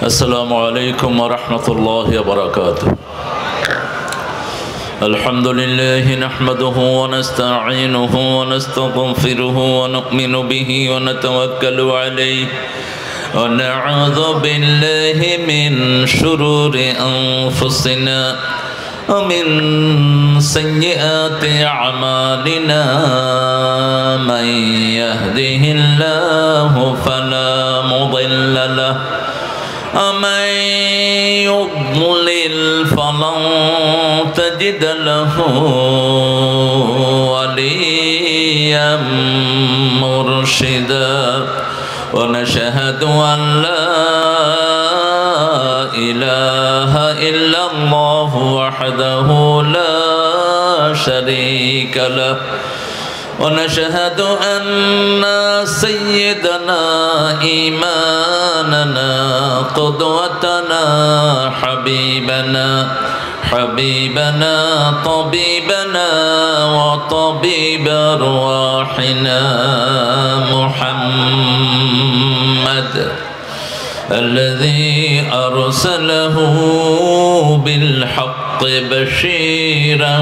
السلام عليكم ورحمة الله وبركاته. الحمد لله نحمده ونستعينه ونستغفره ونؤمن به ونتوكل عليه ونعوذ بالله من شرور أنفسنا ومن سيئات أعمالنا من يهده الله فلا مضل له ومن يضلل فلن تجد له وليا مرشدا ونشهد أن لا إله إلا الله وحده لا شريك له ونشهد أن سيدنا إمامنا قدوتنا حبيبنا طبيبنا وطبيب أرواحنا محمد الذي أرسله بالحق بشيرا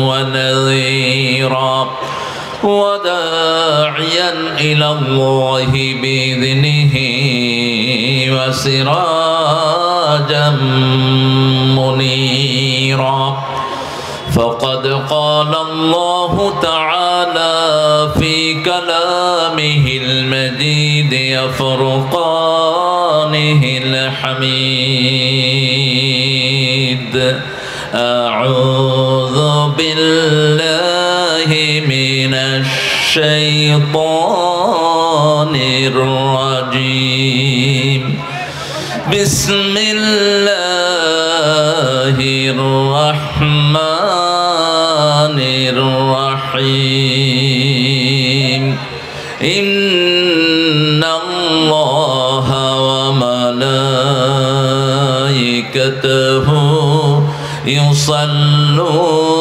ونذيرا وداعيا إلى الله بإذنه وسراجا منيرا فقد قال الله تعالى في كلامه المجيد وفرقانه الحميد أعوذ بالله من الشيطان الرجيم بسم الله الرحمن الرحيم إن الله وملائكته يصلون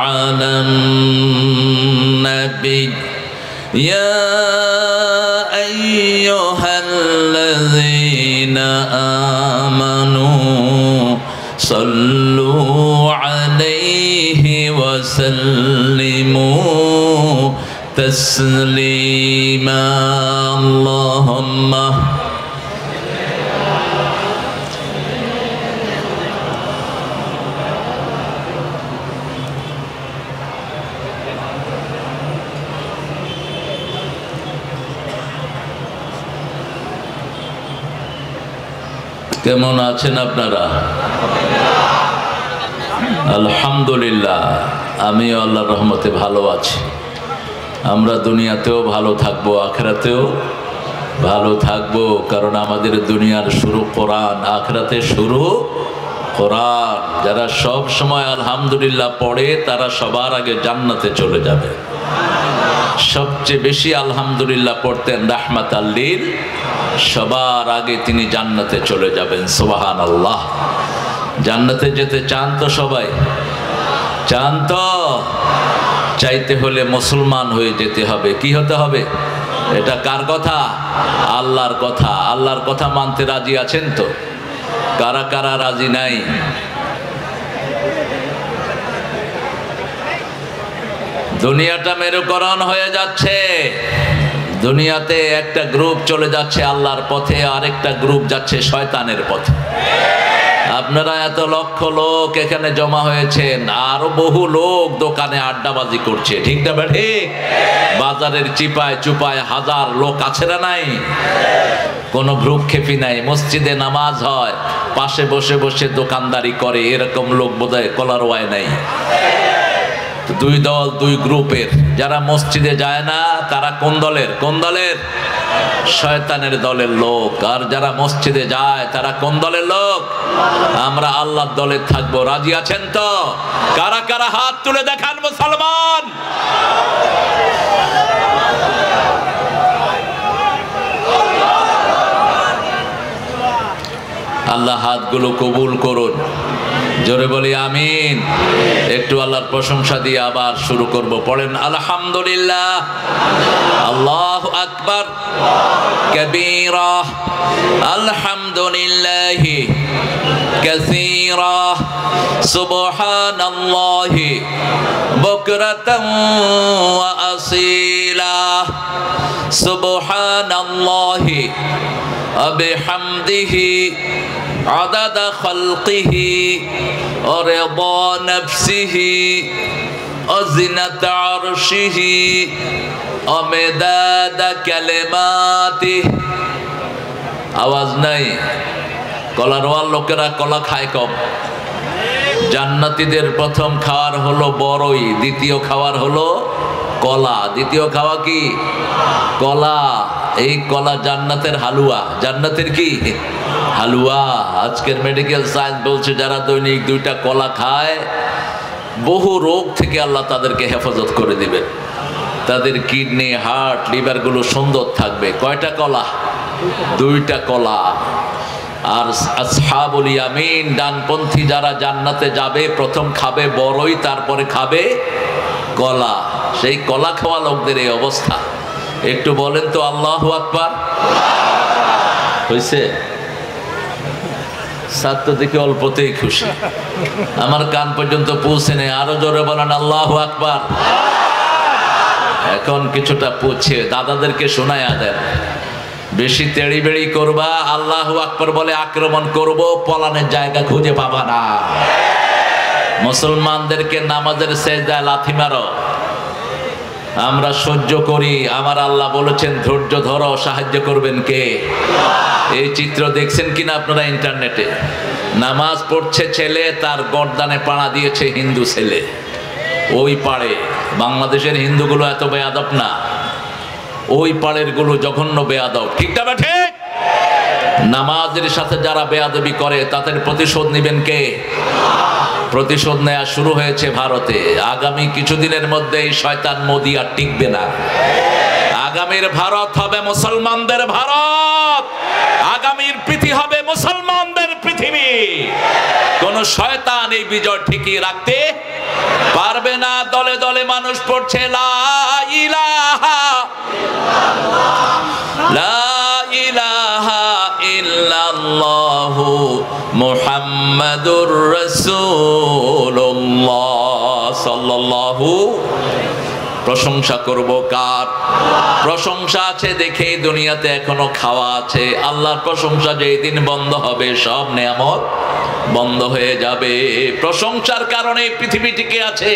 على النبي يا أيها الذين آمنوا صلوا عليه وسلموا تسليما اللهم কেমন আছেন আপনারা? আলহামদুলিল্লাহ আমি আল্লাহর রহমতে ভালো আছি। আমরা দুনিয়াতেও ভালো থাকবো, আখিরাতেও ভালো থাকবো, কারণ আমাদের দুনিয়ার শুরু কোরআন, আখিরাতে শুরু কোরআন। যারা সব সময় আলহামদুলিল্লাহ পড়ে তারা সবার আগে জান্নাতে চলে যাবে। সবচেয়ে বেশি আলহামদুলিল্লাহ পড়তেন রাহমাতাল লিল, সবার আগে তিনি জান্নাতে চলে যাবেন। সুবহানাল্লাহ। জান্নাতে যেতে চান তো সবাই? চান তো? চাইতে হলে মুসলমান হয়ে যেতে হবে। কি হতে হবে? এটা কার কথা? আল্লাহর কথা। আল্লাহর কথা মানতে রাজি আছেন তো? কারা কারা রাজি নাই? দুনিয়াটা মেরুকরণ হয়ে যাচ্ছে। দুনিয়াতে একটা গ্রুপ চলে যাচ্ছে আল্লাহর পথে, আরেকটা গ্রুপ যাচ্ছে শয়তানের পথে। আপনারা এত লক্ষ লোক এখানে জমা হয়েছেন, আরো বহু লোক দোকানে আড্ডাবাজি করছে, ঠিক না ঠিক? বাজারের চিপায় চুপায় হাজার লোক আছে না নাই? কোনো ভ্রুক্ষেপই নাই। মসজিদে নামাজ হয়, পাশে বসে বসে দোকানদারি করে, এরকম লোক বোধহয় কলারওয়ায় নাই। দুই দল, দুই গ্রুপের। যারা মসজিদে যায় না তারা কোন দলের? কোন দলের? শয়তানের দলের লোক। আর যারা মসজিদে যায় তারা কোন দলের লোক? আমরা আল্লাহর দলের থাকবো। রাজি আছেন তো? কারা কারা হাত তুলে দেখান মুসলমান। আল্লাহ হাতগুলো কবুল করুন। জোরে বলি আমিন। একটু আল্লাহর প্রশংসা দিয়ে আবার শুরু করব। পড়েন আলহামদুলিল্লাহ, আল্লাহু আকবার কবীরা, আলহামদুলিল্লাহি কাসীরা, সুবহানাল্লাহি বুকরাতান ওয়া আসীলা, সুবহানাল্লাহি ওয়া বিহামদিহি আদাদা খালকিহি ওয়া রিদা নাফসিহি ওয়া জিনাতা আরশিহি ওয়া মিদাদা কালিমাতিহি। আওয়াজ নাই। কলারওয়াল লোকেরা কলা খায় কম। জান্নাতীদের প্রথম খাওয়ার হলো বড়ই, দ্বিতীয় খাওয়ার হলো কলা। দ্বিতীয় খাওয়া কি? কলা। এই কলা জান্নাতের হালুয়া। জান্নাতের কি? হালুয়া। আজকের মেডিকেল সায়েন্স বলছে যারা দৈনিক 2টা কলা খায় বহু রোগ থেকে আল্লাহ তাদেরকে হেফাজত করে দিবেন। তাদের কিডনি, হার্ট, লিভারগুলো সুন্দর থাকবে। কয়টা কলা? 2টা কলা। আর আসহাবুল ইয়ামিন, ডানপন্থী যারা জান্নাতে যাবে প্রথম খাবে বড়ই, তারপরে খাবে কলা। সেই কলা খাওয়া লোকদের এই অবস্থা। একটু বলেন তো আল্লাহু আকবার। হয়েছে? ছাত্র দেখে অল্পতেই খুশি, আমার কান পর্যন্ত পৌঁছে নেই। আরো জোরে বলেন আল্লাহু আকবার। এখন কিছুটা পৌঁছে দাদাদেরকে শোনায়া দেন। বেশি তেড়ি বেড়ি করবা, আল্লাহু আকবার বলে আক্রমণ করব, পলানের জায়গা খুঁজে পাবা না। মুসলমানদেরকে নামাজের সেজদায় লাথি মারো, আমরা সহ্য করি। আমার আল্লাহ বলেছেন ধৈর্য ধরো, সাহায্য করবেন কে? এই চিত্র দেখছেন কিনা আপনারা ইন্টারনেটে? নামাজ পড়ছে ছেলে, তার গর্দানে পাড়া দিয়েছে হিন্দু ছেলে। ওই পাড়ে বাংলাদেশের হিন্দুগুলো এত বেয়াদব না, ওই পাড়ের গুলো জঘন্য বেয়াদব। ঠিক না ঠিক? নামাজের সাথে যারা বেয়াদবি করে তাদের প্রতিশোধ নেবেন কে? প্রতিশোধ নেওয়া শুরু হয়েছে ভারতে। আগামী কিছুদিনের মধ্যে এই শয়তান মোদি আর টিকবে না। আগামীর ভারত হবে মুসলমানদের ভারত, আগামীর পৃথিবী হবে মুসলমানদের পৃথিবী। কোন শয়তান এই বিজয় ঠিকই রাখতে পারবে না। দলে দলে মানুষ পড়ছে লা ইলাহা লা ইলাহা ইল্লাল্লাহু মুহাম্মাদুর রাসূলুল্লাহ সাল্লাল্লাহু। প্রশংসা করব কার? প্রশংসা আছে দেখেই দুনিয়াতে এখনো খাওয়া আছে। আল্লাহর প্রশংসা যেই দিন বন্ধ হবে সব নেয়ামত বন্ধ হয়ে যাবে। প্রশংসার কারণে পৃথিবী টিকে আছে।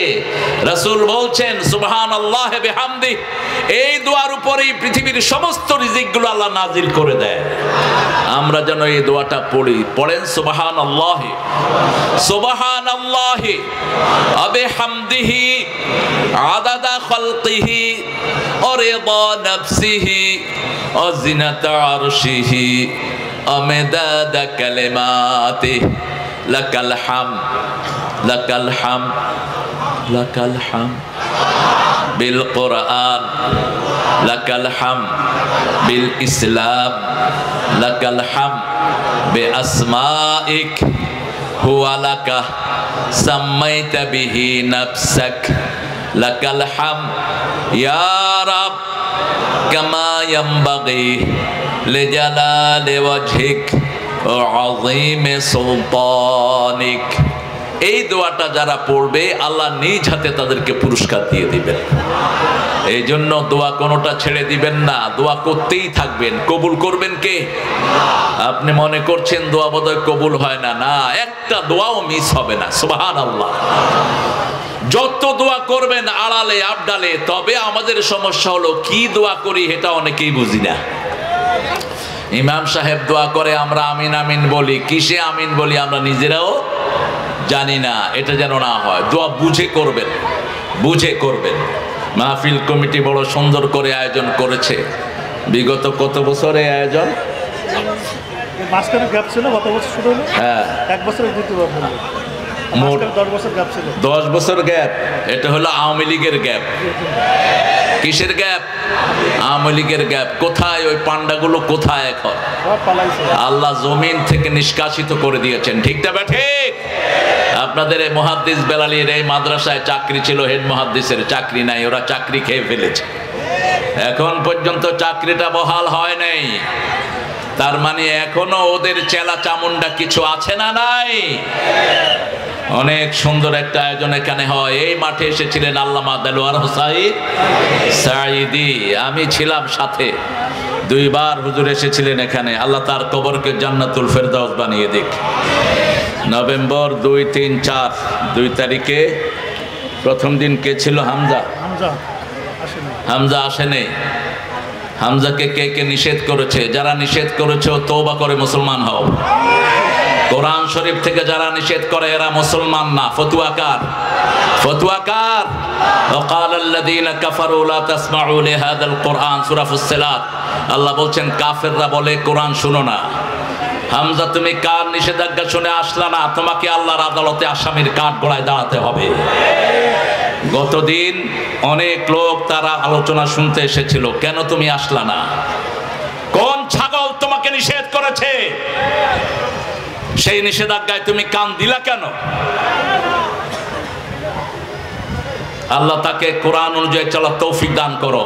রাসূল বলছেন সুবহানাল্লাহি বিহামদি, এই দোয়ার উপরেই পৃথিবীর সমস্ত রিজিকগুলো আল্লাহ নাজিল করে দেয়। আমরা যেন এই দোয়াটা পড়ি। পড়েন সুবহানাল্লাহি সুবহানাল্লাহি ওয়া বিহামদিহি আদাদা খালকিহি ওয়া রিদা নাফসিহি ওয়া জিনাতা আরশিহি ওয়া মিদাদা কালিমাতিহি। লাকাল হামদ লাকাল হামদ লাকাল হামদ বিল কুরআন, লাকাল হামদ বিল ইসলাম, লাকাল হামদ বি আসমাইক হুয়া লাকা সাম্মাইতা বিহি নাফসাক, লাকাল হামদ ইয়া রাব কামা ইয়ানবাগি লিজালালি ওয়াজহিক ওয়া আযীমি সুলতানিক। এই দোয়াটা যারা পড়বে আল্লাহ নিজ হাতে তাদেরকে পুরস্কার দিয়ে দিবেন। এই জন্য দোয়া কোনোটা ছেড়ে দিবেন না, দোয়া করতেই থাকবেন। কবুল করবেন কে? আপনি মনে করছেন দোয়া বোধহয় কবুল হয় না, না, একটা দোয়াও মিস হবে না। সুবহানাল্লাহ। যত দোয়া করবেন আড়ালে আবডালে। তবে আমাদের সমস্যা হলো কি দোয়া করি এটা অনেকেই বুঝি না। ইমাম সাহেব দোয়া করে, আমরা আমিন আমিন বলি। কিসে আমিন বলি আমরা নিজেরাও জানি না। এটা যেন না হয়। দোয়া বুঝে করবেন, বুঝে করবেন। মাহফিল কমিটি বড় সুন্দর করে আয়োজন করেছে। বিগত কত বছর এই আয়োজন? মাঝখানে গ্যাপ ছিল, গত বছর শুরু হলো। হ্যাঁ, 1 বছরের দ্বিতীয়বার হলো। মোট 10 বছর গ্যাপ ছিল। 10 বছর গ্যাপ। এটা হলো আওয়ামী লীগের গ্যাপ। কিসের গ্যাপ? আওয়ামী লীগের গ্যাপ। কোথায় ওই পান্ডাগুলো? কোথায় এখন? আল্লাহ জমিন থেকে নিষ্কাশিত করে দিয়েছেন। ঠিক না ঠিক? আপনাদের এই মুহাদ্দিস বেলালীর এই মাদ্রাসায় চাকরি ছিল, হেড মুহাদ্দিসের চাকরি নাই, ওরা চাকরি খেয়ে ফেলেছে। এখন পর্যন্ত চাকরিটা বহাল হয় নাই। তার মানে এখনো ওদের চেলা চামুন্ডা কিছু আছে না নাই? অনেক সুন্দর একটা আয়োজন এখানে হয়। এই মাঠে এসেছিলেন আল্লামা দেলোয়ার হোসাইন সাঈদী, আমি ছিলাম সাথে। 2 বার হুজুর এসেছিলেন এখানে। আল্লাহ তার কবরকে জান্নাতুল ফেরদাউস বানিয়ে দিক। নভেম্বর 2, 3, 4 2 তারিখে প্রথম দিন কে ছিল? হামজা আসেনি। হামজাকে কে কে নিষেধ করেছে? যারা নিষেধ করেছে তওবা করে মুসলমান হও। কোরআন শরীফ থেকে যারা নিষেধ করে এরা মুসলমান না। ফতুয়াকার ফতুয়াকার। وقال الذين كفروا لا تسمعوا لهذا القرآن সূরা ফুসসিলাত। আল্লাহ বলছেন কাফেররা বলে কোরআন শুনো না। হামজা তুমি কার নিষেধাজ্ঞা শুনে আসলা না? তোমাকে আল্লাহর আদালতে আসামির কাঠ গড়ায় দাঁড়াতে হবে। গতদিন অনেক লোক তারা আলোচনা শুনতে এসেছিল, কেন তুমি আসলা না? কোন ছাগল তোমাকে নিষেধ করেছে? সেই নিষেধাজ্ঞায় তুমি কান দিলা কেন? আল্লাহ তাকে কোরআন অনুযায়ী চলার তৌফিক দান করো।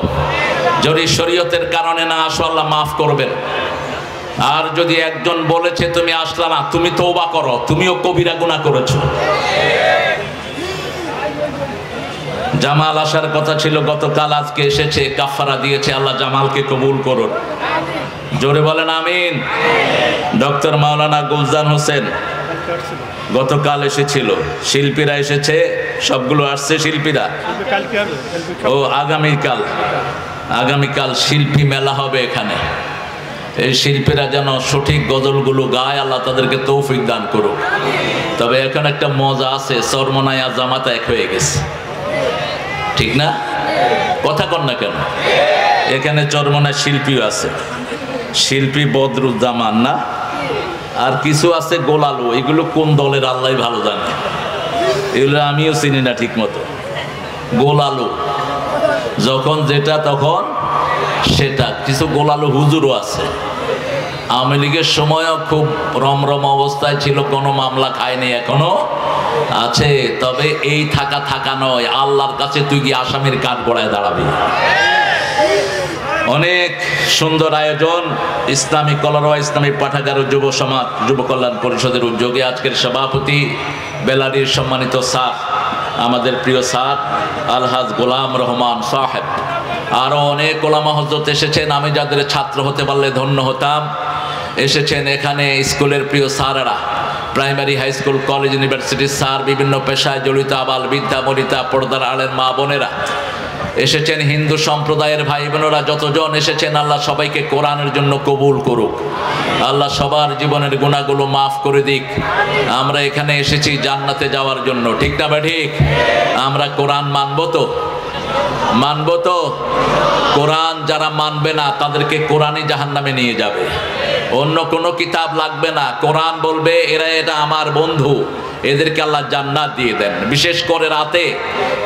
যদি শরীয়তের কারণে না আসো আল্লাহ মাফ করবেন। আর যদি একজন বলেছে তুমি আসলা না, তুমি তওবা করো, তুমিও কবিরা গুনাহ করেছো। জামাল আসার কথা ছিল গতকাল, আজকে এসেছে, কাফারা দিয়েছে। আল্লাহ জামালকে কবুল করুন। জোরে বলেন আমিন। ডক্টর মাওলানা গুলজান হোসেন গতকাল এসেছিল। শিল্পীরা এসেছে, সবগুলো আসছে শিল্পীরা। ও আগামীকাল শিল্পী মেলা হবে এখানে। এই শিল্পীরা যেন সঠিক গজলগুলো গায়, আল্লাহ তাদেরকে তৌফিক দান করুক। তবে এখন একটা মজা আছে, চরমনায় আর জামাত এক হয়ে গেছে। ঠিক না? কথা কন না কেন? এখানে চরমনায় শিল্পীও আছে। শিল্পী বদরুজ্জামান না, আর কিছু আছে গোলালু। এগুলো কোন দলের আল্লাহ ভালো জানে। এগুলো আমিও চিনি না ঠিক মতো। গোলালু যখন যেটা তখন সেটা। কিছু গোলালু হুজুরও আছে। আওয়ামী লীগের সময়ও খুব রমরম অবস্থায় ছিল, কোনো মামলা খায়নি, এখনো আছে। তবে এই থাকা নয়, আল্লাহর কাছে তুই কি আসামির কাঠ গড়ায় দাঁড়াবি। অনেক সুন্দর আয়োজন। ইসলামী কলরওয়া ইসলামী পাঠাগার ও যুব সমাজ যুব কল্যাণ পরিষদের উদ্যোগে আজকের সভাপতি বেলালীর সম্মানিত স্যার, আমাদের প্রিয় স্যার আলহাজ গোলাম রহমান সাহেব। আরও অনেক ওলামা হযরত এসেছেন। আমি যাদের ছাত্র হতে পারলে ধন্য হতাম। এসেছেন এখানে স্কুলের প্রিয় স্যারেরা, প্রাইমারি, হাই স্কুল, কলেজ, ইউনিভার্সিটির স্যার, বিভিন্ন পেশায় জড়িত আবাল বৃদ্ধা বনিতা, পর্দার আড়ের মা বোনেরা এসেছেন, হিন্দু সম্প্রদায়ের ভাই বোনেরা যতজন এসেছেন, আল্লাহ সবাইকে কোরআনের জন্য কবুল করুক। আল্লাহ সবার জীবনের গুনাহগুলো মাফ করে দিক। আমরা এখানে এসেছি জান্নাতে যাওয়ার জন্য। ঠিক না বা ঠিক? আমরা কোরআন মানবো তো? কোরআন যারা মানবে না তাদেরকে কোরআনই জাহান্নামে নিয়ে যাবে। অন্য কোনো কিতাব লাগবে না। কোরআন বলবে এটা আমার বন্ধু, এদেরকে আল্লাহ জান্নাত দিয়ে দেন। বিশেষ করে রাতে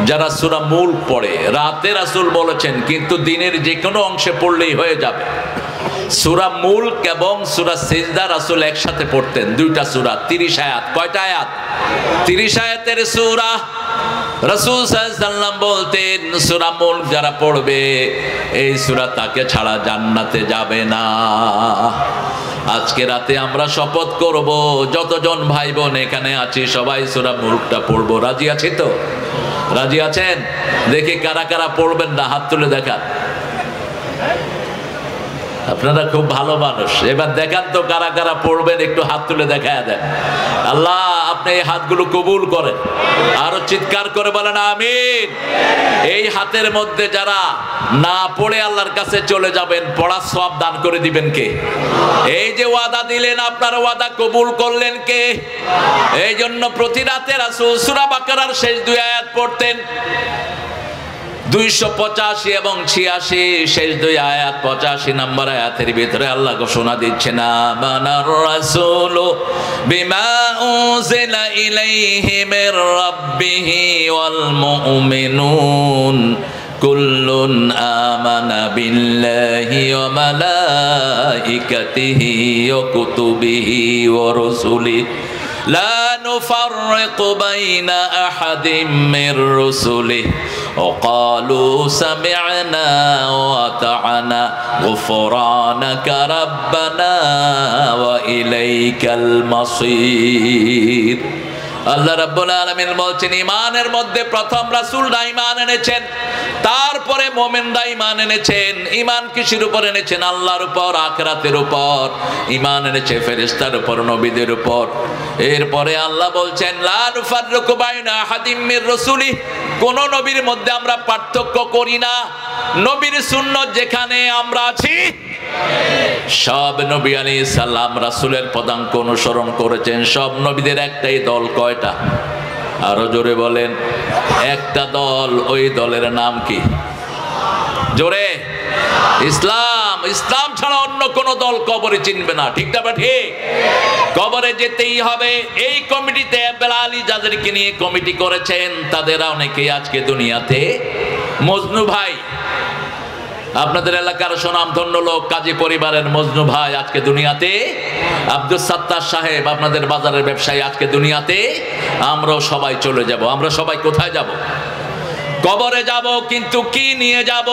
যারা সূরা মুলক পড়ে, রাতে রাসূল বলেছেন, কিন্তু দিনের যে কোনো অংশে পড়লেই হয়ে যাবে। সূরা মুলক এবং সূরা সিজদা রাসূল একসাথে পড়তেন, 2টা সূরা, 30 আয়াত। কয়টা আয়াত? 30 আয়াতের সূরা। রাসূল সাল্লাল্লাহু আলাইহি ওয়াসাল্লাম বলতেন, সূরা মুলক যারা পড়বে এই সূরা তাকে ছাড়া জান্নাতে যাবে না। আজকে রাতে আমরা শপথ করব, যতজন ভাই বোন এখানে আছি সবাই সূরা মুলকটা পড়বো। রাজি আছি তো? রাজি আছেন? দেখি কারা কারা পড়বেন না, হাত তুলে দেখান। আপনারা খুব ভালো মানুষ, এবার দেখান তো কারা কারা পড়বেন, একটু হাত তুলে দেখায় দেন। আল্লাহ আপনি এই হাতগুলো কবুল করেন। আরো চিৎকার করে বলেন আমিন। এই হাতের মধ্যে যারা না পড়ে আল্লাহর কাছে চলে যাবেন, পড়ার সওয়াব দান করে দিবেন কে? এই যে ওয়াদা দিলেন, আপনার ওয়াদা কবুল করলেন কে? এই জন্য প্রতি রাতে রাসূল সূরা বাকারার শেষ 2 আয়াত পড়তেন। 285 এবং 86 শেষ দুই আয়াত, 85 নম্বর আয়াতের ভিতরে আল্লাহ ঘোষণা দিচ্ছেন, আমানার রাসূলু বিমা উনজিলা ইলাইহি মির রাব্বিহি ওয়াল মুমিনুন কুল্লুন আমানা বিল্লাহি ওয়া মালাইকাতিহি ওয়া কুতুবিহি ওয়া রুসুলিহি লা নুফাররিকু বাইনা আহাদিম মির রুসুলিহি ওয়া ক্বালু সামি'না ওয়া আতা'না গুফরানাকা রাব্বানা ওয়া ইলাইকাল মাসীর। আল্লাহ রাব্বুল আলামিন বলছেন, ঈমানের মধ্যে প্রথম রাসূলরা ঈমান এনেছেন, তারপরে মুমিনরা ঈমান এনেছেন। ঈমান কিসের উপর এনেছেন? আল্লাহর উপর, আখিরাতের উপর। ঈমান এনেছে ফেরেশতার উপর, নবীদের উপর। এরপরে আল্লাহ বলছেন, লা নুফাররিকু বাইনা আহাদিম মির রাসূলিহি, কোন নবীর মধ্যে আমরা পার্থক্য করি না। নবীর সুন্নাত যেখানে আমরা আছি, সব নবী আলাইহিস সালাম রাসূলের পদাঙ্ক অনুসরণ করেছেন। সব নবীদের একটাই দল, কয়টা? আরো জোরে বলেন। একটা দল, ওই দলের নাম কি? জোরে। ইসলাম। ইসলাম ছাড়া অন্য কোন দল কবরে চিনবে না, ঠিক না? ঠিক। কবরে যেতেই হবে। এই কমিটিতে বেলালি যাদেরকে নিয়ে কমিটি করেছেন, তাদের অনেকেই আজকে দুনিয়াতে। মজনু ভাই, আপনাদের এলাকার সুনামধন্য লোক, কাজী পরিবারের মজনু ভাই আজকে দুনিয়াতে। আব্দুল সাত্তার সাহেব, আপনাদের বাজারের ব্যবসায়ী, আজকে দুনিয়াতে। আমরাও সবাই চলে যাব। আমরা সবাই কোথায় যাব? কবরে যাব। কিন্তু কি নিয়ে যাব?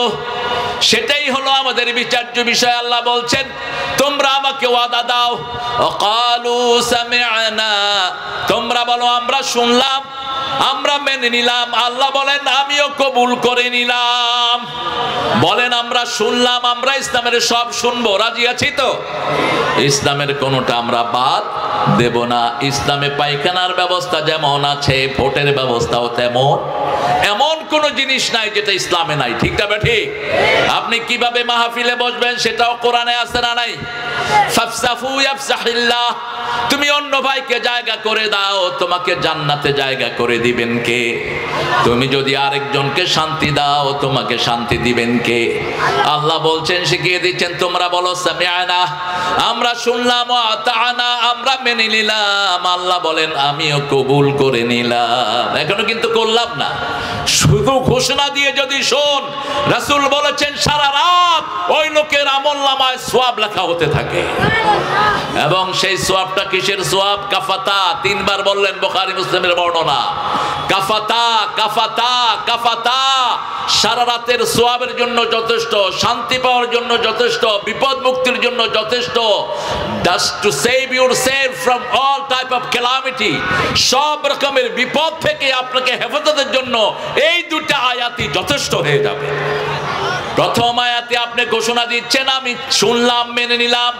সেটাই হলো আমাদের বিচার্য বিষয়। আল্লাহ বলছেন, তোমরা আমাকে ওয়াদা দাও, ক্বালু সামি'না, তোমরা বলো আমরা শুনলাম, আমরা মেনে নিলাম। আল্লাহ বলেন, আমিও কবুল করে নিলাম। বলেন, আমরা শুনলাম, আমরা ইসলামের সব শুনবো, রাজি আছি তো? ইসলামের কোনটা আমরা বাদ দেব না। ইসলামে পায়খানার ব্যবস্থা যেমন আছে, ভোটের ব্যবস্থাও তেমন। এমন কোন জিনিস নাই যেটা ইসলামে নাই, ঠিক না? ঠিক। আপনি কিভাবে মাহফিলে বসবেন সেটাও কোরআনে আছে না নাই? ফাফসাফু ইয়াফসাহিল্লাহ, তুমি অন্য ভাইকে জায়গা করে দাও, তোমাকে জান্নাতে জায়গা করে দিবেন কে? তুমি যদি আরেকজনকে শান্তি দাও, তোমাকে শান্তি দিবেন কে? আল্লাহ বলছেন, শিখিয়ে দিচ্ছেন, তোমরা বলো সামি'না, আমরা শুনলাম, ওয়া আতা'না, আমরা মেনে নিলাম। আল্লাহ বলেন, আমিও কবুল করে নিলাম। এখনো কিন্তু করলাম না, শুধু ঘোষণা দিয়ে যদি শোন। রাসূল বলেছেন, সারা রাত ওই লোকের আমলনামায় সওয়াব লেখা হতে থাকে। এবং সেই সওয়াবটা কিসের সওয়াব? কাফাতা। তিনবার বললেন, বুখারী মুসলিমের বর্ণনা। কাফাতা, কাফাতা, কাফাতা। সারা রাতের সওয়াবের জন্য যথেষ্ট, শান্তি পাওয়ার জন্য যথেষ্ট, বিপদ মুক্তির জন্য যথেষ্ট। Just to save yourself from all type of calamity, সব রকমের বিপদ থেকে আপনাকে হেফাজতের জন্য এই দুটো আয়াতই যথেষ্ট হয়ে যাবে। প্রথম আয়াতে আপনি ঘোষণা দিচ্ছেন, আমি শুনলাম, মেনে নিলাম।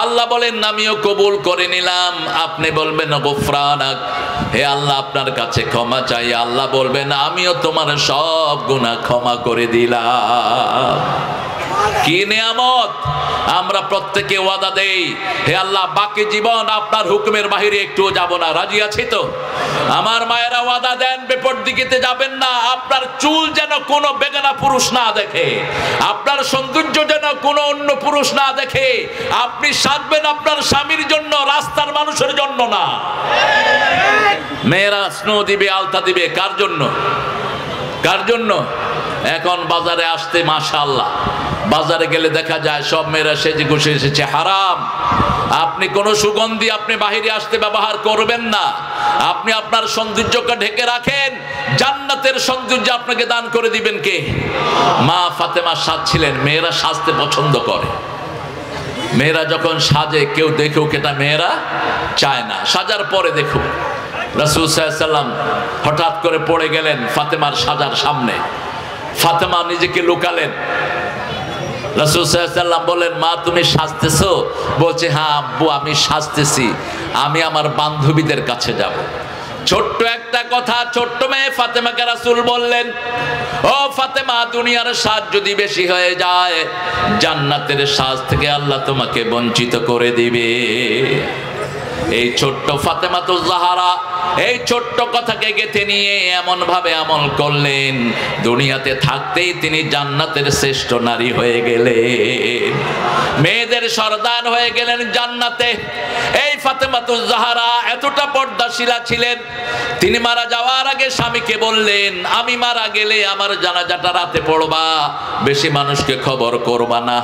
আল্লাহ বলেন, আমিও কবুল করে নিলাম। আপনি বলবেন, গুফরানাক, হে আল্লাহ আপনার কাছে ক্ষমা চাই। আল্লাহ বলবেন, আমিও তোমার সব গুনাহ ক্ষমা করে দিলাম। কি নিয়ামত! আমরা প্রত্যেকে ওয়াদা দেই, হে আল্লাহ বাকি জীবন আপনার হুকুমের বাহিরে একটুও যাব না, রাজি আছি তো? আমার মায়েরা ওয়াদা দেন, বিপদ দিকেতে যাবেন না। আপনার চুল যেন কোনো বেগানা পুরুষ না দেখে, আপনার সৌন্দর্য যেন কোনো অন্য পুরুষ না দেখে। আপনি সাজবেন আপনার স্বামীর জন্য, রাস্তার মানুষের জন্য না। মেয়েরা স্নো দিবে, আলতা দিবে, কার জন্য? কার জন্য? এখন বাজারে আসতে মাশাআল্লাহ, বাজারে গেলে দেখা যায় সব মেয়েরা সেজে গুছে এসেছে। হারাম। আপনি কোন সুগন্ধি আপনি বাহিরে আসতে ব্যবহার করবেন না। আপনি আপনার সৌন্দর্যকে ঢেকে রাখেন, জান্নাতের সৌন্দর্য আপনাকে দান করে দিবেন কে? মা ফাতেমা সাজছিলেন। মেয়েরা সাজতে পছন্দ করে। মেয়েরা যখন সাজে, কেউ দেখুক এটা মেয়েরা চায় না, সাজার পরে দেখুক। রাসূল সাল্লাল্লাহু আলাইহি ওয়াসাল্লাম হঠাৎ করে পড়ে গেলেন ফাতেমার সাজার সামনে। ফাতেমা নিজেকে লুকালেন। রাসূল সাল্লাল্লাহু আলাইহি ওয়াসাল্লাম বলেন, মা তুমি সাজতেছো? বলছে, হ্যাঁ আব্বু আমি সাজতেছি, আমি আমার বান্ধবীদের কাছে যাব। ছোট্ট একটা কথা, ছোট্ট মেয়ে ফাতেমাকে রাসূল বললেন, ও ফাতেমা, দুনিয়ার সাজ যদি বেশি হয়ে যায়, জান্নাতের সাজ থেকে আল্লাহ তোমাকে বঞ্চিত করে দিবে। এই ছোট্ট ফাতেমাতুজ জাহরা এই ছোট্ট কথাকে গেঁথে নিয়ে এমন ভাবে আমল করলেন, দুনিয়াতে থাকতেই তিনি জান্নাতের শ্রেষ্ঠ নারী হয়ে গেলেন, মেয়েদের সর্দার হয়ে গেলেন জান্নাতে। এই ফাতেমাতুজ জাহরা এতটা পর্দাশীলা ছিলেন, তিনি মারা যাওয়ার আগে স্বামীকে বললেন, আমি মারা গেলে আমার জানাজাটা রাতে পড়বা, বেশি মানুষকে খবর করবা না।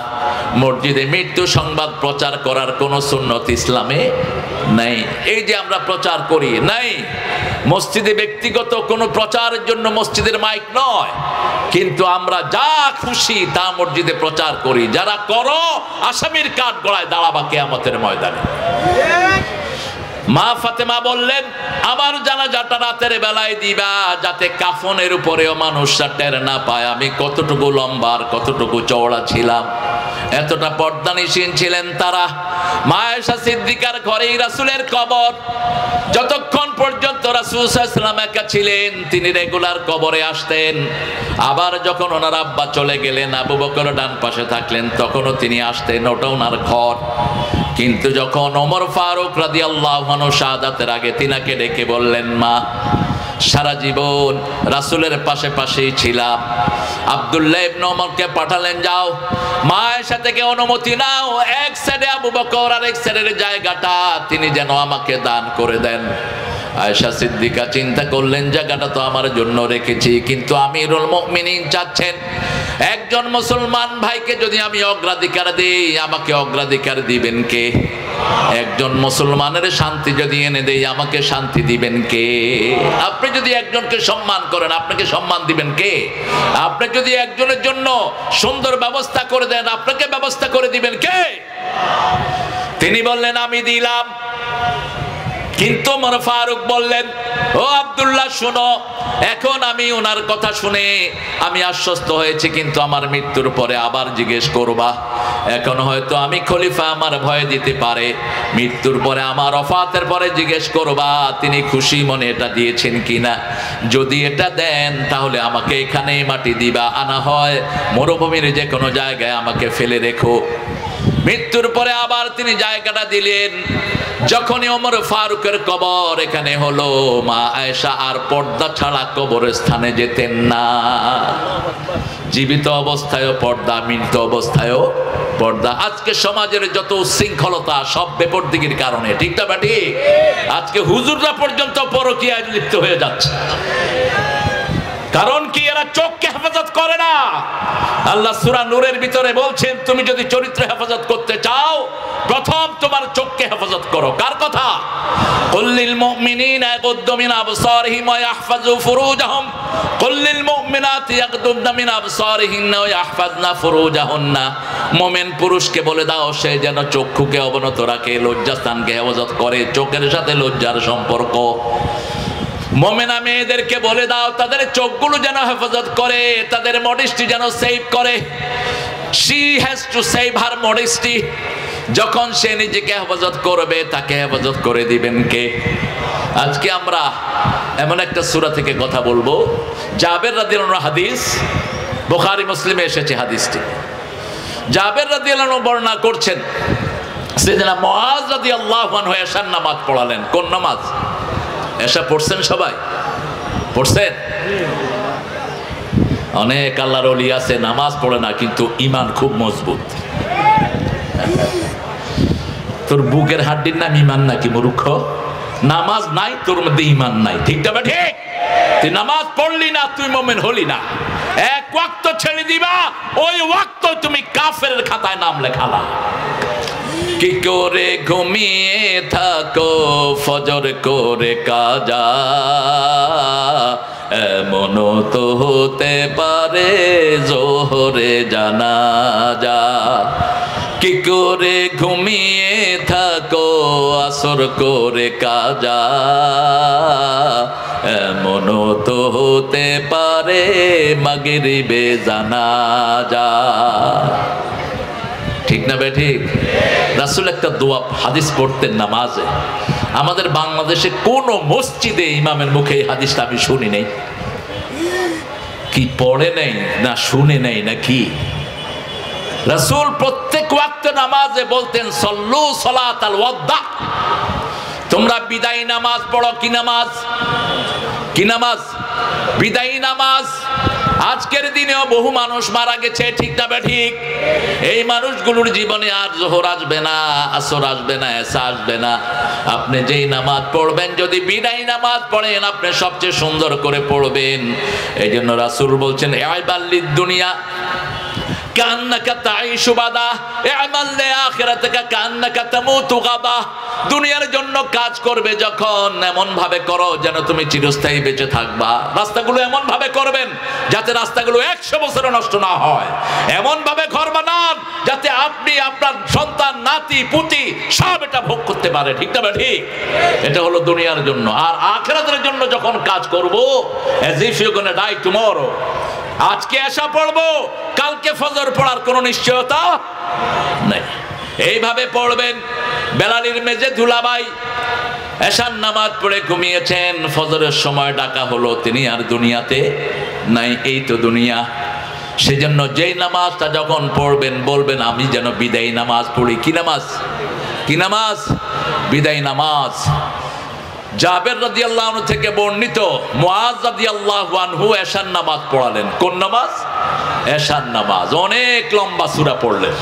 মসজিদে মৃত্যু সংবাদ প্রচার করার কোন সুন্নত ইসলামে নাই। এই যে আমরা প্রচার করি, নাই। মসজিদে ব্যক্তিগত কোনো প্রচারের জন্য মসজিদের মাইক নয়, কিন্তু আমরা যা খুশি তা মসজিদে প্রচার করি। যারা করো আসামির কাঠ গড়ায় দাঁড়াবা কিয়ামতের ময়দানে। মা ফাতেমা বললেন, আমার জানাজাটা রাতের বেলায় দিবা, যাতে কাফনের উপরেও মানুষরা টের না পায় আমি কতটুকু লম্বা আর কতটুকু চওড়া ছিলাম। এতটা পর্দানিসীন ছিলেন তারা। মা আয়েশা সিদ্দিকার ঘরেই রাসূলের কবর। যতক্ষণ পর্যন্ত রাসূল সাল্লাল্লাহু আলাইহি ওয়াসাল্লাম একা ছিলেন, তিনি রেগুলার কবরে আসতেন। আবার যখন ওনার আব্বা চলে গেলেন, আবু বকর ডান পাশে থাকলেন, তখনও তিনি আসতেন, ওটা ওনার ঘর। কিন্তু যখন ওমর ফারুক রাদিয়াল্লাহু আনহু শাহাদাতের আগে তিনাকে ডেকে বললেন, মা সারা জীবন রাসূলের পাশে পাশেই ছিলাম, আব্দুল্লাহ ইবনে ওমরকে পাঠালেন, যাও মা আয়েশা থেকে অনুমতি নাও, এক সাইডে আবু বকর আর এক সাইডের জায়গাটা তিনি যেন আমাকে দান করে দেন। আয়েশা সিদ্দিকা চিন্তা করলেন, জায়গাটা তো আমার জন্য রেখেছি, কিন্তু আমিরুল মুমিনিন চাচ্ছেন একজন মুসলমান ভাইকে যদি আমি অগ্রাধিকার দেই, আমাকে অগ্রাধিকার দিবেন কে? একজন মুসলমানের শান্তি যদি এনে দেই, আমাকে শান্তি দিবেন কে? আপনি যদি একজনকে সম্মান করেন, আপনাকে সম্মান দিবেন কে? আপনি যদি একজনের জন্য সুন্দর ব্যবস্থা করে দেন, আপনাকে ব্যবস্থা করে দিবেন কে? তিনি বললেন, আমি দিলাম। কিন্তু ওমর ফারুক বললেন, ও আব্দুল্লাহ শোনো, এখন আমি ওনার কথা শুনে আমি আশ্বস্ত হয়েছি, কিন্তু আমার মৃত্যুর পরে আবার জিজ্ঞেস করবা। এখন হয়তো আমি খলিফা, আমার ভয় দিতে পারে, মৃত্যুর পরে আমার ওফাতের পরে জিজ্ঞেস করবা তিনি খুশি মনে এটা দিয়েছেন কিনা। যদি এটা দেন তাহলে আমাকে এখানেই মাটি দিবা, আনা হয় মরুভূমির যে কোনো জায়গায় আমাকে ফেলে রেখো। মৃত্যুর পরে আবার তিনি জায়গাটা দিলেন। যখনই ওমর ফারুকের কবর এখানে হলো, মা আয়েশা আর পর্দা ছাড়া কবরস্থানে যেতেন না। জীবিত অবস্থায়ও পর্দা, মৃত অবস্থায়ও পর্দা। আজকে সমাজের যত উচ্ছৃঙ্খলতা সব বেপরদিগির কারণে, ঠিক না বেটি? আজকে হুজুররা পর্যন্ত পরকীয়ায় লিপ্ত হয়ে যাচ্ছে। কারণ কি? এরা চোখকে হেফাজত করে না। আল্লাহ সূরা নূরের ভিতরে বলছেন, তুমি যদি চরিত্র হেফাজত করতে চাও, প্রথম তোমার চোখকে হেফাজত করো। কার কথা? কুল্লিল মুমিনিনা ইয়াগুদ্দু মিন আবসারিহিম ওয়া ইয়াহফাযু ফুরুজাহুম কুল্লিল মুমিনাতি ইয়াগুদ্দুনা মিন আবসারিহিন্না ওয়া ইয়াহফাযনা ফুরুজাহুন্না। মুমিন পুরুষকে বলে দাও সে যেন চক্ষুকে অবনত রাখে, লজ্জাস্থানকে হেফাজত করে। চোখের সাথে লজ্জার সম্পর্ক। মুমিনা মেয়েদেরকে বলে দাও তাদের চোখগুলো যেন হেফাজত করে, তাদের মডেস্টি যেন সেভ করে। she has to save her modesty। যখন সে নিজেকে হেফাজত করবে, তাকে হেফাজত করে দিবেন কে? আজকে আমরা এমন একটা সূরা থেকে কথা বলবো, জাবের রাদিয়াল্লাহু আনহু হাদিস, বুখারী মুসলিমে এসেছে হাদিসটি। জাবের রাদিয়াল্লাহু আনহু বর্ণনা করছেন, সাইয়েদনা মুআজ রাদিয়াল্লাহু আনহু এশার নামাজ পড়ালেন। কোন নামাজ? এশা পড়ছেন সবাই? পড়ছেন? অনেক আল্লাহর ওলি আছে নামাজ পড়ে না, কিন্তু ঈমান খুব মজবুত। তোর বুকের হাড্ডির নাম ঈমান নাকি মূর্খ? নামাজ নাই তোর মধ্যে ঈমান নাই, ঠিক না? ঠিক। তুই নামাজ পড়লি না, তুই মুমিন হলি না। এক ওয়াক্ত ছেড়ে দিবা, ওই ওয়াক্ত তুমি কাফেরের খাতায় নাম লেখালা। কি করে ঘুমিয়ে থাকো ফজর করে কাজা, এমন তো হতে পারে জোহরে জানাজা। কি করে ঘুমিয়ে থাকো আসর করে কাজা, এমন তো হতে পারে মাগরিবে জানাজা। ঠিক না বেঠিক? রাসূল একটা দোয়া হাদিস পড়তেন নামাজে। আমাদের বাংলাদেশে কোন মসজিদে ইমামের মুখে এই হাদিসটা আমি শুনি নাই। কি পড়ে নাই না শুনে নাই নাকি? রাসূল প্রত্যেক ওয়াক্তে নামাজে বলতেন সল্লু সলাতাল ওয়াদা, তোমরা বিদায়ী নামাজ পড়ো। কি নামাজ? কি নামাজ? বিদায়ী নামাজ। আজকের দিনেও বহু মানুষ মারা গেছে, ঠিক না ঠিক? এই মানুষগুলোর জীবনে আর জোহর আসবে না, আসর আসবে না, এসা আসবে না। আপনি যেই নামাজ পড়বেন, যদি বিদায়ী নামাজ পড়েন, আপনি সবচেয়ে সুন্দর করে পড়বেন। এই জন্য রাসূল বলছেন, আইবাল্লিদ দুনিয়া কান্নাকা তাইশু বাদা ইআমাল লিআখিরাতিকা কান্নাকা তামুতু গাদা। দুনিয়ার জন্য কাজ করবে যখন, এমন ভাবে করো যেন তুমি চিরস্থায়ী বেঁচে থাকবা। রাস্তাগুলো এমন ভাবে করবেন যাতে রাস্তাগুলো 100 বছরে নষ্ট না হয়। এমন ভাবে ঘর বানান যাতে আপনি, আপনার সন্তান, নাতি পুতি সব এটা ভোগ করতে পারে, ঠিক না ঠিক? এটা হলো দুনিয়ার জন্য। আর আখিরাতের জন্য যখন কাজ করব, as if you're gonna die tomorrow, আজকে এশা পড়বো, কালকে ফজর পড়ার কোনো নিশ্চয়তা নেই। এইভাবে পড়বেন। বেলালির মেজে দুলাভাই এশার নামাজ পড়ে ঘুমিয়েছেন, ফজরের সময় ডাকা হলো, তিনি আর দুনিয়াতে নাই। এই তো দুনিয়া। সেজন্য যেই নামাজটা যখন পড়বেন বলবেন, আমি যেন বিদায়ী নামাজ পড়ি। কি নামাজ? কি নামাজ? বিদায়ী নামাজ। জাবের রাদিয়াল্লাহু আনহু থেকে বর্ণিত, মুআজ রাদিয়াল্লাহু আনহু এশার নামাজ পড়ালেন। কোন নামাজ? এশার নামাজ। অনেক লম্বা সূরা পড়লেন।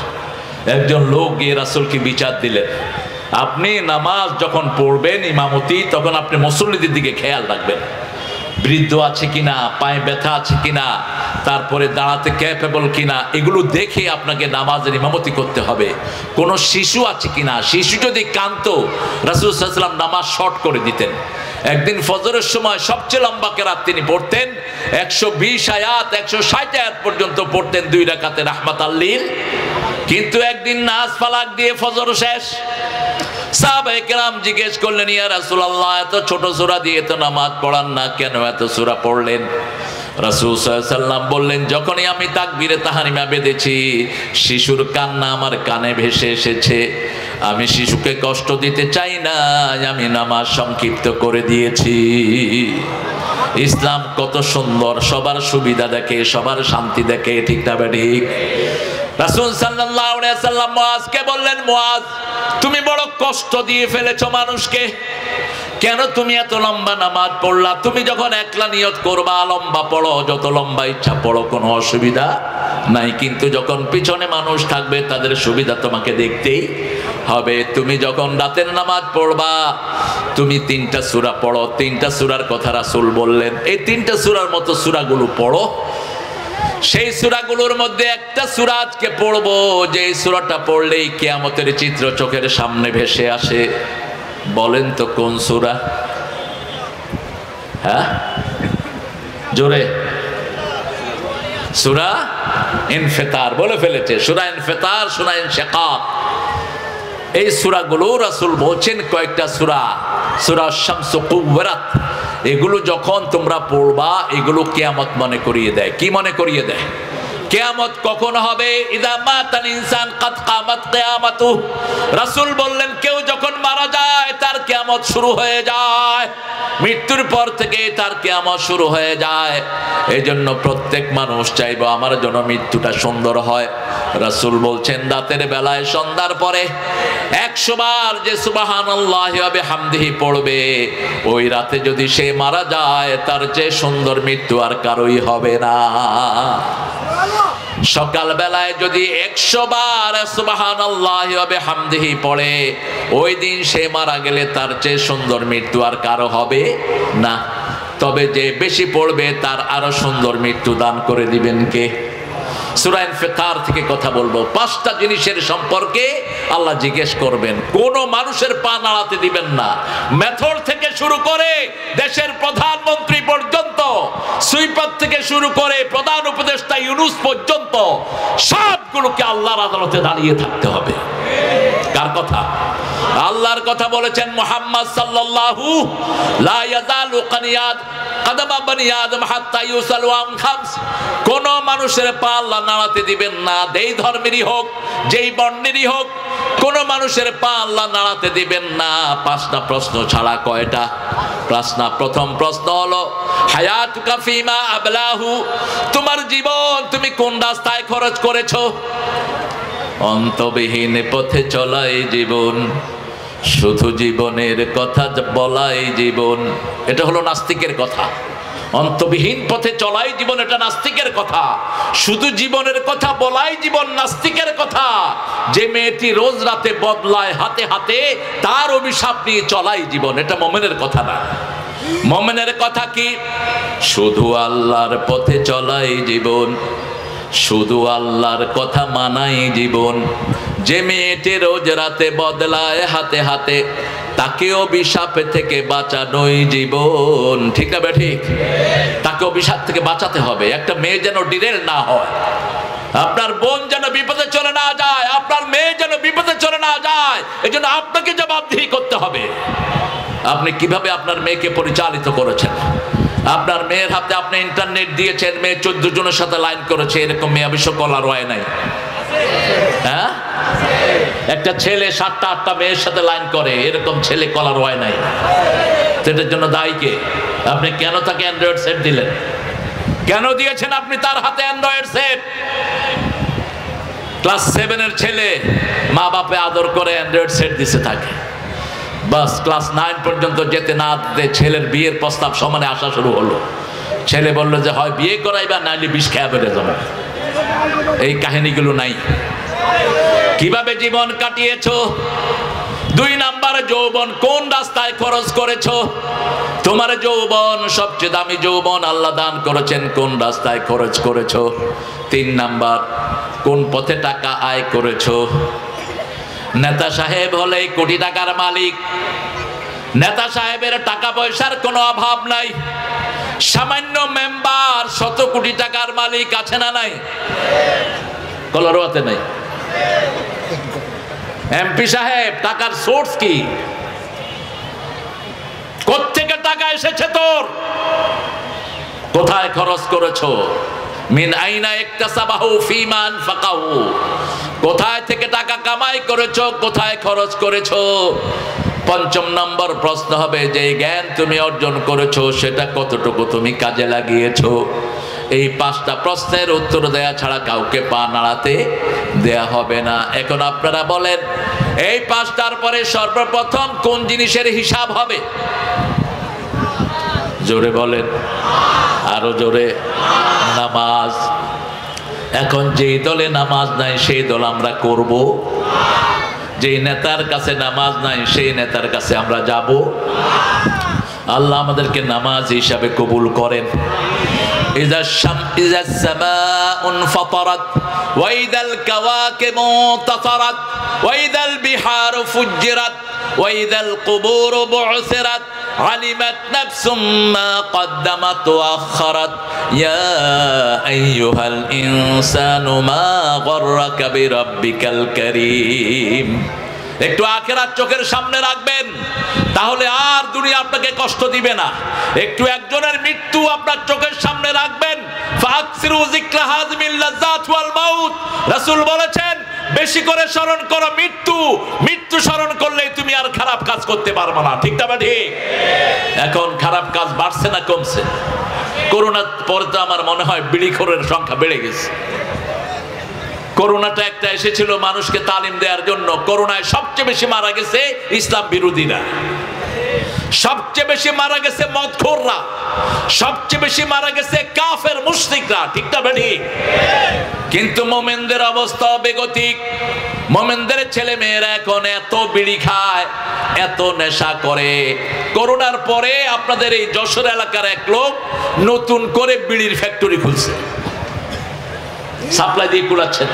একজন লোক গিয়ে রাসূলকে বিচার দিলেন, আপনি নামাজ যখন পড়বেন ইমামতি, তখন আপনি মুসল্লিদের দিকে খেয়াল রাখবেন, বৃদ্ধ আছে কিনা, পায়ে ব্যথা আছে কিনা, তারপরে দাঁড়াতে ক্যাপেবল কিনা, এগুলো দেখে আপনাকে নামাজের ইমামতি করতে হবে। কোনো শিশু আছে কিনা, শিশু যদি কাঁদতো রাসূল সাল্লাল্লাহু আলাইহি ওয়াসাল্লাম নামাজ শর্ট করে দিতেন। একদিন ফজরের সময় সবচেয়ে লম্বা কেরাত তিনি পড়তেন, 120 আয়াত 160 আয়াত পর্যন্ত পড়তেন 2 রাকাতে রাহমাতাল লিল। কিন্তু একদিন নাস ফালাক দিয়ে ফজর শেষ। সাহাবায়ে কেরাম জিজ্ঞেস করলেন, ইয়া রাসূলুল্লাহ, এত ছোট সূরা দিয়ে তো নামাজ পড়ান না, কেন এত সূরা পড়লেন? রাসূল সাল্লাল্লাহু আলাইহি ওয়াসাল্লাম বললেন, যখনই আমি তাকবীরে তাহরিমা বেঁধেছি, শিশুর কান্না আমার কানে ভেসে এসেছে। আমি শিশুকে কষ্ট দিতে চাই না, আমি নামাজ সংক্ষিপ্ত করে দিয়েছি। ইসলাম কত সুন্দর, সবার সুবিধা দেখে, সবার শান্তি দেখে, ঠিক না ঠিক? রাসূল সাল্লাল্লাহু আলাইহি ওয়াসাল্লাম মুআজকে বললেন, মুআজ, তুমি বড় কষ্ট দিয়ে ফেলেছো মানুষকে। কেন তুমি এত লম্বা নামাজ পড়লা? তুমি যখন একলা নিয়ত করবা, লম্বা পড়ো, যত লম্বা ইচ্ছা পড়ো, কোনো অসুবিধা নাই। কিন্তু যখন পিছনে মানুষ থাকবে, তাদের সুবিধা তোমাকে দেখতেই হবে। তুমি যখন রাতের নামাজ পড়বা, তুমি 3টা সূরা পড়ো। 3টা সূরার কথা রাসূল বললেন, এই 3টা সূরার মতো সূরাগুলো পড়ো। সেই সূরাগুলোর মধ্যে একটা সূরা আজকে পড়বো, যে সূরাটা পড়লেই কিয়ামতের চিত্র চোখের সামনে ভেসে আসে। বলেন তো কোন সূরা? হ্যাঁ, জোরে। সূরা ইনফিতার বলে ফেলেছে। সূরা ইনফিতার, সূরা ইনশিকাক, এই সূরাগুলো রাসূল বলছেন কয়েকটা সূরা। সূরা শামস কুওয়ারাত, এগুলো যখন তোমরা পড়বা, এগুলো কিয়ামত মনে করিয়ে দেয়। কি মনে করিয়ে দেয়? কিয়ামত কখন হবে? ইদা মাতাল ইনসান কাদ কামাত কিয়ামাতু। রাসূল বললেন, কেউ যখন মারা যায় তার কিয়ামত শুরু হয়ে যায়। মৃত্যুর পর থেকে তার কিয়ামত শুরু হয়ে যায়। এইজন্য প্রত্যেক মানুষ চাইবে আমার জন্য মৃত্যুটা সুন্দর হয়। রাসূল বলছেন, রাতের বেলায় সন্ধ্যার পরে 100 বার যে সুবহানাল্লাহি ওয়া বিহামদিহি পড়বে, ওই রাতে যদি সে মারা যায়, তার চেয়ে সুন্দর মৃত্যু আর কারোই হবে না। সকাল বেলায় যদি 100 বার সুবহানাল্লাহি ওয়া বিহামদিহি পড়ে, ওই দিন সে মারা গেলে তার চেয়ে সুন্দর মৃত্যু আর কারো হবে না। তবে যে বেশি পড়বে তার আরো সুন্দর মৃত্যু দান করে দিবেন কে? সূরা ইনফিতার থেকে কথা বলবো। 5টা জিনিসের সম্পর্কে আল্লাহ জিজ্ঞেস করবেন। কোন মানুষের পা নাড়াতে দিবেন না। মেথর থেকে শুরু করে দেশের প্রধানমন্ত্রী পর্যন্ত, সুইপার থেকে শুরু করে প্রধান উপদেষ্টা ইউনূস পর্যন্ত, সবগুলোকে আল্লাহর আদালতে দাঁড়িয়ে থাকতে হবে। কার কথা? আল্লাহর কথা বলেছেন মুহাম্মদ সাল্লাল্লাহু লা ইয়াজালু কানিয়াত কাদামা বনি আদম হাত্তা ইউসালু আন খামস। কোন মানুষের পা আল্লাহ নাড়াতে দিবেন না, যেই ধর্মেরই হোক, যেই বর্ণেরই হোক, কোন মানুষের পা আল্লাহ নাড়াতে দিবেন না। 5টা প্রশ্ন ছাড়া। কয়টা প্রশ্ন? প্রথম প্রশ্ন হলো হায়াতুকা ফিমা আবলাহু, তোমার জীবন তুমি কোন রাস্তায় খরচ করেছো? অন্তবিহীন পথে চলা এই জীবন, শুধু জীবনের কথা বলাই জীবন, এটা হলো নাস্তিকের কথা। অন্তবিহীন পথে চলাই জীবন, এটা নাস্তিকের কথা। শুধু জীবনের কথা বলাই জীবন, নাস্তিকের কথা। যে মেয়েটি রোজ রাতে বদলায় হাতে হাতে, তার অভিশাপ নিয়ে চলাই জীবন, এটা মুমিনের কথা না। মুমিনের কথা কি? শুধু আল্লাহর পথে চলাই জীবন, শুধু আল্লাহর কথা মানাই জীবন। যে মেয়েটি রোজ রাতে বদলায় হাতে হাতে, তাকে অভিশাপ থেকে বাঁচানোই জীবন। ঠিক না ঠিক? তাকে অভিশাপ থেকে বাঁচাতে হবে। একটা মেয়ে যেন ডিরেল না হয়, আপনার বোন যেন বিপদে চলে না যায়, আপনার মেয়ে যেন বিপদে চলে না যায়, এজন্য আপনাকে জবাবদিহি করতে হবে। আপনি কিভাবে আপনার মেয়েকে পরিচালিত করেছেন? আপনার মেয়ের হাতে আপনি ইন্টারনেট দিয়েছেন, মেয়ে 14 জনের সাথে লাইন করেছে, এরকম মেয়ে অবশ্য কলার হয় নাই। হ্যাঁ, একটা ছেলে 7টা-8টা মেয়ের সাথে লাইন করে, এরকম ছেলে কলার হয় নাই। সেটার জন্য দায়ী কে? আপনি কেন তাকে অ্যান্ড্রয়েড সেট দিলেন? কেন দিয়েছেন আপনি তার হাতে অ্যান্ড্রয়েড সেট? ক্লাস 7-এর ছেলে মা বাপে আদর করে অ্যান্ড্রয়েড সেট দিছে তাকে। বাস ক্লাস 9 পর্যন্ত যেতে না দিতে ছেলের বিয়ের প্রস্তাব সমানে আসা শুরু হলো। ছেলে বলল যে হয় বিয়ে করাইবা, নাইলে বিষ খেয়ে বেড়ে যাবে। এই কাহিনীগুলো নাই। কিভাবে জীবন কাটিয়েছো? 2 নাম্বার, যৌবন কোন রাস্তায় খরচ করেছো? তোমার যৌবন সবচেয়ে দামি যৌবন আল্লাহ দান করেছেন, কোন রাস্তায় খরচ করেছো? 3 নাম্বার, কোন পথে টাকা আয় করেছো? নেতা সাহেব হলেই কোটি টাকার মালিক। নেতা সাহেবের টাকা পয়সার কোনো অভাব নাই। সামান্য মেম্বার 100 কোটি টাকার মালিক আছে না নাই? কলরোয়াতে নাই। এমপি সাহেব টাকার সোর্স কি? কোত্থেকে টাকা এসেছে তোর? কোথায় খরচ করেছো? মিন আইনা ইকতাসাবাহু ফীমা আনফাকাহু, কোথায় থেকে টাকা কামাই করেছো, কোথায় খরচ করেছো? 5 নম্বর প্রশ্ন হবে যে জ্ঞান তুমি অর্জন করেছো সেটা কতটুকু তুমি কাজে লাগিয়েছো? এই 5টা প্রশ্নের উত্তর দেয়া ছাড়া কাউকে পা নাড়াতে দেয়া হবে না। এখন আপনারা বলেন, এই 5টার পরে সর্বপ্রথম কোন জিনিসের হিসাব হবে? জোরে বলেন, আরো জোরে। নামাজ। এখন যেই দলে নামাজ নাই সেই দল আমরা করব, যেই নেতার কাছে নামাজ নাই সেই নেতার কাছে আমরা যাব। আল্লাহ আমাদেরকে নামাজ হিসাবে কবুল করেন। ইযা সামাউন ফাতারাত ওয়া ইযাল কাওয়াকিবু তাতারাত ওয়া ইযাল বিহারু ফুজ্জিরাত ওয়া ইযাল কুবুরু বু'সিরাত আলিমাত নাফসুম মা কদ্দামাত ওয়া আখারাত ইয়া আইয়ুহাল ইনসানু মা গররাকা বিরাব্বিকাল কারীম। একটু আখিরাত চোখের সামনে রাখবেন, তাহলে আর দুনিয়া আপনাকে কষ্ট দিবে না। একটু একজনের মৃত্যু আপনার চোখের সামনে রাখবেন। ফাকসিরু যিকরা হাযমিল লাযাত ওয়াল মাউত, রাসূল বলেছেন বেশি করে স্মরণ করো মৃত্যু। মৃত্যু স্মরণ করলেই তুমি আর খারাপ কাজ করতে পারবে না। ঠিক না ঠিক? এখন খারাপ কাজ বাড়ছে না কমছে? করোনার পরে তো আমার মনে হয় বিড়িখোরের সংখ্যা বেড়ে গেছে। করোনাটা একটা এসেছিল মানুষকে তালিম দেওয়ার জন্য। করোনায় সবচেয়ে বেশি মারা গেছে ইসলাম বিরোধীরা, সবচেয়ে বেশি মারা গেছে মদখোররা, সবচেয়ে বেশি মারা গেছে কাফের মুশরিকরা। ঠিক না ঠিক? কিন্তু মোমেনদের অবস্থা বেগতিক। মোমেনদের ছেলে মেয়েরা এখন এত বিড়ি খায়, এত নেশা করে। করোনার পরে আপনাদের এই যশোর এলাকার এক লোক নতুন করে বিড়ির ফ্যাক্টরি খুলছে, সাপ্লাই দিয়ে কুলাচ্ছেন।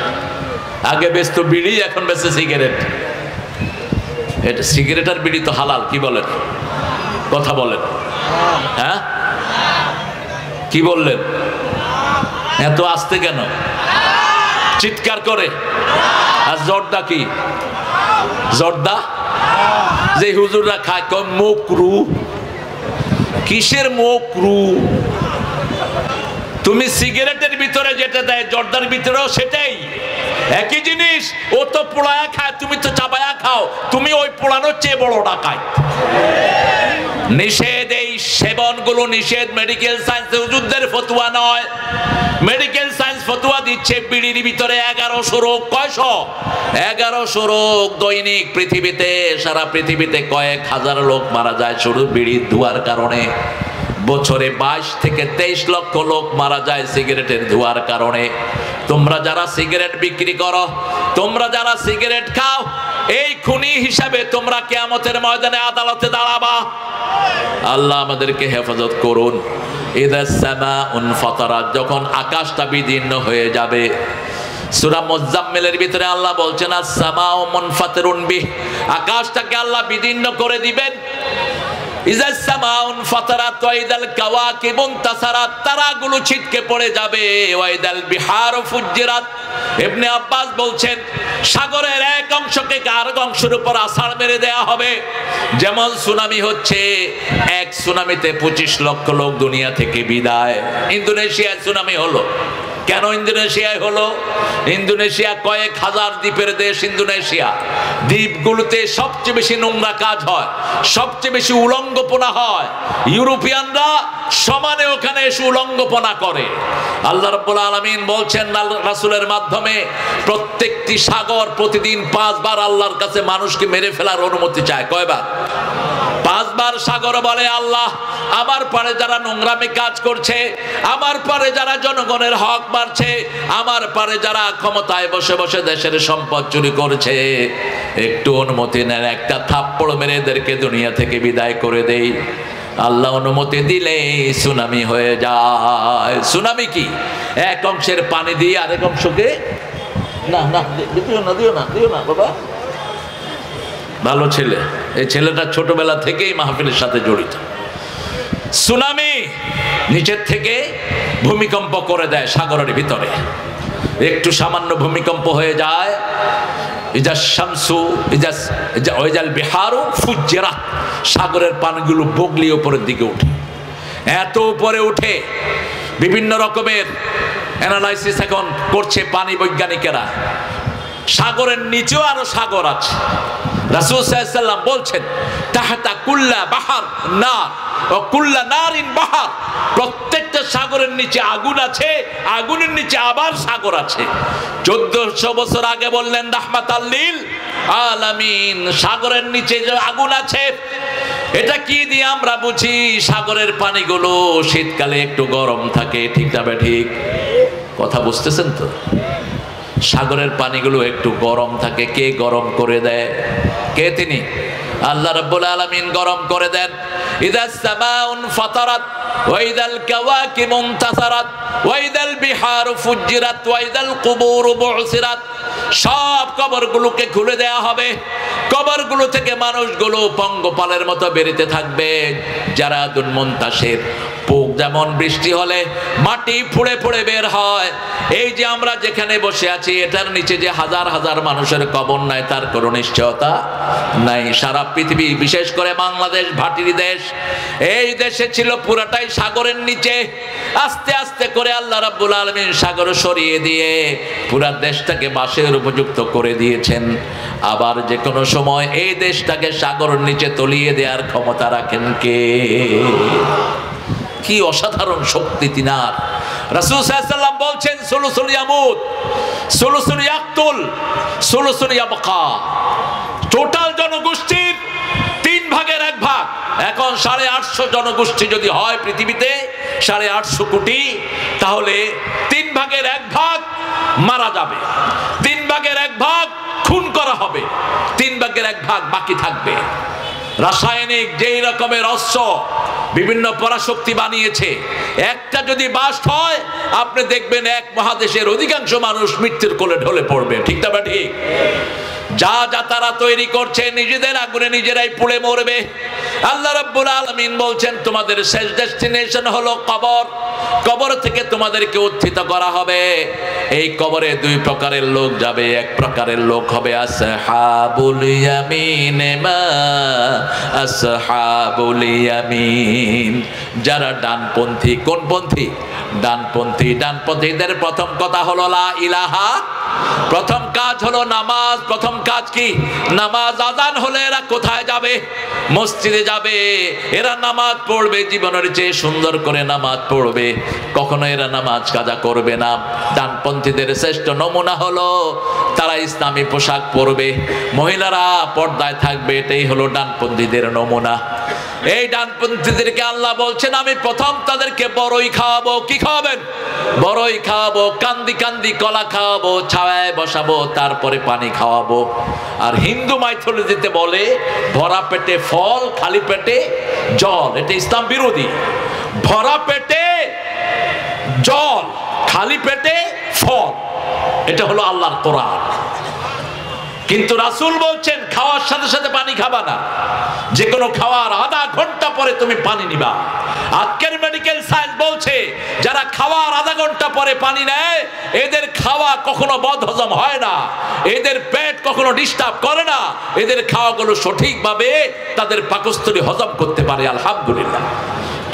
আগে বেচতো বিড়ি, এখন বেচছে সিগারেট। এটা সিগারেট আর বিড়ি তো হালাল, কি বলেন? কথা বলেন। হ্যাঁ, কি বললেন? এত আস্তে কেন চিৎকার করে? আর জর্দা কি? জর্দা যে হুজুররা খায় কম মকরু। কিসের মকরু? তুমি সিগারেটের ভিতরে যেটা দেয় জর্দার ভিতরেও সেটাই, একই জিনিস। ও তো পোড়ায়া খায়, তুমি তো চাবায়া খাও। তুমি ওই পোড়ানোর চেয়ে বড় ডাকাত। নিষেধ, এই সেবনগুলো নিষেধ। মেডিকেল সায়েন্স হুজুরদের ফতোয়া নয়, মেডিকেল সায়েন্স ফতোয়া দিচ্ছে বিড়ির ভিতরে 1100 রোগ। কয়শো? 1100 রোগ দৈনিক পৃথিবীতে, সারা পৃথিবীতে কয়েক হাজার লোক মারা যায় শুধু বিড়ির ধোঁয়ার কারণে। বছরে 22 থেকে 23 লক্ষ লোক মারা যায় সিগারেটের ধোঁয়ার কারণে। তোমরা যারা সিগারেট বিক্রি করো, তোমরা যারা সিগারেট খাও, এই খুনি হিসাবে তোমরা কিয়ামতের ময়দানে আদালতে দাঁড়াবা। আল্লাহ আমাদেরকে হেফাজত করুন। ইদাস সামাউন ফাতারাত, যখন আকাশটা বিদীর্ণ হয়ে যাবে। সূরা মুজাম্মিলের ভিতরে আল্লাহ বলছেন আস-সামাউ মুনফাতিরুন বিহ, আকাশটাকে আল্লাহ বিদীর্ণ করে দিবেন। ইজাস সামাউন ফাতারাত ওয়া ইদাল কাওয়াকিবু ইনতাসারাত, তারাগুলো ছিটকে পড়ে যাবে। ওয়া ইদাল বিহারু ফুজ্জিরাত, ইবনে আব্বাস বলছেন সাগরের এক অংশকে আরেক অংশের উপর আছাড় মেরে দেয়া হবে। যেমন সুনামি হচ্ছে, এক সুনামিতে 25 লক্ষ লোক দুনিয়া থেকে বিদায়। ইন্দোনেশিয়ায় সুনামি হলো, কেন ইন্দোনেশিয়ায় হলো? ইন্দোনেশিয়া কয়েক হাজার দ্বীপের দেশ। ইন্দোনেশিয়া দ্বীপগুলোতে সবচেয়ে বেশি নোংরা কাজ হয়, সবচেয়ে বেশি উলঙ্গপনা হয়। ইউরোপিয়ানরা সমানে ওখানে এসে উলঙ্গপনা করে। আল্লাহ রাব্বুল আলামিন বলছেন রাসূলের মাধ্যমে, প্রত্যেকটি সাগর প্রতিদিন 5 বার আল্লাহর কাছে মানুষকে মেরে ফেলার অনুমতি চায়। কয়বার? 5 বার সাগর বলে আল্লাহ, আমার পারে যারা নোংরামি কাজ করছে, আমার পারে যারা জনগণের হক মারছে, আমার পারে যারা ক্ষমতায় বসে বসে দেশের সম্পদ চুরি করছে, একটু অনুমতি নেন, একটা থাপ্পড় মেরে এদেরকে দুনিয়া থেকে বিদায় করে দেই। আল্লাহ অনুমতি দিলে সুনামি হয়ে যায়। সুনামি কি? এক অংশের পানি দিয়ে আরেক অংশকে না না দিও না দিও না দিও না বাবা। ভালো ছেলে, এই ছেলেটা ছোটবেলা থেকেই মাহফিলের সাথে জড়িত। সুনামি নিচের থেকে ভূমিকম্প করে দেয় সাগরের ভিতরে। একটু সামান্য ভূমিকম্প হয়ে যায়, ইজাস শামসু ওয়াইজাল বিহারু ফুজ্জিরাত, সাগরের পানিগুলো বগলি উপরের দিকে ওঠে। এত উপরে উঠে বিভিন্ন রকমের অ্যানালাইসিস এখন করছে পানি বৈজ্ঞানিকেরা। সাগরের নিচেও আরো সাগর আছে। রাসূল সাল্লাল্লাহু আলাইহি ওয়াসাল্লাম বলছেন তাহতা কুল্লা বাহার নার ও কুল্লা নারিন বাহার, প্রত্যেকটা সাগরের নিচে আগুন আছে, আগুনের নিচে আবার সাগর আছে। 1400 বছর আগে বললেন রাহমাতাল লিল আলামিন, সাগরের নিচে যে আগুন আছে, এটা কি দিয়ে আমরা বুঝি? সাগরের পানিগুলো শীতকালে একটু গরম থাকে, ঠিক না ঠিক? কথা বুঝতেছেন তো? সাগরের পানিগুলো একটু গরম থাকে। কে গরম করে দেয়? কে? তিনি আল্লাহ রাব্বুল আলামিন গরম করে দেন। ইদাস সামাউন ফাতারাত ওয়া ইদাল কাওয়াকিবু ইনতাসারাত ওয়া ইদাল বিহারু ফুজ্জিরাত ওয়া ইদাল কুবুরু বুসিরাত, সব কবরগুলোকে খুলে দেয়া হবে। কবরগুলো থেকে মানুষগুলো পঙ্গপালের মতো বেরিতে থাকবে। যারা দুনমন্তাসের পোক যেমন বৃষ্টি হলে মাটি ফুড়ে ফুড়ে বের হয়, এই যে আমরা যেখানে বসে আছি এটার নিচে যে হাজার হাজার মানুষের কবর নাই তার কোনো নিশ্চয়তা নাই। সারা পৃথিবী, বিশেষ করে বাংলাদেশ ভাটির দেশ, এই দেশে ছিল পুরাটাই সাগরের নিচে। আস্তে আস্তে করে আল্লাহ রাব্বুল আলামিন সাগর সরিয়ে দিয়ে পুরা দেশটাকে বাসের উপযুক্ত করে দিয়েছেন। আবার যে কোনো সময় এই দেশটাকে সাগরের নিচে তলিয়ে দেওয়ার ক্ষমতা রাখেন কে? কি অসাধারণ শক্তি তিনার। রাসূল সাল্লাল্লাহু আলাইহি ওয়াসাল্লাম বলছেন সুলুসুল ইয়ামুত, সুলুসুল ইয়াকতুল, সুলুসুল ইয়াবকা, টোটাল জনগোষ্ঠীর 3 ভাগের 1 ভাগ। এখন 850 জনগোষ্ঠী যদি হয় পৃথিবীতে, 850 কোটি, তাহলে 3 ভাগের 1 ভাগ মারা যাবে, 3 ভাগের 1 ভাগ খুন করা হবে, 3 ভাগের 1 ভাগ বাকি থাকবে। রাসায়নিক যেই রকমের অস্ত্র বিভিন্ন পরাশক্তি বানিয়েছে, একটা যদি বাস্ট হয় আপনি দেখবেন এক মহাদেশের অধিকাংশ মানুষ মৃত্যুর কোলে ঢলে পড়বে, ঠিক না ঠিক? যা যা তারা তৈরি করছে নিজেদের আগুনে নিজেরাই পুড়ে মরবে। আল্লাহ রাব্বুল আলামিন বলছেন তোমাদের শেষ ডেস্টিনেশন হলো কবর। কবর থেকে তোমাদেরকে উত্থিত করা হবে। এই কবরে 2 প্রকারের লোক যাবে। এক প্রকারের লোক হবে আসহাবুল ইয়ামিন, মা আসহাবুল ইয়ামিন, যারা ডানপন্থী। কোন পন্থী? ডানপন্থী। ডানপন্থীদের প্রথম কথা হলো লা ইলাহা প্রথম কাজ হলো নামাজ। প্রথম কাজ কি? নামাজ। আযান হলে এরা কোথায় যাবে? মসজিদে যাবে। এরা নামাজ পড়বে, জীবনের চেয়ে সুন্দর করে নামাজ পড়বে, কখনো এরা নামাজ কাজা করবে না। ডানপন্থীদের শ্রেষ্ঠ নমুনা হলো তারা ইসলামী পোশাক পরবে, মহিলারা পর্দায় থাকবে, এটাই হলো ডানপন্থীদের নমুনা। এই ডানপন্থীদেরকে আল্লাহ বলছেন আমি প্রথম তাদেরকে বড়ই খাওয়াবো। কি খাওয়াবেন? বড়ই খাওয়াবো, কান্দি কান্দি কলা খাওয়াবো, ছায়ায় বসাবো, তারপরে পানি খাওয়াবো। আর হিন্দু মাইথোলজিতে বলে ভরা পেটে ফল, খালি পেটে জল। এটা ইসলাম বিরোধী। ভরা পেটে জল, খালি পেটে ফল, এটা হলো আল্লাহর কোরআন। কিন্তু রাসূল বলছেন খাওয়ার সাথে সাথে পানি খাবা না, যে কোনো খাওয়ার আধা ঘন্টা পরে তুমি পানি নিবা। আজকের মেডিকেল সায়েন্স বলছে যারা খাওয়ার আধা ঘন্টা পরে পানি নেয় এদের খাওয়া কখনো বদহজম হয় না, এদের পেট কখনো ডিস্টার্ব করে না, এদের খাওয়াগুলো সঠিকভাবে তাদের পাকস্থলী হজম করতে পারে। আলহামদুলিল্লাহ।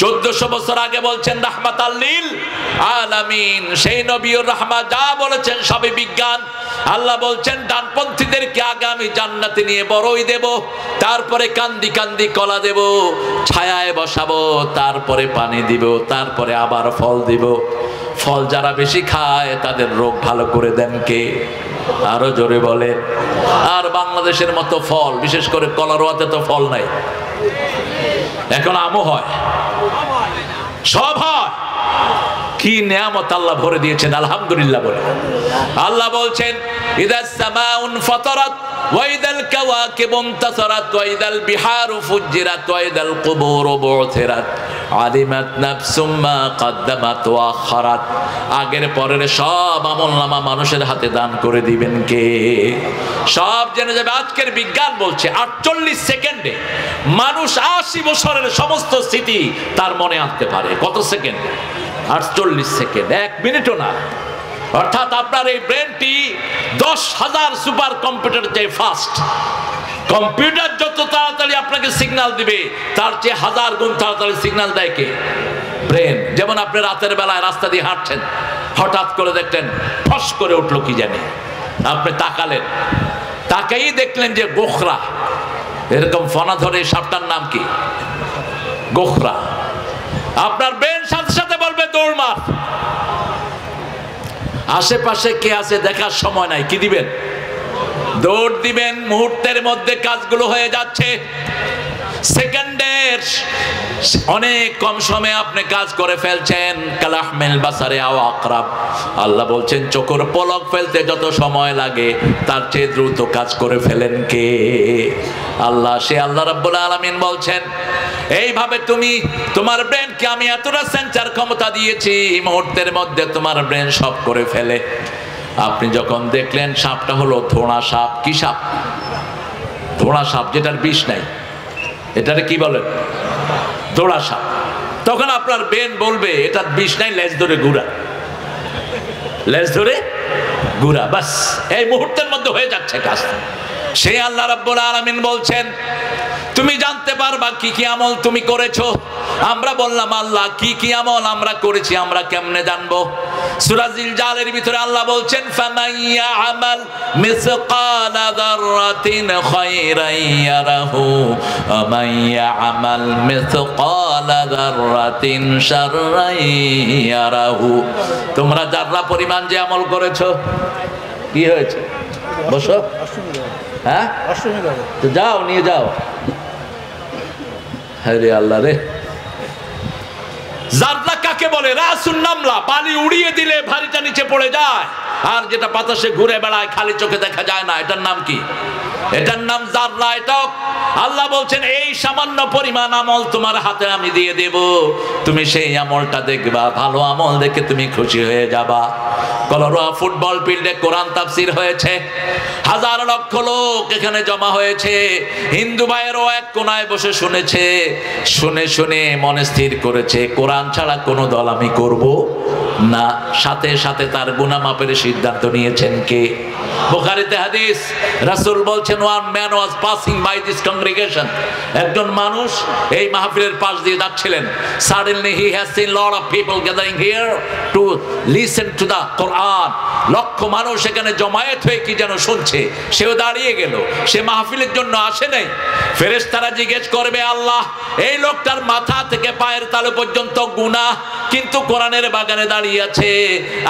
1400 বছর আগে বলছেন রাহমাতাল লিল আলামিন, সেই নবীর রাহমাত যা বলেছেন সবই বিজ্ঞান। আল্লাহ বলছেন ডানপন্থীদেরকে আগে আমি জান্নাতে নিয়ে বড়ই দেব, তারপরে কান্দি কান্দি কলা দেব, ছায়ায় বসাবো, তারপরে পানি দিব, তারপরে আবার ফল দিব। ফল যারা বেশি খায় তাদের রোগ ভালো করে দেন কে? আরো জোরে বলেন। আর বাংলাদেশের মতো ফল, বিশেষ করে কলারোয়াতে তো ফল নাই, এখন আমও হয়, সব হয়। কি নিয়ামত আল্লাহ ভরে দিয়েছেন, আলহামদুলিল্লাহ বলে। আল্লাহ বলছেন ইদাস সামাউন ফাতারাত ওয়া ইদাল কাওয়াকিবু ইনতাসারাত ওয়া ইদাল বিহারু ফুজ্জিরাত ওয়া ইদাল কুবুরু বু'থিরাত আলিমাত নাফসুম মা কদ্দামাত ওয়া আখারাত। আগের পরের সব আমলনামা মানুষের হাতে দান করে দিবেন কে? সব জেনে যাবে। আজকের বিজ্ঞান বলছে 48 সেকেন্ডে মানুষ 80 বছরের সমস্ত স্মৃতি তার মনে আনতে পারে। কত সেকেন্ড? 48 সেকেন্ড, 1 মিনিটও না। অর্থাৎ আপনার এই ব্রেনটি 10,000 সুপার কম্পিউটার চেয়ে ফাস্ট। কম্পিউটার যত তাড়াতাড়ি আপনাকে সিগন্যাল দিবে তার চেয়ে 1000 গুণ তাড়াতাড়ি সিগন্যাল দেয় কে? ব্রেন। যেমন আপনি রাতের বেলায় রাস্তা দিয়ে হাঁটছেন, হঠাৎ করে দেখলেন ফস করে উঠলো কি জানি, আপনি তাকালেন, তাকাই দেখলেন যে গোখরা, এরকম ফনা ধরে সাপটার নাম কি? গোখরা। আপনার ব্রেন সাথে সাথে বলবে দৌড় মার। আশেপাশে কে আছে দেখার সময় নাই, কি দিবেন? দৌড় দিবেন। মুহূর্তের মধ্যে কাজগুলো হয়ে যাচ্ছে। সেকেন্ডের অনেক কম সময়ে আপনি কাজ করে ফেলছেন। কালাহমিল বাসারে আও আকরাব। আল্লাহ বলছেন চোখের পলক ফেলতে যত সময় লাগে তার চেয়ে দ্রুত কাজ করে ফেলেন কে? আল্লাহ। সে আল্লাহ রাব্বুল আলামিন বলছেন এইভাবে তুমি তোমার ব্রেনকে আমি এতটা সেন্সার ক্ষমতা দিয়েছি, মুহূর্তের মধ্যে তোমার ব্রেন সব করে ফেলে। আপনি যখন দেখলেন সাপটা হলো ধোঁড়া সাপ। কি সাপ? ধোঁড়া সাপ, যেটার বিষ নাই, এটারে কি বলেন? ধোঁড়া সাপ। তখন আপনার ব্রেন বলবে এটার বিষ নাই, লেজ ধরে ঘুরা, লেজ ধরে ঘুরা। বাস এই মুহূর্তের মধ্যে হয়ে যাচ্ছে কাজ। সেই আল্লাহ রাব্বুল আলামিন বলছেন তুমি জানতে পারবা কি কি আমল তুমি করেছো। আমরা বললাম আল্লাহ কি কি আমল আমরা করেছি আমরা কেমনে জানবো? সূরা জিলজালের ভিতরে আল্লাহ বলছেন ফামাইয়া আমাল মিসকালা যাররাতিন খায়রান ইয়ারাহু ওয়া মাইয়া আমাল মিসকালা যাররাতিন শাররান ইয়ারাহু। তোমরা যারা পরিমাণ যে আমল করেছো কি হয়েছে? বসো। হ্যাঁ, তো যাও নিয়ে যাও। হ্যাঁ আল্লাহ রে। জাররা কাকে বলে? রাসুন নামলা, পানি উড়িয়ে দিলে ভারীটা নিচে পড়ে যায়, আর যেটা বাতাসে ঘুরে বেড়ায় খালি চোখে দেখা যায় না, এটার নাম কি? এটার নাম জাররা। এটাও আল্লাহ বলছেন এই সামান্য পরিমাণ আমল তোমার হাতে আমি দিয়ে দেব, তুমি সেই আমলটা দেখবা, ভালো আমল দেখে তুমি খুশি হয়ে যাবা। কলরোয়া ফুটবল ফিল্ডে কোরআন তাফসীর হয়েছে, হাজার লক্ষ লোক এখানে জমা হয়েছে। হিন্দু ভাইয়েরও এক কোনায় বসে শুনেছে, শুনে শুনে মনে স্থির করেছে কোরআন ছাড়া কোনো দল আমি করব না, সাথে সাথে তার গুনাহ মাপের সিদ্ধান্ত নিয়েছেন কে? বুখারীতে হাদিস, রাসূল বলছেন, one man was passing by this congregation, একজন মানুষ এই মাহফিলের পাশ দিয়ে যাচ্ছিলেন। Suddenly he has seen lot of people gathering here to listen to the Quran. লক্ষ মানুষ এখানে জমায়েত হয়ে কি যেন শুনছে, সেও দাঁড়িয়ে গেল। সে মাহফিলের জন্য আসে নাই। ফেরেশতারা জিজ্ঞেস করবে, আল্লাহ, এই লোকটার মাথা থেকে পায়ের তালু পর্যন্ত গুনাহ, কিন্তু কোরআনের বাগানে দাঁড়িয়ে আছে,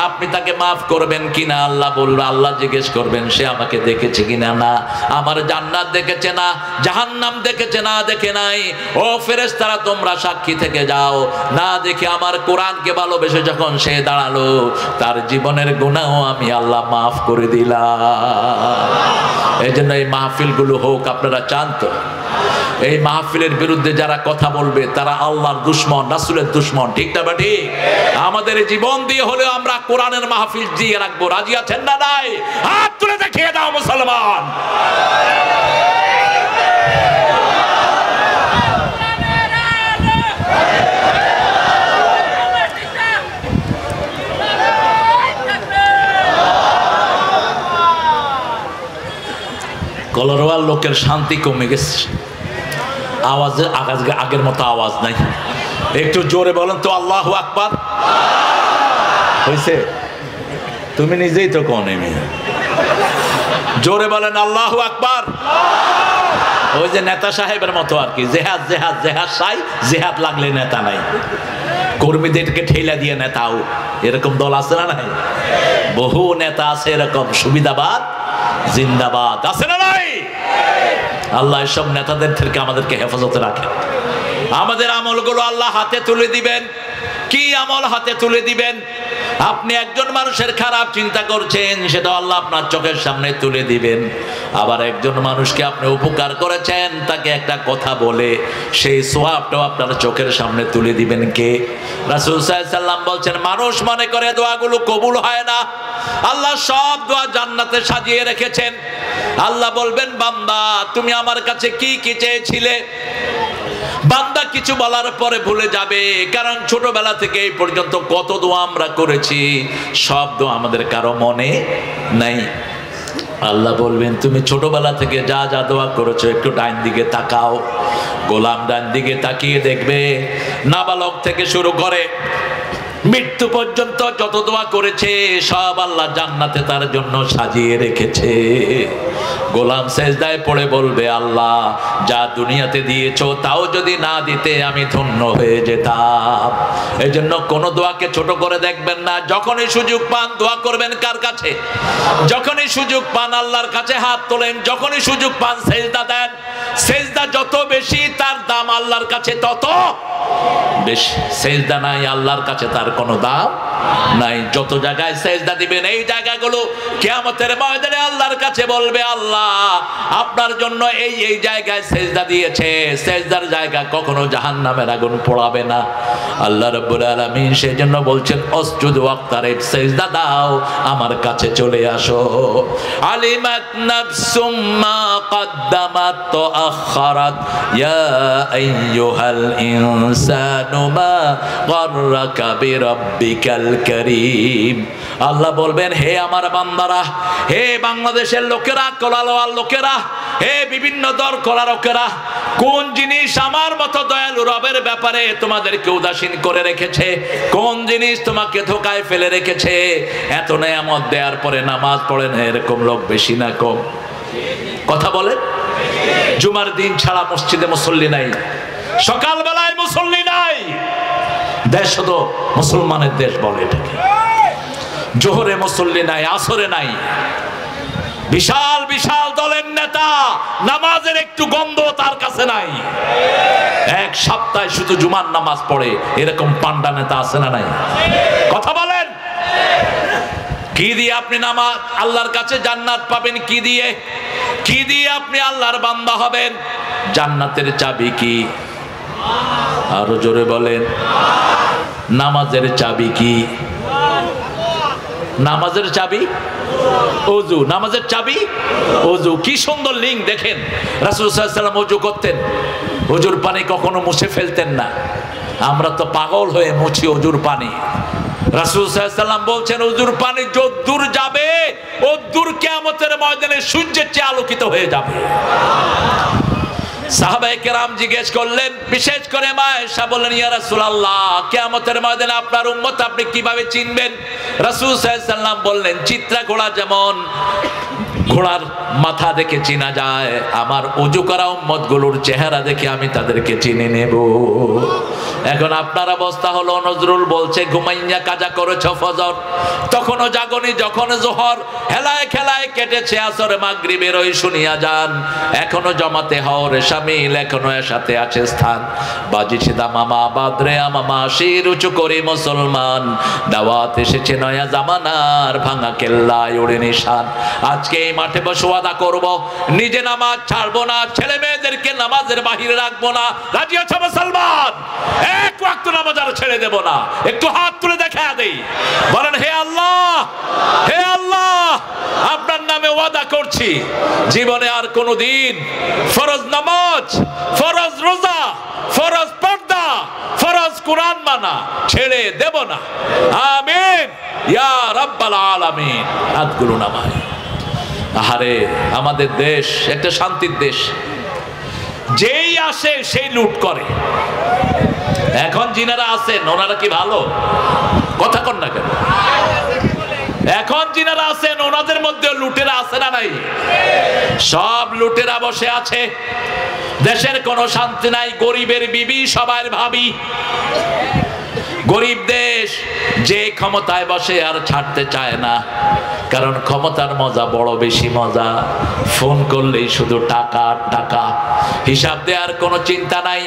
আপনি তাকে মাফ করবেন কিনা? আল্লাহ বলবে, আল্লাহ জিজ্ঞেস করবেন সে আমাকে দেখেছে কিনা। না, আমার জান্নাত দেখেছে না, জাহান্নাম দেখেছে না, দেখে নাই। ও ফেরেশতারা, তোমরা সাক্ষী থেকে যাও। না দেখে আমার কোরআনকে ভালোবেসে যখন সে দাঁড়ালো, তার জীবনের গুনাহ আমি আল্লাহ মাফ করে দিলাম। এই জন্য এই মাহফিলগুলো হোক। আপনারা চান তো? এই মাহফিলের বিরুদ্ধে যারা কথা বলবে তারা আল্লাহর দুশমন, রাসূলের দুশমন, ঠিক না বেটি? আমাদের জীবন দিয়ে হলেও আমরা কোরআনের মাহফিল দিয়ে রাখবো। রাজি আছেন না নাই? হাত তুলে দেখিয়ে দাও মুসলমান। কলরওয়াল লোকের শান্তি কমে গেছে, আওয়াজে আগের মতো আওয়াজ নাই। একটু জোরে বলেন তো আল্লাহু আকবার। হয়েছে? তুমি নিজেই তো কোন, জোরে বলেন আল্লাহু আকবার। ওই যে নেতা সাহেবের মতো আর কি, জেহাদ জেহাদ জেহাদ সাই, জেহাদ লাগলে নেতা নাই। কর্মীদেরকে ঠেলা দিয়ে নেতাও, এরকম দল আছে না নাই? বহু নেতা আছে এরকম, সুবিধাবাদ জিন্দাবাদ, আছে না নাই? আল্লাহ এসব নেতাদের থেকে আমাদেরকে হেফাজতে রাখেন। আমাদের আমলগুলো আল্লাহ হাতে তুলে দিবেন। কি আমল হাতে তুলে দিবেন? আপনি একজন মানুষের খারাপ চিন্তা করছেন, সেটা আল্লাহ আপনার চোখের সামনে তুলে দিবেন। আবার একজন মানুষকে আপনি উপকার করেছেন, তাকে একটা কথা বলে সেই সওয়াবটাও আপনার চোখের সামনে তুলে দিবেন কে? রাসূল সাল্লাল্লাহু আলাইহি ওয়াসাল্লাম বলছেন, মানুষ মনে করে দোয়াগুলো কবুল হয় না। আল্লাহ সব দোয়া জান্নাতে সাজিয়ে রেখেছেন। আল্লাহ বলবেন, বান্দা তুমি আমার কাছে কি কি চেয়েছিলে? বান্দা কিছু বলার পরে ভুলে যাবে, কারণ ছোটবেলা থেকে এই পর্যন্ত কত দোয়া আমরা করেছি, সব দোয়া আমাদের কারো মনে নাই। আল্লাহ বলবেন, তুমি ছোটবেলা থেকে যা যা দোয়া করেছো একটু ডান দিকে তাকাও। গোলাম ডান দিকে তাকিয়ে দেখবে, নাবালক থেকে শুরু করে মৃত্যু পর্যন্ত যত দোয়া করেছে সব আল্লাহ জান্নাতে তার জন্য সাজিয়ে রেখেছে। গোলাম সেজদায় পড়ে বলবে, আল্লাহ যা দুনিয়াতে দিয়েছো তাও যদি না দিতে আমি ধন্য হয়ে যেতাম। এই জন্য কোনো দোয়াকে ছোট করে দেখবেন না। যখনই সুযোগ পান দোয়া করবেন কার কাছে? যখনই সুযোগ পান আল্লাহর কাছে হাত তোলেন। যখনই সুযোগ পান সেজদা দেন। সেজদা যত বেশি তার দাম আল্লাহর কাছে তত বেশি। সেজদা নাই আল্লাহর কাছে তার কোনো দাম নাই। যত জায়গায় সেজদা দিবেন এই জায়গাগুলো কিয়ামতের ময়দানে আল্লাহর কাছে বলবে, আল্লাহ আপনার জন্য এই এই জায়গায় সেজদা দিয়েছে, সেজদার জায়গা কখনো জাহান্নামের আগুন পোড়াবে না। আল্লাহ রাব্বুল আলামিন সেজন্য বলছেন, অসজুদ ওয়াক্তারিব, সেজদা দাও, আমার কাছে চলে আসো। আলিমাত নাফসুম মা কদ্দামাত তাআখারাত ইয়া আইয়ুহাল ইনসানু মা গাররাকা বিরাব্বিকাল কারীম। আল্লাহ বলবেন, হে আমার বান্দারা, হে বাংলাদেশের লোকেরা, কলালোয়ার লোকেরা, হে বিভিন্ন দর করা লোকেরা, কোন জিনিস আমার মতো দয়ালু রবের ব্যাপারে তোমাদেরকে উদাসীন করে রেখেছে? কোন জিনিস তোমাকে ধোকায় ফেলে রেখেছে? এত নেয়ামত দেওয়ার পরে নামাজ পড়ে না, এরকম লোক বেশি না কম? কথা বলেন। জুমার দিন ছাড়া মসজিদে মুসল্লি নাই, সকালবেলায় মুসল্লি নাই। দেশ তো মুসলমানের দেশ বলে এটাকে। জোহরে মুসল্লি নাই, আসরে নাই। বিশাল বিশাল দলের নেতা, নামাজের একটু গন্ধ তার কাছে নাই। এক সপ্তাহে শুধু জুমার নামাজ পড়ে, এরকম পান্ডা নেতা আছে না নাই? কথা বলেন। কি দিয়ে আপনি নামাজ আল্লাহর কাছে জান্নাত পাবেন? কি দিয়ে? কি দিয়ে আপনি আল্লাহর বান্দা হবেন? জান্নাতের চাবি কি? আরো জোরে বলেন। নামাজের চাবি কি? নামাজের চাবি ওযু। নামাজের চাবি ওযু। কি সুন্দর লিঙ্ক দেখেন। রাসূল সাল্লাল্লাহু আলাইহি ওয়াসাল্লাম ওযু করতেন, ওযুর পানি কখনো মুছে ফেলতেন না। আমরা তো পাগল হয়ে মুছি ওযুর পানি। রাসূল সাল্লাল্লাহু আলাইহি ওয়াসাল্লাম বলছেন উজুর পানি যদ্দূর যাবে ওদ্দূর কিয়ামতের ময়দানে সূর্যের চেয়ে আলোকিত হয়ে যাবে। সাহাবায়ে কেরাম জিজ্ঞেস করলেন, বিশেষ করে মা আয়েশা বললেন, ইয়া রাসূলুল্লাহ কিয়ামতের ময়দানে আপনার উম্মত আপনি কিভাবে চিনবেন? রাসূল সাল্লাল্লাহু আলাইহি ওয়াসাল্লাম বললেন, চিত্রা ঘোড়া যেমন ঘোড়ার মাথা দেখে চেনা যায়, আমার ওযু করা উম্মতগুলোর চেহারা দেখে আমি তাদেরকে চিনে নেব। এখন আপনার অবস্থা হলো, নজরুল বলছে ঘুমাইয়া কাজা করেছো ফজর, তখনও জাগনি যখন জোহর, হেলায় খেলায় কেটেছে আসর, মাগরিবের ওই শুনিয়া যান, এখনো জমাতে হওয়ার শামিল, এখনো এর সাথে আছে স্থান। বাজিছে দামামা বাদরে আমামা, শির উঁচু করি মুসলমান, দাওয়াত এসেছে নয়া জামানার, ভাঙা কেল্লায় ওড়ে নিশান। আজকে এই মাঠে বসে ওয়াদা করব, নিজে নামাজ ছাড়বো না, ছেলে মেয়েদেরকে নামাজের বাহিরে রাখবো না। রাজি আছো মুসলমান? এক ওয়াক্ত নামাজ আর ছেড়ে দেব না। একটু হাত তুলে দেখা দেই, বলেন হে আল্লাহ, হে আল্লাহ, আপনার নামে ওয়াদা করছি জীবনে আর কোনোদিন ফরজ নামাজ, ফরজ রোজা, ফরজ পর্দা, ফরজ কোরআন মানা ছেড়ে দেব না। আমিন ইয়া রাব্বাল আলামিন। হাতগুলো নামায়। আহারে আমাদের দেশ একটা শান্তির দেশ, যেই আসে সেই লুট করে। এখন যিনারা আছেন ওনারা কি ভালো? কথা কন না কেন? এখন যিনারা আছেন ওনাদের মধ্যে লুটেরা আছে না নাই? সব লুটেরা বসে আছে। দেশের কোনো শান্তি নাই, গরিবের বিবি সবার ভাবি। গরিব দেশ, যে ক্ষমতায় বসে আর ছাড়তে চায় না, কারণ ক্ষমতার মজা বড় বেশি মজা। ফোন করলেই শুধু টাকা টাকা, হিসাব দেওয়ার কোনো চিন্তা নাই।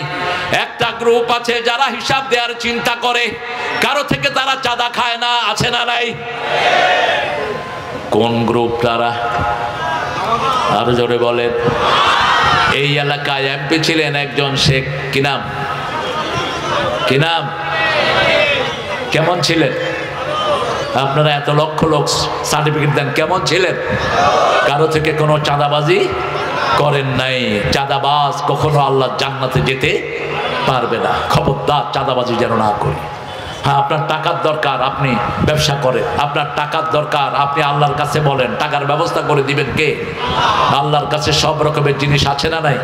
একটা গ্রুপ আছে যারা হিসাব দেওয়ার চিন্তা করে, কারো থেকে তারা চাঁদা খায় না, আছে না নাই? কোন গ্রুপ তারা? আরো জোরে বলেন। এই এলাকায় এমপি ছিলেন একজন শেখ, কি নাম? কি নাম? কেমন ছিলেন? আপনারা এত লক্ষ লোক সার্টিফিকেট দেন, কেমন ছিলেন? কারো থেকে কোনো চাঁদাবাজি করেন নাই। চাঁদাবাজ কখনো আল্লাহর জান্নাতে যেতে পারবে না। খবরদার চাঁদাবাজি যেন না করি। হ্যাঁ, আপনার টাকার দরকার, আপনি ব্যবসা করেন। আপনার টাকার দরকার, আপনি আল্লাহর কাছে বলেন, টাকার ব্যবস্থা করে দিবেন কে? আল্লাহর কাছে সব রকমের জিনিস আছে না নাই?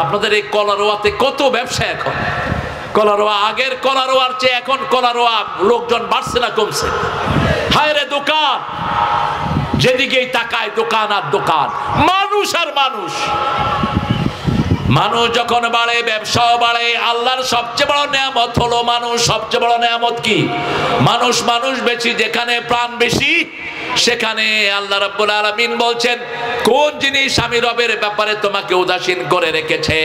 আপনাদের এই কলারোয়াতে কত ব্যবসা এখন। কলারোয়া, আগের কলারোয়ার চেয়ে এখন কলারোয়া লোকজন বাড়ছে না কমছে? হায় রে দোকান, যেদিকেই তাকায় দোকান আর দোকান, মানুষ আর মানুষ। মানুষ যখন বাড়ে ব্যবসাও বাড়ে। আল্লাহর সবচেয়ে বড় নেয়ামত হলো মানুষ। সবচেয়ে বড় নেয়ামত কি? মানুষ। মানুষ বেশি যেখানে প্রাণ বেশি সেখানে আল্লাহ রাব্বুল আলামিন বলছেন, কোন জিনিস আমি রবের ব্যাপারে তোমাকে উদাসীন করে রেখেছে,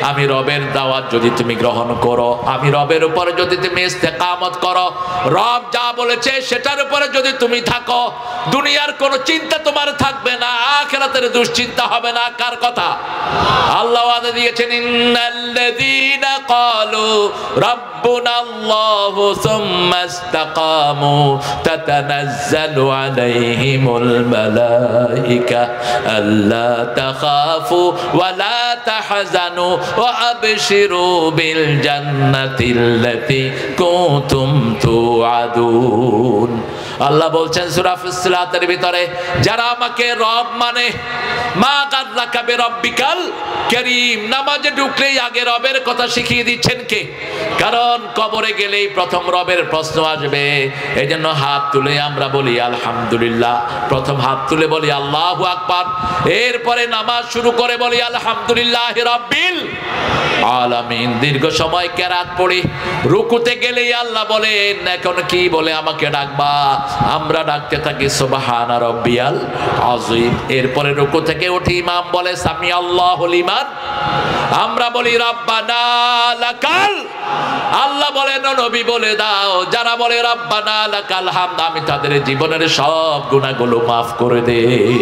আমি রবের দাওয়াত যদি তুমি গ্রহণ করো, আমি রবের উপরে যদি তুমি ইস্তেকামত করো, রব যা বলেছে সেটার উপরে যদি তুমি থাকো, দুনিয়ার কোনো চিন্তা তোমার থাকবে না, আখিরাতের দুশ্চিন্তা হবে না। কার কথা? আল্লাহ ওয়াদা দিয়েছেন, ইন্নাল্লাযীনা ক্বালু রাব্বুনাল্লাহু সুম্মা ইসতাকামু তাতানাজ্জালু আলাইহিমুল মালাইকা আল্লা তাখাফু ওয়া লা তাহজানু ওয়া আবশিরু বিল জান্নাতিল্লাতী কুনতুম তুআদুন। আল্লাহ বলছেন সূরা ফুসসিলাতের ভিতরে, যারা আমাকে রব মানে, মা গাররাকা বিরাব্বিকাল কারীম, নামাজে ঢুকলেই আগে রবের কথা শিখিয়ে দিচ্ছেন কে? কারণ কবরে গেলেই প্রথম রবের প্রশ্ন আসবে। এই জন্য হাত তুলে আমরা বলি আলহামদুলিল্লাহ, প্রথম হাত তুলে বলি আল্লাহু আকবার, এরপরে নামাজ শুরু করে বলি আলহামদুলিল্লাহি রাব্বিল আলামিন। দীর্ঘ সময় কেরাত পড়ি, রুকুতে গেলেই আল্লাহ বলেন এখন কি বলে আমাকে ডাকবা, আমরা ডাকতে থাকি সুবহানা রাব্বিয়াল আযীম। এরপরে রুকু থেকে উঠে ইমাম বলে সামি আল্লাহু লিমান, আমরা বলি রাব্বানা লাকাল। আল্লাহ বলেন নবী বলে দাও, যারা বলে রাব্বানা লাকাল হামদ, আমি তাদের জীবনের সব গুনাহগুলো মাফ করে দেই।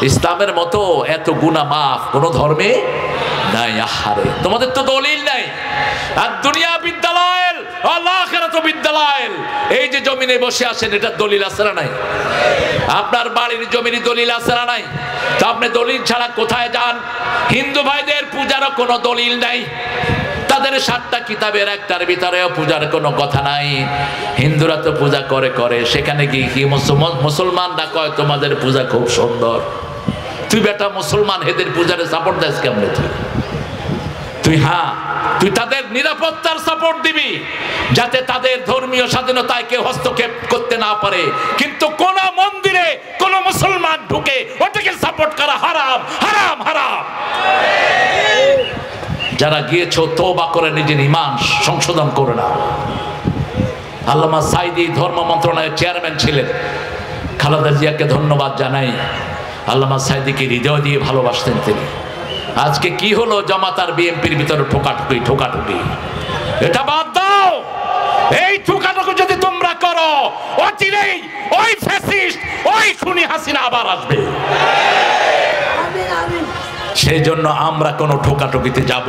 ইসলামের মতো এত গুনাহ মাফ কোন ধর্মে নাই। আহারে তোমাদের তো দলিল নাই। আর দুনিয়া বিদ্যালয়, আখিরাত বিদ্যালয়। এই যে জমিনে বসে আছেন, এটা দলিল আছে না নাই? আপনার বাড়ির জমিনে দলিল আছে না নাই? তো আপনি দলিল ছাড়া কোথায় যান? হিন্দু ভাইদের পূজারও কোনো দলিল নাই। তাদের 7টা কিতাবের একটার ভিতরেও পূজার কোনো কথা নাই। হিন্দুরা তো পূজা করে করে, সেখানে গিয়ে কি মুসলমানরা কয় তোমাদের পূজা খুব সুন্দর। তুই বেটা মুসলমান, এদের পূজারে সাপোর্ট দেস কেমনে? তুই তাদের নিরাপত্তার সাপোর্ট দিবি যাতে তাদের ধর্মীয় স্বাধীনতায় কেউ হস্তক্ষেপ করতে না পারে, কিন্তু কোন মন্দিরে কোন মুসলমান ঢুকে ওটাকে সাপোর্ট করা হারাম, হারাম, হারাম। যারা গিয়েছো তওবা করে নিজের ঈমান সংশোধন করে নাও। আল্লামা সাঈদী ধর্ম মন্ত্রণালয়ের চেয়ারম্যান ছিলেন, খালেদা জিয়াকে ধন্যবাদ জানাই। আল্লামা সাঈদীকে হৃদয় দিয়ে ভালোবাসতেন তিনি। আজকে কি হলো? জামাত আর বিএনপির ভিতরে ঠোকাঠুকি। এটা বাদ দাও। এই ঠোকাঠুকি যদি তোমরা করো, অচিরেই ওই ফ্যাসিস্ট, ওই খুনি হাসিনা আবার আসবে। সেই জন্য আমরা কোনো ঠোকাঠুকিতে যাব।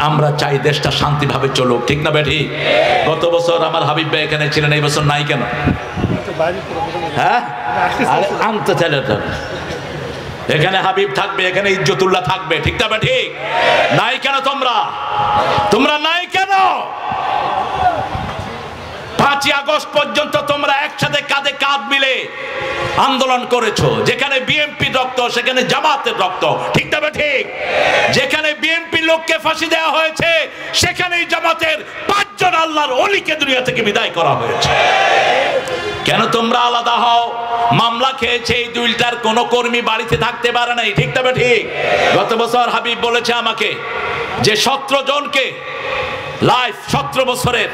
আমরা চাই দেশটা শান্তিভাবে চলুক, ঠিক না বেঠি? গত বছর আমার হাবিব ভাই এখানে ছিলেন, এই বছর নাই কেন? হ্যাঁ, আনতে চাইলে এখানে হাবিব থাকবে, এখানে ইজ্জতুল্লাহ থাকবে, ঠিক না ঠিক? নাই কেন তোমরা নাই কেন? 5ই আগস্ট পর্যন্ত তোমরা একসাথে কাঁধে কাঁধ মিলে আন্দোলন করেছো। যেখানে বিএনপি রক্ত সেখানে জামাতের রক্ত, ঠিক না ঠিক? যেখানে বিএনপি লোককে ফাঁসি দেওয়া হয়েছে সেখানেই জামাতের 5 জন আল্লাহর ওলিকে দুনিয়া থেকে বিদায় করা হয়েছে। কেন তোমরা আলাদা হও? মামলা খেয়েছে এই দুইটার কোন কর্মী বাড়িতে থাকতে পারে নাই, ঠিক না ঠিক? গত বছর হাবিব বলেছে আমাকে যে 17 জনকে লাইফ 17 বছরের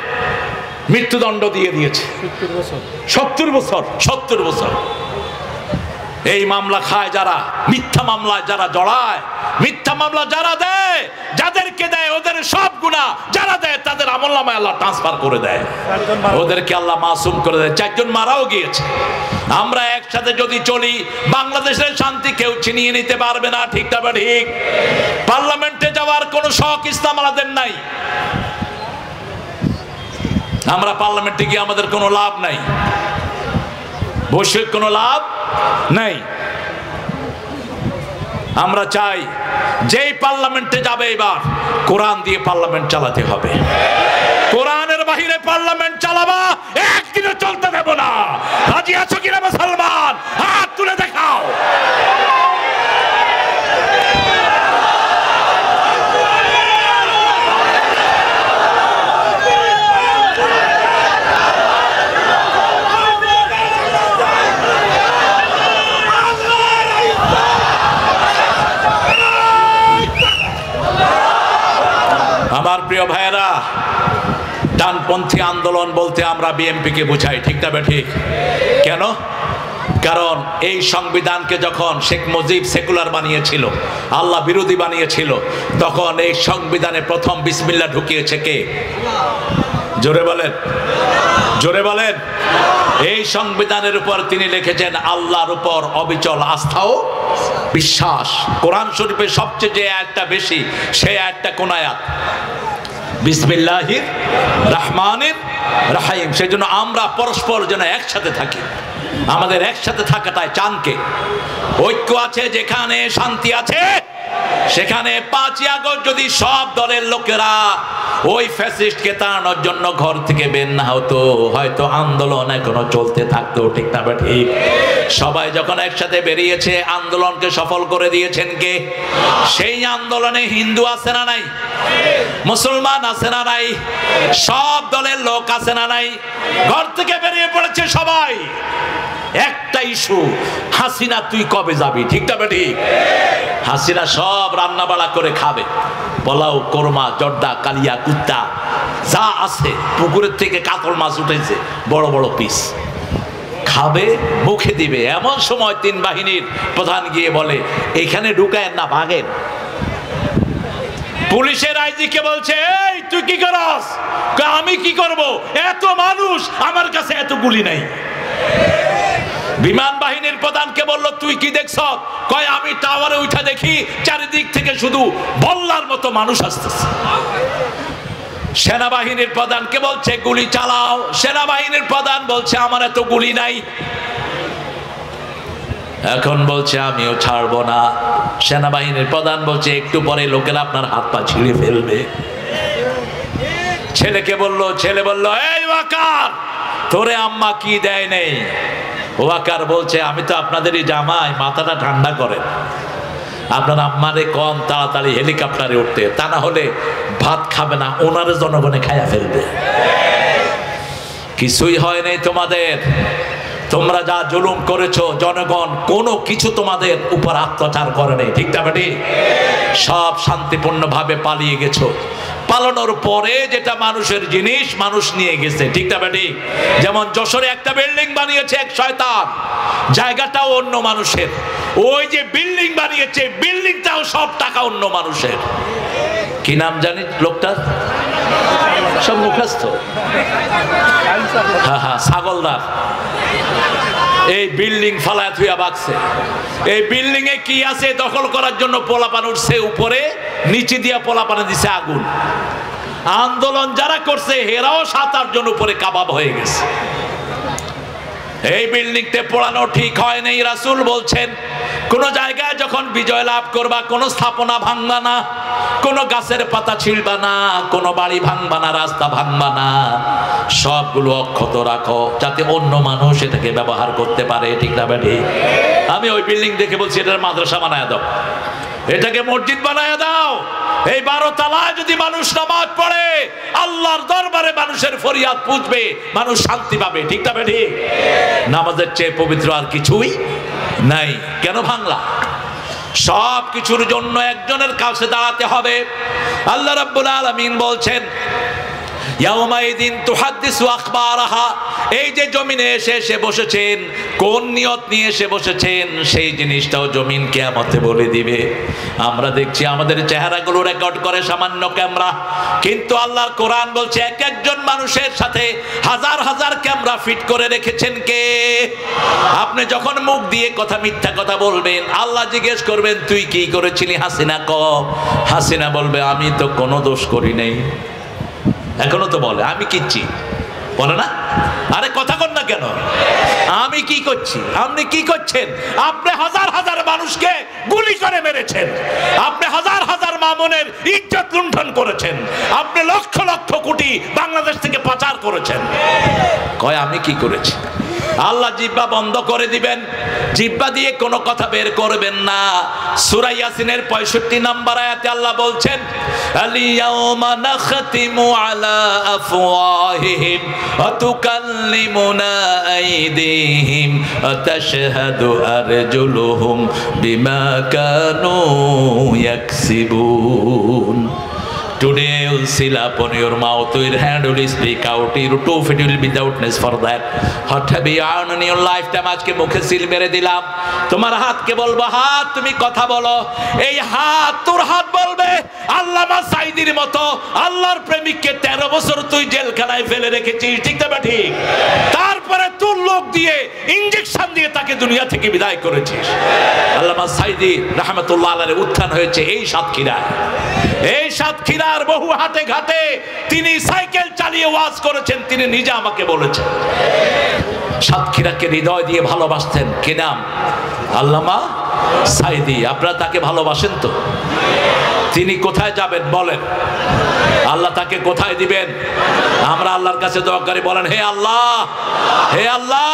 মৃত্যুদণ্ড দিয়ে দিয়েছে। 70 বছর। এই মামলা খায় যারা, মিথ্যা মামলায় যারা জড়ায়, মিথ্যা মামলা যারা দেয়, যাদেরকে দেয় ওদের সব গুনাহ যারা দেয় তাদের আমলনামায় আল্লাহ ট্রান্সফার করে দেয়, ওদেরকে আল্লাহ মাসুম করে দেয়। 4 জন মারাও গিয়েছে। আমরা একসাথে যদি চলি, বাংলাদেশের শান্তি কেউ ছিনিয়ে নিতে পারবে না, ঠিক না ঠিক? পার্লামেন্টে যাওয়ার কোনো শখ ইসলাম আমাদের নাই। আমরা পার্লামেন্টে গিয়ে আমাদের কোনো লাভ নাই, বৈশ্বিক কোনো লাভ নাই। আমরা চাই যেই পার্লামেন্টে যাবে এবার কোরআন দিয়ে পার্লামেন্ট চালাতে হবে। কোরআনের বাহিরে পার্লামেন্ট চালাবা একদিনও চলতে দেব না। রাজি আছো কিনা মুসলমান? হাত তুলে দেখাও। আমার প্রিয় ভাইয়েরা, ডানপন্থী আন্দোলন বলতে আমরা বিএনপিকে বুঝাই, ঠিক না ঠিক? কেন? কারণ এই সংবিধানকে যখন শেখ মুজিব সেকুলার বানিয়েছিল, আল্লাহ বিরোধী বানিয়েছিল, তখন এই সংবিধানে প্রথম বিসমিল্লাহ ঢুকিয়েছে কে? জোরে বলেন, জোরে বলেন। এই সংবিধানের উপর তিনি লিখেছেন আল্লাহর উপর অবিচল আস্থা ও বিশ্বাস। কোরআন শরীফের সবচেয়ে যে আয়াতটা বেশি, সেই আয়াতটা কোন আয়াত? বিসমিল্লাহির রহমানির রহিম। সেই জন্য আমরা পরস্পর যেন একসাথে থাকি। আমাদের একসাথে থাকাটাই চানকে। ঐক্য আছে যেখানে শান্তি আছে, সেখানে 5ই আগস্ট যদি সব দলের লোকেরা ওই ফ্যাসিস্টকে তাড়ানোর জন্য ঘর থেকে বের না হতো, হয়তো আন্দোলন এখনো চলতে থাকতো, ঠিক না ঠিক? সবাই যখন একসাথে বেরিয়েছে, আন্দোলনকে সফল করে দিয়েছেন কে? সেই আন্দোলনে হিন্দু আছে না নাই? মুসলমান আছে না নাই? সব দলের লোক আছে না নাই? ঘর থেকে বেরিয়ে পড়েছে সবাই। একটা ইস্যু, হাসিনা তুই কবে যাবি, ঠিক না ঠিক? হাসিনা সব রান্না বাড়া করে খাবে, পোলাও, কোরমা, জর্দা, কালিয়া, কুত্তা যা আছে, পুকুরের থেকে কাতল মাছ উঠেছে বড় বড় পিস, খাবে, মুখে দিবে। এমন সময় 3 বাহিনীর প্রধান গিয়ে বলে এখানে ঢুকায় না, ভাগেন। পুলিশের আইজিকে বলছে এই তুই কি করস? আমি কি করব, এত মানুষ, আমার কাছে এত গুলি নাই। বিমান বাহিনীর প্রধানকে বলল তুই কি দেখছ? কয় আমি টাওয়ারে উঠা দেখি চারিদিক থেকে শুধু বল্লার মতো মানুষ আসতেছে। সেনাবাহিনীর প্রধানকে বলছে গুলি চালাও। সেনাবাহিনীর প্রধান বলছে আমার এত গুলি নাই। এখন বলছে আমিও ছাড়বো না। সেনাবাহিনীর প্রধান বলছে একটু পরে লোকেরা আপনার হাত পা ছিঁড়ে ফেলবে। ছেলেকে বললো, ছেলে বলল, এই ওয়াকার, তোরে আম্মা কি দেয় নেই? ওয়াকার বলছে, আমি তো আপনাদেরই জামাই, মাথাটা ঠান্ডা করেন, আপনার আম্মারে কম তাড়াতাড়ি হেলিকপ্টারে উঠতে, তা না হলে ভাত খাবে না, ওনারে জনগণে খাইয়া ফেলবে। কিছুই হয় নাই তোমাদের, তোমরা যা জুলুম করেছো, জনগণ কোনো কিছু তোমাদের উপর অত্যাচার করে নাই, ঠিক না বেটি? সব শান্তিপূর্ণভাবে পালিয়ে গেছো। পালানোর পরে যেটা মানুষের জিনিস মানুষ নিয়ে গেছে, ঠিক না বেটি? যেমন যশোরে একটা বিল্ডিং বানিয়েছে এক শয়তান, জায়গাটাও অন্য মানুষের। ওই যে বিল্ডিং বানিয়েছে, বিল্ডিংটাও সব টাকা অন্য মানুষের। কি নাম জানি লোকটার? সব মুখস্থ। হ্যাঁ, ছাগলদার। এই বিল্ডিং ফালায় থুয়া বাকছে। এই বিল্ডিং এ কি আছে দখল করার জন্য পোলাপান উঠছে উপরে, নিচে দিয়া পোলাপানে দিছে আগুন। আন্দোলন যারা করছে হেরাও 7-8 জন উপরে কাবাব হয়ে গেছে। এই বিল্ডিংতে পোড়ানো ঠিক হয় নাই। রাসূল বলছেন, কোন জায়গায় যখন বিজয় লাভ করবা, কোন স্থাপনা ভাঙবা না, কোন গাছের পাতা ছিঁড়বা না, কোন বাড়ি ভাঙবা না, রাস্তা ভাঙবা না, সবগুলো অক্ষত রাখো যাতে অন্য মানুষ এটাকে ব্যবহার করতে পারে, ঠিক না বেটি? আমি ওই বিল্ডিং দেখে বলছি, এটার মাদ্রাসা বানায় দাও, এটাকে মসজিদ বানায় দাও। এই 12 তলায় যদি মানুষ নামাজ পড়ে, আল্লাহর দরবারে মানুষের ফরিয়াদ পুঁজবে, মানুষ শান্তি পাবে, ঠিক না বেটি? নামাজের চেয়ে পবিত্র আর কিছুই নাই। কেন ভাঙলা? সব কিছুর জন্য একজনের কাছে দাঁড়াতে হবে। আল্লাহ রাব্বুল আলামিন বলছেন, ইয়াউমাইদিন তুহাদ্দিসু আখবারাহা। এই যে জমিনে এসে বসেছেন, কোন নিয়ত নিয়ে এসে বসেছেন, সেই জিনিসটাও জমিন কিয়ামতে বলে দিবে। আমরা দেখছি আমাদের চেহারাগুলো রেকর্ড করে সামান্য ক্যামেরা, কিন্তু আল্লাহর কোরআন বলছে এক একজন মানুষের সাথে হাজার হাজার ক্যামেরা ফিট করে রেখেছেন কে? আপনি যখন মুখ দিয়ে কথা, মিথ্যা কথা বলবেন, আল্লাহ জিজ্ঞেস করবেন, তুই কি করেছিলি হাসিনা? হাসিনা বলবে, আমি তো কোনো দোষ করি নাই। এখনো তো বলে আমি কিচ্ছি, বলে না? আরে কথা কর না কেন? আমি কি করছি? আপনি কি করছেন? আপনি হাজার হাজার মানুষকে গুলি করে মেরেছেন, আপনি হাজার হাজার মামুনের ইজ্জত লুণ্ঠন করেছেন, আপনি লক্ষ লক্ষ কোটি বাংলাদেশ থেকে পাচার করেছেন। কয় আমি কি করেছি? আল্লাহ জিহ্বা বন্ধ করে দিবেন, জিহ্বা দিয়ে কোনো কথা বের করবেন না। সূরা ইয়াসিনের 65 নম্বর আয়াতে আল্লাহ বলছেন, আল-ইয়াওমা নাখতিমু আলা আফওয়াহিহিম ওয়া তুকাল্লিমুনা আইদিহিম ওয়া তাশহাদু আরজুলুহুম বিমা Kanu ইয়াকসিবুন। Today you will seal upon your mouth, your hand will speak out, your two feet will be doubtless for that. What have you done in your lifetime? আজকে মুখে সিল মেরে দিলাম। তোমার হাতকে বলবো, হাত তুমি কথা বলো। এই হাত, তোর হাত বলবে, আল্লামা সাঈদীর মতো আল্লাহর প্রেমিককে 13 বছর তুই জেলখানায় ফেলে রেখেছিস, ঠিক না ঠিক? তারপরে তোর লোক দিয়ে ইনজেকশন দিয়ে তাকে দুনিয়া থেকে বিদায় করেছিস। আল্লামা সাঈদী রাহমাতুল্লাহ আলাইহি উত্থান হয়েছে এই সাতক্ষীরায়। এই সাতক্ষীরার বহু হাটে ঘাটে তিনি সাইকেল চালিয়ে ওয়াজ করেছেন, তিনি নিজে আমাকে বলেছেন। সাতক্ষীরাকে হৃদয় দিয়ে ভালোবাসতেন। কি নাম? আল্লামা সাঈদী। আপনারা তাকে ভালোবাসেন তো? তিনি কোথায় যাবেন বলেন? আল্লাহ তাকে কোথায় দিবেন? আমরা আল্লাহর কাছে দোয়া করি, বলেন, হে আল্লাহ, হে আল্লাহ,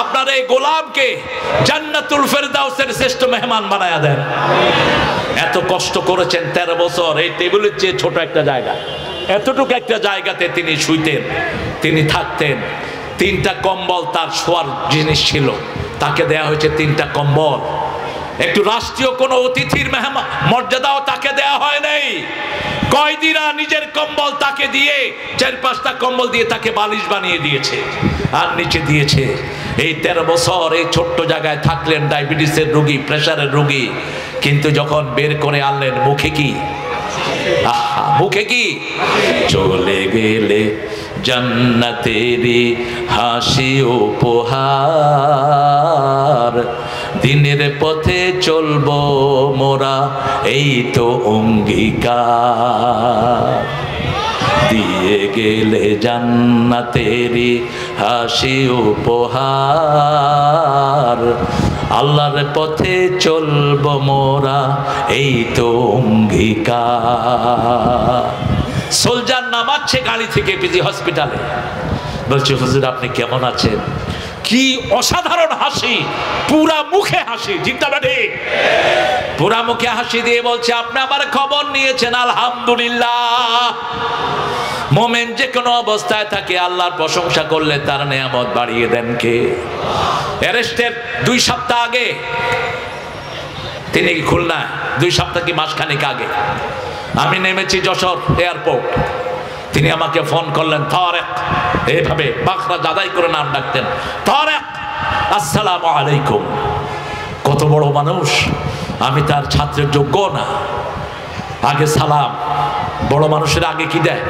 আপনার এই গোলামকে জান্নাতুল ফেরদাউসের শ্রেষ্ঠ মেহমান বানায়া দেন। এত কষ্ট করেছেন 13 বছর, এই টেবিলের চেয়ে ছোট একটা জায়গা, এতটুকু একটা জায়গাতে তিনি শুইতেন, তিনি থাকতেন। 3টা কম্বল তার শোয়ার জিনিস ছিল, তাকে দেয়া হয়েছে 3টা কম্বল। একটু রাষ্ট্রীয় কোন অতিথির মর্যাদাও তাকে দেয়া হয় নাই। কয়েদিরা নিজের কম্বল তাকে দিয়ে 4-5টা কম্বল দিয়ে তাকে বালিশ বানিয়ে দিয়েছে আর নিচে দিয়েছে। এই 13 বছর এই ছোট্ট জায়গায় থাকলেন, ডায়াবেটিসের রোগী, প্রেসারের রোগী, কিন্তু যখন বের করে আনলেন, মুখে কি? মুখে কি? চলে গেলে জান্নাতেরি হাসি উপহার, দিনের পথে চলবো মোরা, এই তো অঙ্গীকার। দিয়ে গেলে জান্নাতেরি হাসি উপহার, আল্লাহর পথে চলবো মোরা, এই তো অঙ্গীকার। সোলজার নামাচ্ছে গাড়ি থেকে পিজি হসপিটালে। বলছে হুজুর আপনি কেমন আছেন? কি অসাধারণ হাসি, পুরা মুখে হাসি, চিন্তা বাড়ি পুরা মুখে হাসি দিয়ে বলছে আপনি আমার খবর নিয়েছেন, আলহামদুলিল্লাহ। মোমেন যে কোনো অবস্থায় থাকে আল্লাহর প্রশংসা করলে তার নেয়ামত বাড়িয়ে দেন কে? অ্যারেস্টের 2 সপ্তাহ আগে তিনি খুলনা, 2 সপ্তাহ কি মাসখানেক আগে আমি নেমেছি যশোর এয়ারপোর্ট। তিনি আমাকে ফোন করলেন, তারেক, এইভাবে বাখরা জাদাই করে নাম ডাকতেন, তারেক আসসালামু আলাইকুম। কত বড় মানুষ, আমি তার ছাত্রের যোগ্য না। আগে সালাম, বড় মানুষের আগে কি দেয়?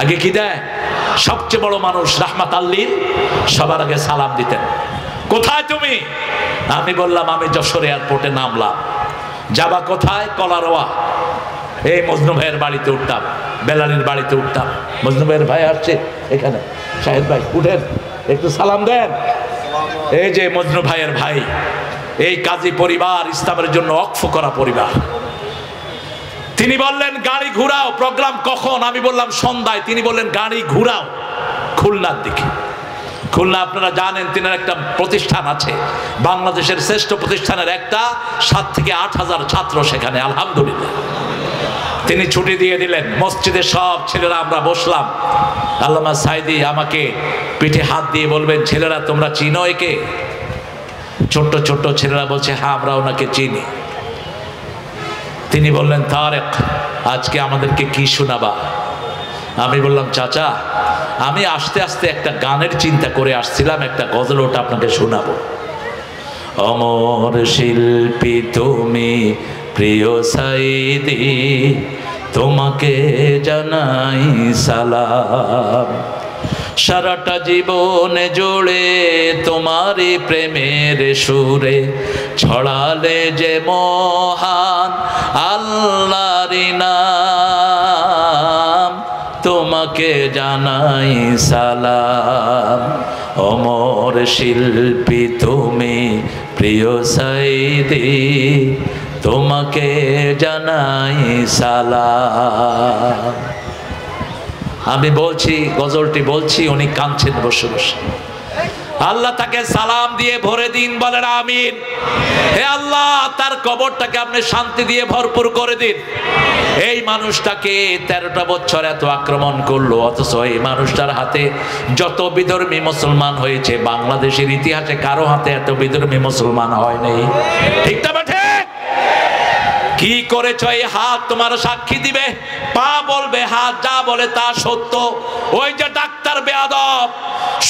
আগে কি দেয়? সবচেয়ে বড় মানুষ রাহমাত আল্লিল সবার আগে সালাম দিতেন। কোথায় তুমি? আমি বললাম আমি যশোর এয়ারপোর্টে নামলাম। যাবা কোথায়? কলারোয়া। এই মজনু ভাইয়ের বাড়িতে উঠতাম, বেলালির বাড়িতে উঠতাম। মজনু ভাইয়ের ভাই আসছে এখানে, সাহেব ভাই উঠেন একটু সালাম দেন। এই যে মজনু ভাইয়ের ভাই, এই কাজী পরিবার ইসলামের জন্য ওয়াকফ করা পরিবার। তিনি বললেন গাড়ি ঘুরাও, প্রোগ্রাম কখন? আমি বললাম সন্ধ্যায়। তিনি বললেন গাড়ি ঘুরাও খুলনার দিকে। খুলনা আপনারা জানেন তিনার একটা প্রতিষ্ঠান আছে, বাংলাদেশের শ্রেষ্ঠ প্রতিষ্ঠানের একটা, 7 থেকে 8 হাজার ছাত্র সেখানে, আলহামদুলিল্লাহ। তিনি ছুটি দিয়ে দিলেন। মসজিদে সব ছেলেরা আমরা বসলাম। আল্লামা সাইদি আমাকে পিঠে হাত দিয়ে বলবেন, ছেলেরা তোমরা চিনো একে? ছোট্ট ছোট্ট ছেলেরা বলছে হ্যাঁ আমরা ওনাকে চিনি। তিনি বললেন, তারেক আজকে আমাদেরকে কি শোনাবা? আমি বললাম, চাচা আমি আস্তে আস্তে একটা গানের চিন্তা করে আসছিলাম, একটা গজল, ওটা আপনাকে শোনাবো। অমর শিল্পী তুমি প্রিয় সাইদি, তোমাকে জানাই সালাম। সারাটা জীবনে জুড়ে তোমারই প্রেমের সুরে ছড়ালে যে মহান আল্লাহর নাম, তোমাকে জানাই সালাম। অমর শিল্পী তুমি প্রিয় সাইদি, তোমাকে জানাই সালাম। আমি বলছি, গজলটি বলছি, উনি কাঁদছেন বসে বসে। আল্লাহ তাকে সালাম দিয়ে ভরে দিন, বলেন আমিন। হে আল্লাহ তার কবরটাকে আপনি শান্তি দিয়ে ভরপুর করে দিন। এই মানুষটাকে 13টা বছর এত আক্রমণ করলো, অথচ এই মানুষটার হাতে যত বিধর্মী মুসলমান হয়েছে বাংলাদেশের ইতিহাসে কারো হাতে এত বিধর্মী মুসলমান হয়নি। ঠিক না বেঠে? কি করেছ? এই হাত তোমার সাক্ষী দিবে, পা বলবে, হাত যা বলে তা সত্য। ওই যে ডাক্তার বেয়াদব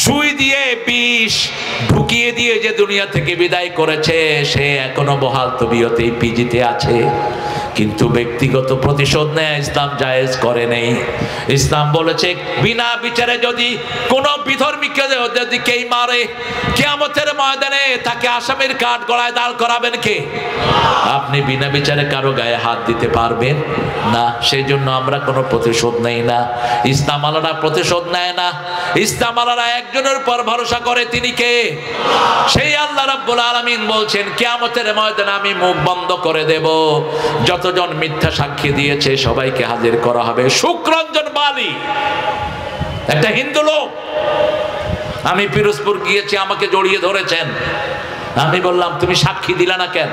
সুই দিয়ে বিষ ঢুকিয়ে দিয়ে যে দুনিয়া থেকে বিদায় করেছে, সে এখনো বহাল তবিয়তেই পিজিতে আছে। কিন্তু ব্যক্তিগত প্রতিশোধ নেয় ইসলাম জায়েজ করে নেই। ইসলাম বলেছে বিনা বিচারে যদি কোনো বিধর্মীকে যদি কেই মারে, কিয়ামতের ময়দানে তাকে আসামির কাঠ গলায় দাঁড় করাবেন কে? আপনি বিনা বিচারে কারো গায়ে হাত দিতে পারবেন না। সেই জন্য আমরা কোনো প্রতিশোধ নেই না। ইসলাম আলাদা প্রতিশোধ নেয় না। ইসলাম আলাদা একজনের উপর ভরসা করে, তিনি কে? সেই আল্লাহ রাব্বুল আলামিন বলছেন কিয়ামতের ময়দানে আমি মুখ বন্ধ করে দেব, যতজন মিথ্যা সাক্ষী দিয়েছে সবাইকে হাজির করা হবে। শুক্রঞ্জন বালি একটা হিন্দু লোক, আমি পিরোজপুর গিয়েছি, আমাকে জড়িয়ে ধরেছেন। আমি বললাম তুমি সাক্ষী দিলা না কেন?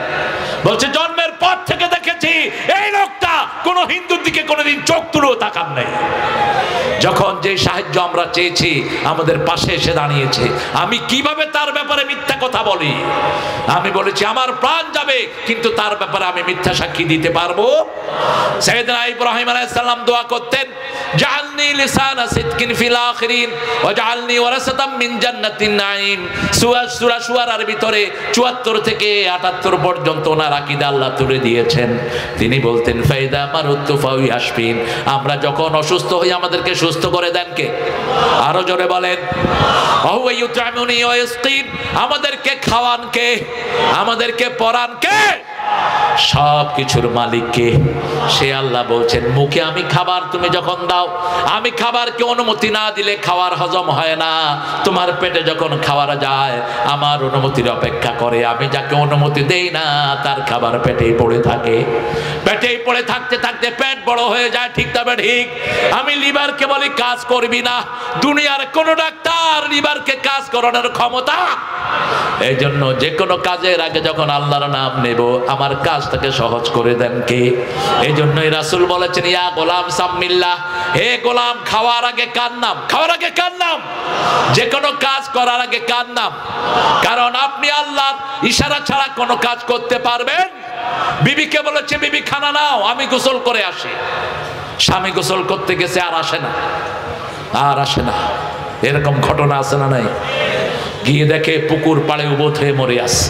বলছে জন্মের পর থেকে দেখেছি এই লোকটা কোন হিন্দুর দিকে কোনোদিন চোখ তুলেও তাকান নাই। যখন যে সাহায্য আমরা চেয়েছি আমাদের পাশে এসে দাঁড়িয়েছে। আমি কিভাবে তার ব্যাপারে মিথ্যা কথা বলি? আমি বলেছি আমার প্রাণ যাবে কিন্তু তার ব্যাপারে আমি মিথ্যা সাক্ষী দিতে পারবো? সাইয়েদনা ইব্রাহিম আলাইহিস সালাম দোয়া করতেন, জাআলনি লিসানা সিদকিন ফিল আখিরিন ওয়াজআলনি ওয়ারাসাতাম মিন জান্নাতিন নাঈম। সূরা শুআরার ভিতরে ৭৪ থেকে ৭৮ পর্যন্ত ওনার আকীদা আল্লাহ তুলে দিয়েছেন। তিনি বলতেন ফাইদা মারুতু ফাউই হাসফিন, আমরা যখন অসুস্থ হই আমাদেরকে সুস্থ করে দেন কে? আরো জোরে বলেন। ওয়া ইউতআমুনি ওয়া ইয়াসকিন, আমাদেরকে খাওয়ান কে? আমাদেরকে পরান কে? সব কিছুর মালিককে? সে আল্লাহ বলছেন মুখে আমি খাবার তুমি যখন দাও, আমি খাবারকে অনুমতি না দিলে খাবার হজম হয় না। তোমার পেটে যখন খাবার যায় আমার অনুমতির অপেক্ষা করে, আমি যাকে অনুমতি দেই না তার খাবার পেটেই পড়ে থাকে। পেটেই পড়ে থাকতে থাকতে পেট বড় হয়ে যায়, ঠিক তবে ঠিক। আমি লিভারকে বলি কাজ করবি না, দুনিয়ার কোন ডাক্তার লিভারকে কাজ করানোর ক্ষমতা। এই জন্য যে কোনো কাজের আগে যখন আল্লাহর নাম নেব আমার কাজটাকে সহজ করে দেন কে? এই জন্যই রাসূল বলেছেন ইয়া গোলাম সাম্মিল্লাহ, হে গোলাম খাওয়ার আগে কার নাম, খাওয়ার আগে কার নাম, যে কোনো কাজ করার আগে কার নাম। কারণ আপনি আল্লাহর ইশারা ছাড়া কোনো কাজ করতে পারবেন? বিবিকে বলেছে বিবি খানা নাও, আমি গোসল করে আসি। স্বামী গোসল করতে গেছে আর আসে না, আর আসে না। এরকম ঘটনা আছে না নাই? গিয়ে দেখে পুকুর পাড়ে উবত হয়ে মরে আছে।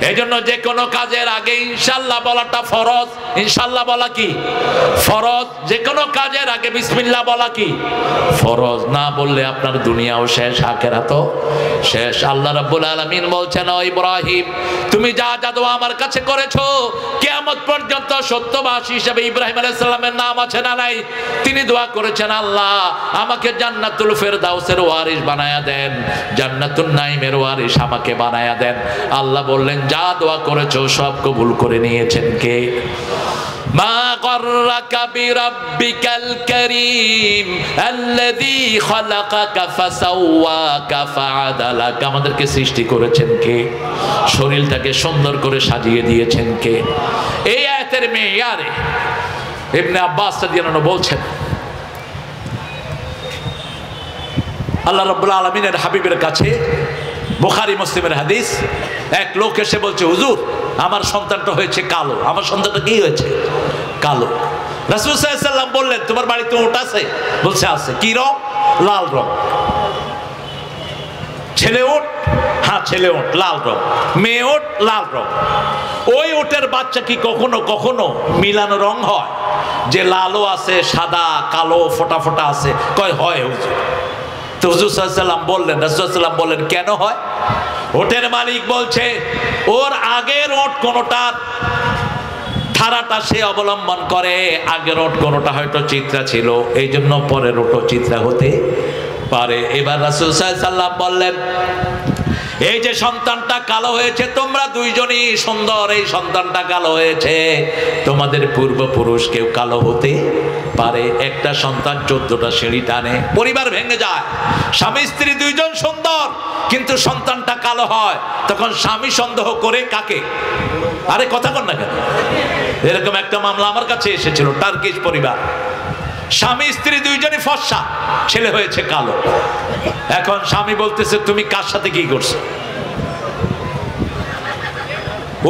এই জন্য যে কোনো কাজের আগে ইনশাল্লাহ বলাটা ফরজ। ইনশাল্লাহ বলা কি ফরজ? যে কোনো কাজের আগে বিসমিল্লাহ বলা কি ফরজ? না বললে আপনার দুনিয়াও শেষ, আখিরাতও শেষ। আল্লাহ রাব্বুল আলামিন বলছেন ও ইব্রাহিম তুমি যা যা দোয়া আমার কাছে করেছো কিয়ামত পর্যন্ত সত্যবাদী হিসেবে ইব্রাহিম আলাইহিস সালামের নাম আছে না নাই? তিনি দোয়া করেছেন আল্লাহ আমাকে জান্নাতুল ফেরদাউসের ওয়ারিস বানায়া দেন, জান্নাতুন নাঈমের ওয়ারিস আমাকে বানায়া দেন। আল্লাহ বললেন যা দোয়া করেছো সব কবুল করে নিয়েছেন কে? মা গররাকা বিরাব্বিকাল কারীম আল্লাযী খালাকাকা ফাসাওয়াকা ফাআদালাক। আমাদেরকে সৃষ্টি করেছেন কে? শরীরটাকে সুন্দর করে সাজিয়ে দিয়েছেন কে? এই আয়াতের মেয়ারে ইবনে আব্বাস রাদিয়াল্লাহু আনহু বলছেন আল্লাহ রাব্বুল আলামিনের হাবিবের কাছে বুখারী মুসলিমের হাদিস, এক লোক এসে বলছে হুজুর আমার সন্তানটা হয়েছে কালো। আমার সন্তানটা কি হয়েছে? কালো। রাসূল সাল্লাল্লাহু আলাইহি ওয়াসাল্লাম বললেন তোমার বাড়িতে উট আছে? বলছে আছে। কি রং? লাল রং। ছেলে উট? হ্যাঁ ছেলে উট, লাল রং। মেয়ে উট, লাল রং। ওই উটের বাচ্চা কি কখনো কখনো মিলানো রং হয়? যে লালও আছে সাদা কালো ফোটা ফোটা আছে? কয় হয় হুজুর। তো হুজুর সাল্লাল্লাহু আলাইহি ওয়াসাল্লাম বললেন, রাসূল সাল্লাল্লাহু আলাইহি ওয়াসাল্লাম বললেন কেন হয়? ওটের মালিক বলছে ওর আগের ওট কোনটার ধারাটা সে অবলম্বন করে, আগের ওট কোনটা হয়তো চিত্রা ছিল, এই জন্য পরের ওটও চিত্রা হতে পারে। এবার রাসূল সাল্লাল্লাহু আলাইহি ওয়াসাল্লাম বললেন এই যে সন্তানটা কালো হয়েছে তোমরা দুইজনই সুন্দর, এই সন্তানটা কালো হয়েছে, তোমাদের পূর্বপুরুষ কেউ কালো হতে পারে? একটা সন্তান 14টা সিঁড়ি টানে, পরিবার ভেঙে যায়। স্বামী স্ত্রী দুইজন সুন্দর কিন্তু সন্তানটা কালো হয়, তখন স্বামী সন্দেহ করে কাকে? আরে কথা বল না কেন? এরকম একটা মামলা আমার কাছে এসেছিল, টার্কিশ পরিবার, স্বামী স্ত্রী দুইজনই ফর্সা, ছেলে হয়েছে কালো। এখন স্বামী বলতেছে তুমি কার সাথে কি করছো?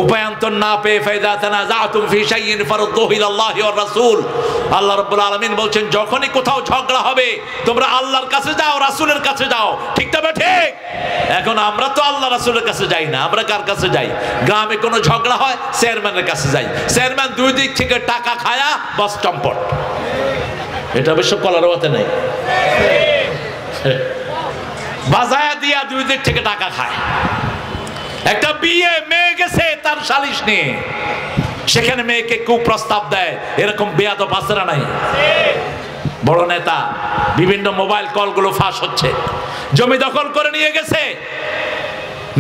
উপায়ান্তর না পেয়ে ফাইদা তানাযাতুম ফি শাইইন ফারুদ্দুহু ইলাল্লাহি ওয়ার রাসূল। আল্লাহ রাব্বুল আলামিন বলছেন যখনই কোথাও ঝগড়া হবে তোমরা আল্লাহর কাছে যাও, রাসূলের কাছে যাও। ঠিক তবে ঠিক। এখন আমরা তো আল্লাহ রাসূলের কাছে যাই না, আমরা কার কাছে যাই? গ্রামে কোনো ঝগড়া হয় চেয়ারম্যানের কাছে যাই, চেয়ারম্যান দুই দিক থেকে টাকা খায়া বস চম্পট। এটা অবশ্য কলার মতে নেই, বাজায়া দিয়া দুই দিক থেকে টাকা খায়। একটা বিয়ে মেয়ে গেছে তার সালিশ নিয়ে, সেখানে মেয়েকে কুপ্রস্তাব দেয়, এরকম বেয়াদব আছে না নাই? বড় নেতা, বিভিন্ন মোবাইল কলগুলো ফাঁস হচ্ছে। জমি দখল করে নিয়ে গেছে,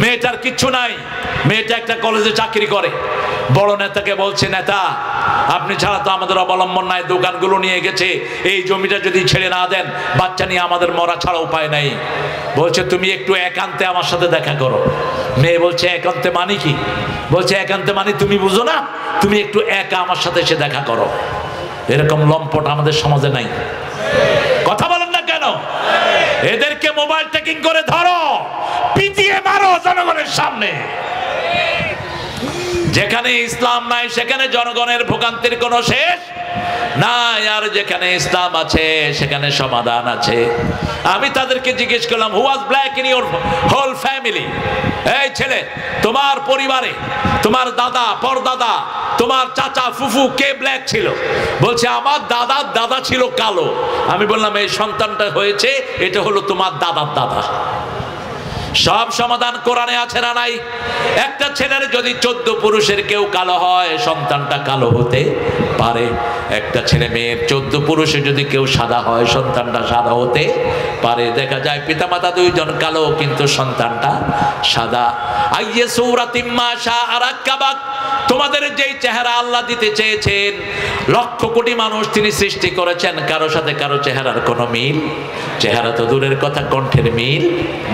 মেয়েটার কিচ্ছু নাই, মেয়েটা একটা কলেজে চাকরি করে। বড় নেতাকে বলছে নেতা আপনি ছাড়া তো আমাদের অবলম্বন নাই, দোকানগুলো নিয়ে গেছে, এই জমিটা যদি ছেড়ে না দেন বাচ্চা নিয়ে আমাদের মরা ছাড়া উপায় নাই। বলছে তুমি একটু একান্তে আমার সাথে দেখা করো। মেয়ে বলছে একান্তে মানে কি? বলছে একান্তে মানে তুমি বুঝো না, তুমি একটু একা আমার সাথে এসে দেখা করো। এরকম লম্পট আমাদের সমাজে নাই। কথা বলেন না কেন? এদেরকে মোবাইল ট্র্যাকিং করে ধরো, পিটিয়ে মারো জনগণের সামনে। যেখানে ইসলাম নাই সেখানে জনগণের ভোগান্তির কোনো শেষ নাই, আর যেখানে ইসলাম আছে সেখানে সমাধান আছে। আমি তাদেরকে জিজ্ঞেস করলাম who was black in your whole family? এই ছেলে তোমার পরিবারে তোমার দাদা পরদাদা তোমার চাচা ফুফু কে ব্ল্যাক ছিল? বলছে আমার দাদার দাদা ছিল কালো। আমি বললাম এই সন্তানটা হয়েছে এটা হলো তোমার দাদার দাদা। সব সমাধান কোরআনে আছে না নাই? একটা ছেলের যদি 14 পুরুষের কেউ কালো হয়, সন্তানটা কালো হতে পারে। একটা ছেলে মেয়ের 14 পুরুষের যদি কেউ সাদা হয়, সন্তানটা সাদা হতে পারে। দেখা যায় পিতামাতা দুইজন কালো কিন্তু সন্তানটা সাদা। আইয়ে সূরাতিম মা শাআ রাক্কাবাক, তোমাদের যেই চেহারা আল্লাহ দিতে চেয়েছেন, লক্ষ কোটি মানুষ তিনি সৃষ্টি করেছেন, কারো সাথে কারো চেহারার কোনো মিল, চেহারা তো দূরের কথা, কণ্ঠের মিল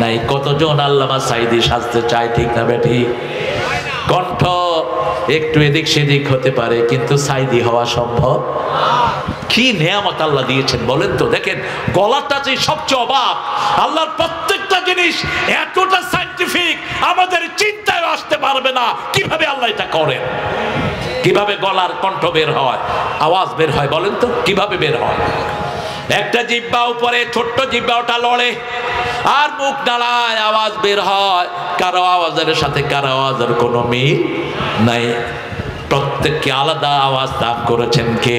নাই। কতজন আল্লামা সাইদি সাজতে চায়, ঠিক না বেঠিক? কণ্ঠ একটু এদিক সেদিক হতে পারে, কিন্তু সাইদি হওয়া সম্ভব। কি নেয়ামত আল্লাহ দিয়েছেন বলেন তো। দেখেন গলাটা যে সবচেয়ে অবাক, আল্লাহর প্রত্যেকটা জিনিস এতটা সায়েন্টিফিক, আমাদের চিন্তায় আসতে পারবে না কিভাবে আল্লাহ এটা করেন। কিভাবে গলার কণ্ঠ বের হয়, আওয়াজ বের হয় বলেন তো, কিভাবে বের হয়? একটা জিহ্বা উপরে, ছোট্ট জিহ্বা, ওটা লড়ে আর মুখ নাড়ায়, আওয়াজ বের হয়। কারো আওয়াজের সাথে কারো আওয়াজের কোনো মিল নাই। প্রত্যেককে আলাদা আওয়াজ দান করেছেন কে?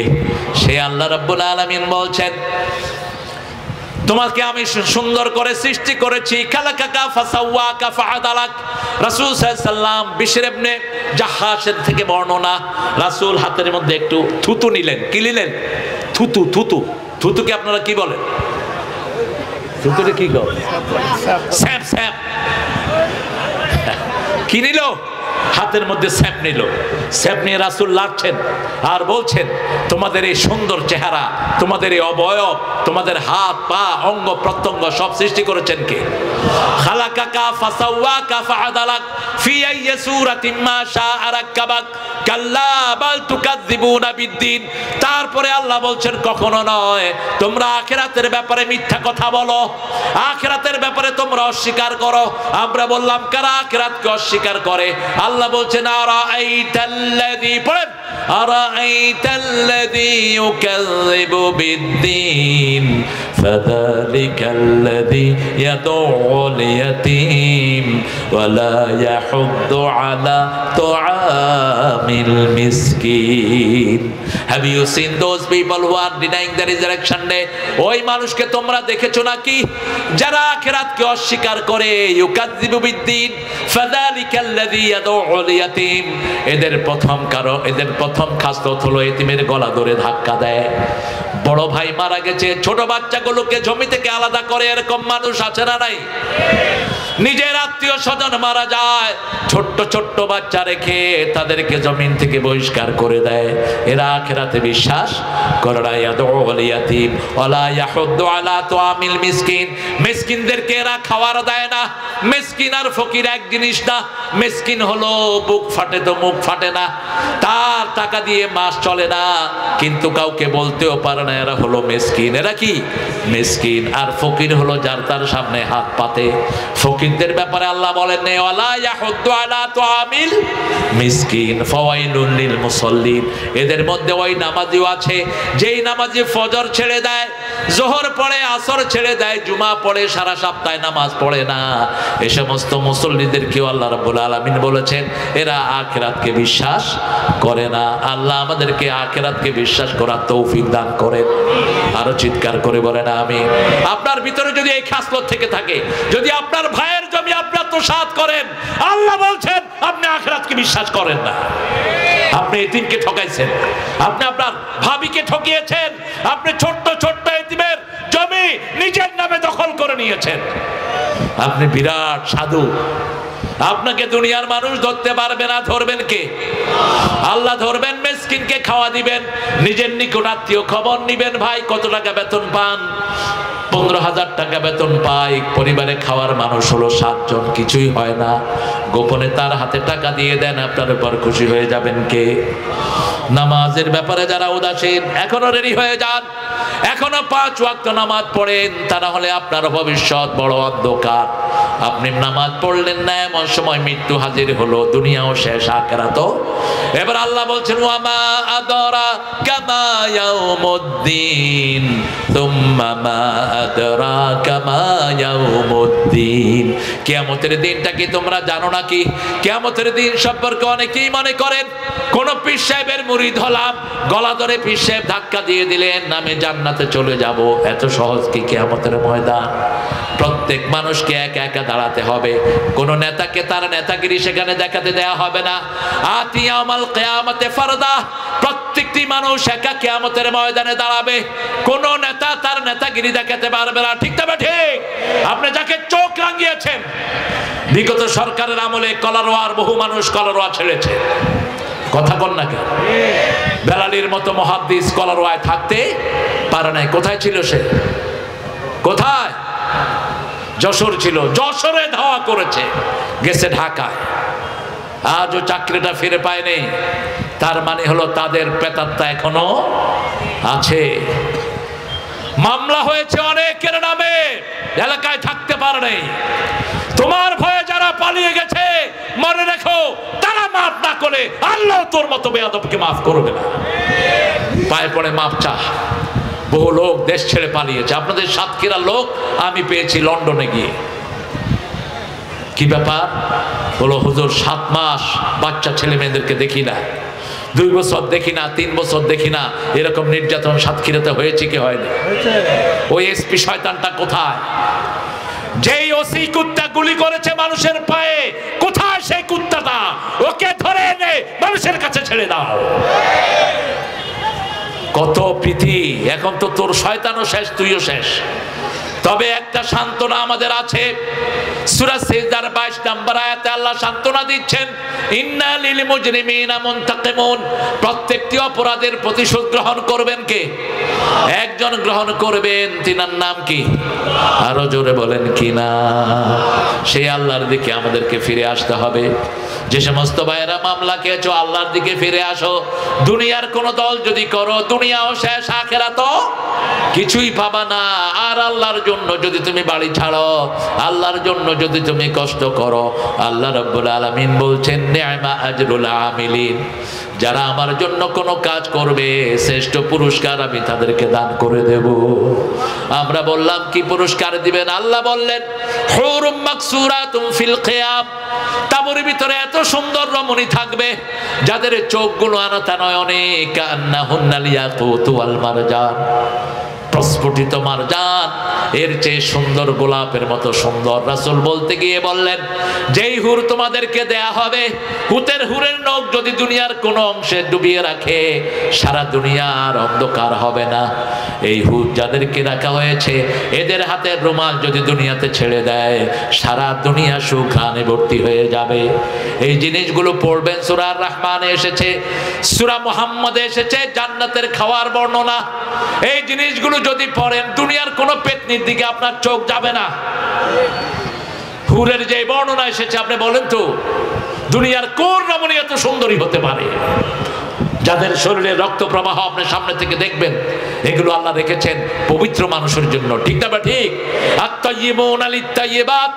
সে আল্লাহ রাব্বুল আলামিন বলছেন, তোমাকে আমি সুন্দর করে সৃষ্টি করেছি। খালাকাকা ফাসাওয়াকা ফাআদালাক। রাসূল সাল্লাল্লাহু আলাইহি সাল্লাম বিশর ইবনে জাহাশের থেকে বর্ণনা, রাসূল হাতের মধ্যে একটু থুতু নিলেন। কি নিলেন? থুতু। থুতু, থুতুকে আপনারা কি বলেন? থুতুরে কি গো? স্যাপ। স্যাপ কি নিল? হাতের মধ্যে স্যাপ নিল। স্যাপ নিয়ে রাসূল লাড়ছেন আর বলছেন, তোমাদের এই সুন্দর চেহারা, তোমাদের এই অবয়ব, তোমাদের হাত পা অঙ্গ প্রত্যঙ্গ সব সৃষ্টি করেছেন কে? খালাকাকা ফাসাওয়াকা ফাআদালাক ফি আইয়ি সূরাতিম মা শাআ রাক্কাবাক কাল্লা বাল তুকাযযিবুনা বিদ্দিন। তারপরে আল্লাহ বলছেন, কখনো নয়, তোমরা আখিরাতের ব্যাপারে মিথ্যা কথা বলো, আখিরাতের ব্যাপারে তোমরা অস্বীকার করো। আমরা বললাম কারা আখিরাতকে অস্বীকার করে? আল্লাহ বলছেন, আরাআইতাল্লাযী, পড়েন, আরাআইতাল্লাযী ইউকাযযিবু বিদ্দিন ফাযালিকাল্লাযী ইয়াদউল ইয়াতীম ওয়া লা ইয়াহুদ্দু আলা তুআমিল মিসকিন। Have you seen those people who are denying the resurrection day? ওই মানুষকে তোমরা দেখেছো নাকি যারা আখিরাতকে অস্বীকার করে? ইউকাযযিবু বিদ্দিন ফাযালিকাল্লাযী ইয়াদউল ইয়াতীম। এদের প্রথম খাসলত হলো এতিমের গলা ধরে ধাক্কা দেয়। বড় ভাই মারা গেছে, ছোট বাচ্চাগুলোকে জমি থেকে আলাদা করে, এরকম মানুষ আছে না নাই? নিজের আত্মীয় স্বজন মারা যায়, ছোট্ট ছোট্ট বাচ্চা রেখে তাদেরকে জমিন থেকে বহিষ্কার করে দেয়। এরা আখিরাতে বিশ্বাস করে না। ইয়াদউল ইয়াতীম ওয়ালা ইয়াহুদ্দু আলা তুআমিল মিসকিন। মিসকিনদেরকে এরা খাবার দেয় না। মিসকিন আর ফকির এক জিনিস না। মিসকিন হলো বুক ফাটে তো মুখ ফাটে না, তার টাকা দিয়ে মাস চলে না, কিন্তু কাউকে বলতেও পারে না এরা হলো মিসকিন। এরা কি? মিসকিন। আর ফকির হলো যার তার সামনে হাত পাতে। ফকিরদের ব্যাপারে আল্লাহ বলেন, ওয়ালা ইয়াহুদ্দু আলা তুআমিল মিসকিন ফাওয়াইলুল লিল মুসাল্লিন। এদের মধ্যে ওই নামাজিও আছে যেই নামাজি ফজর ছেড়ে দেয়, যোহর পড়ে, আসর ছেড়ে দেয়, জুমা পড়ে, সারা সপ্তাহে নামাজ পড়ে না। এই সমস্ত মুসল্লিদেরকেও আল্লাহ রাব্বুল আলামিন বলেছেন এরা আখিরাতকে বিশ্বাস করে না। আল্লাহ আমাদেরকে আখিরাতকে বিশ্বাস করার তৌফিক দান করেন। আরো চিৎকার করে বলেন আমিন। আপনার ভিতরে যদি এই খাসলত থেকে থাকে, যদি আপনার ভাইয়ের জমি আপনি আত্মসাৎ করেন, আল্লাহ বলছেন আপনি আখিরাতকে বিশ্বাস করেন না। আপনি এতিমকে ঠকাইছেন, আপনি আপনার ভাবিকে ঠকিয়েছেন, আপনি ছোট্ট ছোট্ট এতিমের জমি নিজের নামে দখল করে নিয়েছেন। আপনি বিরাট সাধু, আপনাকে দুনিয়ার মানুষ ধরতে পারবে না। ধরবেন কে? আল্লাহ ধরবেন। মিসকিনকে খাওয়া দিবেন, নিজের নিকট আত্মীয় খবর নিবেন, ভাই কত টাকা বেতন পান? 15,000 টাকা বেতন পাই, পরিবারে খাওয়ার মানুষ হলো 7 জন, কিছুই হয় না। গোপনে তার হাতে টাকা দিয়ে দেন, আপনার উপর খুশি হয়ে যাবেন কে? নামাজের ব্যাপারে যারা উদাসীন, এখনো রেডি হয়ে যান, এখনো 5 ওয়াক্ত নামাজ পড়েন, তা না হলে আপনার ভবিষ্যৎ বড় অন্ধকার। আপনি নামাজ পড়লেন না, এমন সময় মৃত্যু হাজির হলো, দুনিয়াও শেষ, আখিরাতও। এবার আল্লাহ বলছেন, ওয়ামা আদরাকা মা ইয়াউমুদ্দিন তুম্মা মা আদরাকা মা ইয়াউমুদ্দিন। কিয়ামতের দিনটা কি তোমরা জানো নাকি? কিয়ামতের দিন সম্পর্কে অনেকেই মনে করেন কোন পীর সাহেবের মুরিদ হলাম, গলা ধরে পীর সাহেব ধাক্কা দিয়ে দিলেন, আমি জান্নাতে চলে যাব। এত সহজ কি কিয়ামতের ময়দান? প্রত্যেক মানুষকে একা একা দাঁড়াতে হবে, কোন নেতাকে তার নেতাগিরি সেখানে দেখাতে দেয়া হবে না। আতি ইয়াউমাল কিয়ামাতে ফারদা, প্রত্যেকটি মানুষ একা কিয়ামতের ময়দানে দাঁড়াবে, কোন নেতা তার নেতাগিরি দেখাতে পারবে না। ঠিক তবে ঠিক, আপনি যাকে চোখ রাঙিয়েছেন, বিগত সরকারের আমলে কলারোয়ার বহু মানুষ কলারোয়া ছেড়েছে, কথা বল না কেন? বেলালির মতো মুহাদ্দিস কলারোয়ায় থাকতে পারে নাই। কোথায় ছিল সে? কোথায়? যশোর ছিল, যশোরে ধাওয়া করেছে, গেছে ঢাকায়, আজও চাকরিটা ফিরে পায়নি। তার মানে হলো তাদের প্রেতাত্মা এখনো আছে। মামলা হয়েছে অনেকের নামে, এলাকায় থাকতে পারে নাই। তোমার ভয়ে যারা পালিয়ে গেছে, মনে রেখো তারা মাফ না করে আল্লাহ তোর মতো বেয়াদবকে মাফ করবে না। পায়ে পড়ে মাফ চা। বহু লোক দেশ ছেড়ে পালিয়েছে। আপনাদের সাতক্ষীরার লোক আমি পেয়েছি লন্ডনে গিয়ে। কি ব্যাপার? বলো হুজুর 7 মাস বাচ্চা ছেলে মেয়েদেরকে দেখি না, 2 বছর দেখি না, 3 বছর দেখি না। এরকম নির্যাতন সাতক্ষীরাতে হয়েছে কি হয়নি? ওই এসপি শয়তানটা কোথায়? যেই ওসি কুত্তা গুলি করেছে মানুষের পায়ে, কোথায় সেই কুত্তাটা? ওকে ধরে এনে মানুষের কাছে ছেড়ে দাও। কত প্রীতি! এখন তো তোর শয়তানও শেষ, তুইও শেষ। তবে একটা সান্ত্বনা আমাদের আছে। সূরা সিজদার 22 নম্বর আয়াতে আল্লাহ সান্ত্বনা দিচ্ছেন, ইন্না লিল মুজরিমিনা মুনতাকিমুন। প্রত্যেকটি অপরাধের প্রতিশোধ গ্রহণ করবেন কে? একজন গ্রহণ করবেন, তিনার নাম কি? আরো জোরে বলেন কি না? সেই আল্লাহর দিকে আমাদেরকে ফিরে আসতে হবে। যে সমস্ত ভাইয়েরা মামলা খেয়েছো, আল্লাহর দিকে ফিরে আসো। দুনিয়ার কোন দল যদি করো, দুনিয়াও শেষ, আখিরাতও কিছুই পাবা না। আর আল্লাহর জন্য যদি তুমি বাড়ি ছাড়ো, আল্লাহর জন্য যদি তুমি কষ্ট করো, আল্লাহ রাব্বুল আলামিন বলছেন নি'মা আজরুল আমিলিন। যারা আমার জন্য কোনো কাজ করবে, শ্রেষ্ঠ পুরস্কার আমি তাদেরকে দান করে দেব। আমরা বললাম কি পুরস্কার দিবেন? আল্লাহ বললেন হুরুম মাকসুরাতুম ফিল খিয়াম। তাবুর ভিতরে এত সুন্দর রমণী থাকবে, যাদের চোখগুলো আনাতা নয়নে কান্নাহুন্নাল ইয়াকুতু ওয়াল মারজান। প্রস্ফুটিত মারজান, এর চেয়ে সুন্দর গোলাপের মতো সুন্দর। রাসূল বলতে গিয়ে বললেন, যেই হুর তোমাদেরকে দেয়া হবে, হুরের নখ যদি দুনিয়ার কোন অংশে ডুবিয়ে রাখে, সারা দুনিয়ার অন্ধকার হবে না। এই হুর যাদেরকে রাখা হয়েছে, এদের হাতের রুমাল যদি দুনিয়াতে ছেড়ে দেয়, সারা দুনিয়া সুঘ্রাণে ভর্তি হয়ে যাবে। এই জিনিসগুলো পড়বেন। সূরা আর রহমানে এসেছে, সূরা মুহাম্মদে এসেছে জান্নাতের খাওয়ার বর্ণনা। এই জিনিসগুলো যদি পড়েন, দুনিয়ার কোন পেতনির দিকে আপনার চোখ যাবে না। হুরের যে বর্ণনা এসেছে, আপনি বলেন তো দুনিয়ার কোন রমণী এত সুন্দরী হতে পারে? যাদের শরীরে রক্ত প্রবাহ আপনি সামনে থেকে দেখবেন, এগুলো আল্লাহ রেখেছেন পবিত্র মানুষের জন্য। ঠিক না? ঠিক। আত-তাইয়িবুনা লিত-তাইয়িবাত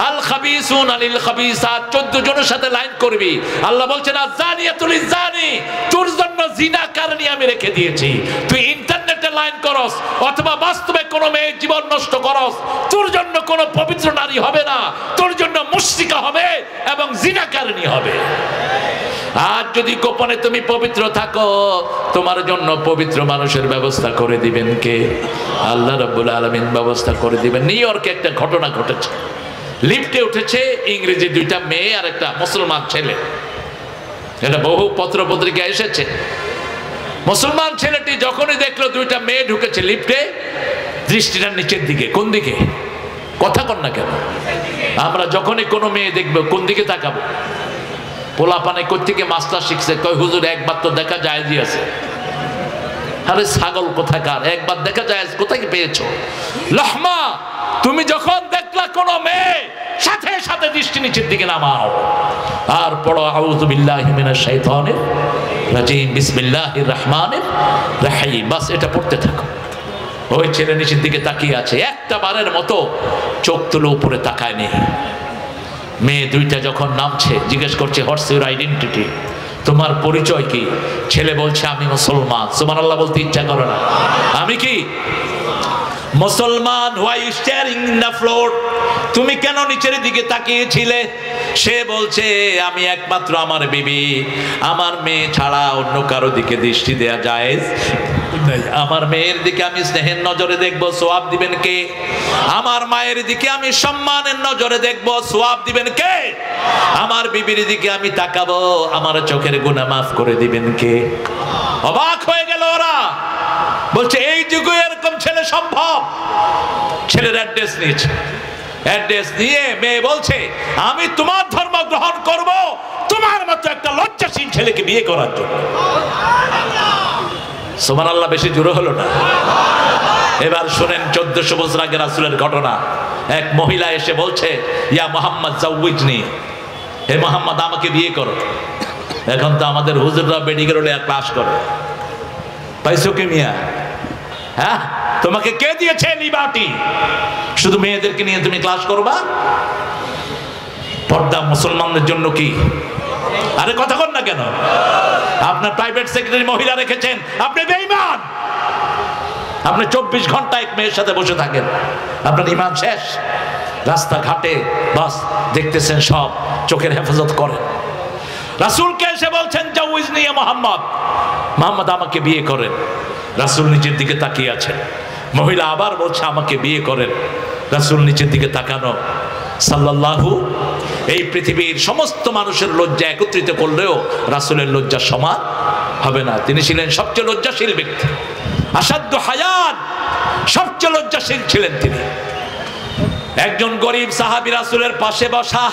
আল খাবিসুনা লিল খাবিসাত। 14 জনের সাথে লাইন করবি। আল্লাহ বলছেন আয-যানিয়াতু লিয-যানি, তোর জন্য জিনাকারনী আমি রেখে দিয়েছি। তুই ইন্টারনেটে লাইন করস অথবা বাস্তবে কোনো মেয়ের জীবন নষ্ট করস, তোর জন্য কোনো পবিত্র নারী হবে না, তোর জন্য মুশরিকা হবে এবং জিনাকারনী হবে। আর যদি গোপনে তুমি পবিত্র থাকো, তোমার জন্য পবিত্র মানুষের ব্যবস্থা করে দিবেন কে? আল্লাহ রাব্বুল আলামিন ব্যবস্থা করে দিবেন। নিউ ইয়র্কে একটা ঘটনা ঘটেছে। লিফটে উঠেছে ইংরেজি 2টা মেয়ে আর একটা মুসলমান ছেলে। এটা বহু পত্র পত্রিকায় এসেছে। মুসলমান ছেলেটি যখনই দেখলো 2টা মেয়ে ঢুকেছে লিফটে, দৃষ্টিটা নিচের দিকে। কোন দিকে? কথা কন না কেন? আমরা যখনই কোনো মেয়ে দেখবো কোন দিকে তাকাবো? পোলাপানে কোত্থেকে মাস্টার শিখছে, কয় হুজুর একবার তো দেখা যায় আছে। আরে ছাগল কোথাকার, একবার দেখা যায় কোথায় পেয়েছো? লহমা, তুমি যখন দেখলা কোন মেয়ে, সাথে সাথে দৃষ্টি নিচের দিকে নামাও আর পড়ো আউযু বিল্লাহি মিনাশ শাইতানির রাজিম বিসমিল্লাহির রহমানির রহিম। বাস এটা পড়তে থাকো। ওই ছেলে নিচের দিকে তাকিয়ে আছে, একটা বারের মতো চোখ তুলে উপরে তাকায় নেই। মেয়ে 2টা যখন নামছে, জিজ্ঞেস করছে হোয়াটস ইউর আইডেন্টিটি, তোমার পরিচয় কি? ছেলে বলছে আমি মুসলমান। সুবহানাল্লাহ বলতে ইচ্ছা করে না? আমি কি মুসলমান? Why staring in the floor, তুমি কেন নিচের দিকে তাকিয়েছিলে? সে বলছে আমি একমাত্র আমার বিবি, আমার মেয়ে ছাড়া অন্য কারো দিকে দৃষ্টি দেয়া জায়েজ নাই। আমার মেয়ের দিকে আমি স্নেহের নজরে দেখবো, সওয়াব দিবেন কে? আমার মায়ের দিকে আমি সম্মানের নজরে দেখবো, সওয়াব দিবেন কে? আমার বিবির দিকে আমি তাকাবো, আমার চোখের গুনাহ মাফ করে দিবেন কে? অবাক হয়ে গেল ওরা, বলছে এই যুগে এরকম ছেলে সম্ভব? ছেলের অ্যাড্রেস নিয়েছে, অ্যাড্রেস নিয়ে মেয়ে বলছে আমি তোমার ধর্ম গ্রহণ করব তোমার মতো একটা লজ্জাশীল ছেলেকে বিয়ে করার জন্য। সুবহানাল্লাহ, বেশি জোরে হলো না? এবার শুনেন 1400 বছর আগে রাসূলের ঘটনা। এক মহিলা এসে বলছে ইয়া মুহাম্মদ জাউইজনি, হে মুহাম্মদ আমাকে বিয়ে করো। এখন তো আমাদের হুজুররা মেডিকেল ক্লাস করে, পাইছো কি মিয়া? হ্যাঁ, তোমাকে কে দিয়েছে লিবার্টি? শুধু মেয়েদেরকে নিয়ে তুমি ক্লাস করবা? পর্দা মুসলমানদের জন্য কি? আরে কথা কন না কেন? আপনার প্রাইভেট সেক্রেটারি মহিলা রেখেছেন, আপনি বেঈমান। আপনি 24 ঘন্টা এক মেয়ের সাথে বসে থাকেন, আপনার ঈমান শেষ। রাস্তাঘাটে বাস দেখতেছেন সব, চোখের হেফাজত করেন। রাসূলকে এসে বলছেন জাউইজনি ইয়া মুহাম্মদ, মুহাম্মদ আমাকে বিয়ে করেন। রাসূল নিচের দিকে তাকিয়ে আছেন। মহিলা আবার বলছে আমাকে বিয়ে করেন। রাসূল নিচের দিকে তাকানো। সাল্লাল্লাহু, এই পৃথিবীর সমস্ত মানুষের লজ্জা একত্রিত করলেও রাসূলের লজ্জা সমান হবে না। তিনি ছিলেন সবচেয়ে লজ্জাশীল ব্যক্তি, আসাদ্দু হায়াত, সবচেয়ে লজ্জাশীল ছিলেন তিনি। একজন গরিব সাহাবী রাসূলের পাশে বসা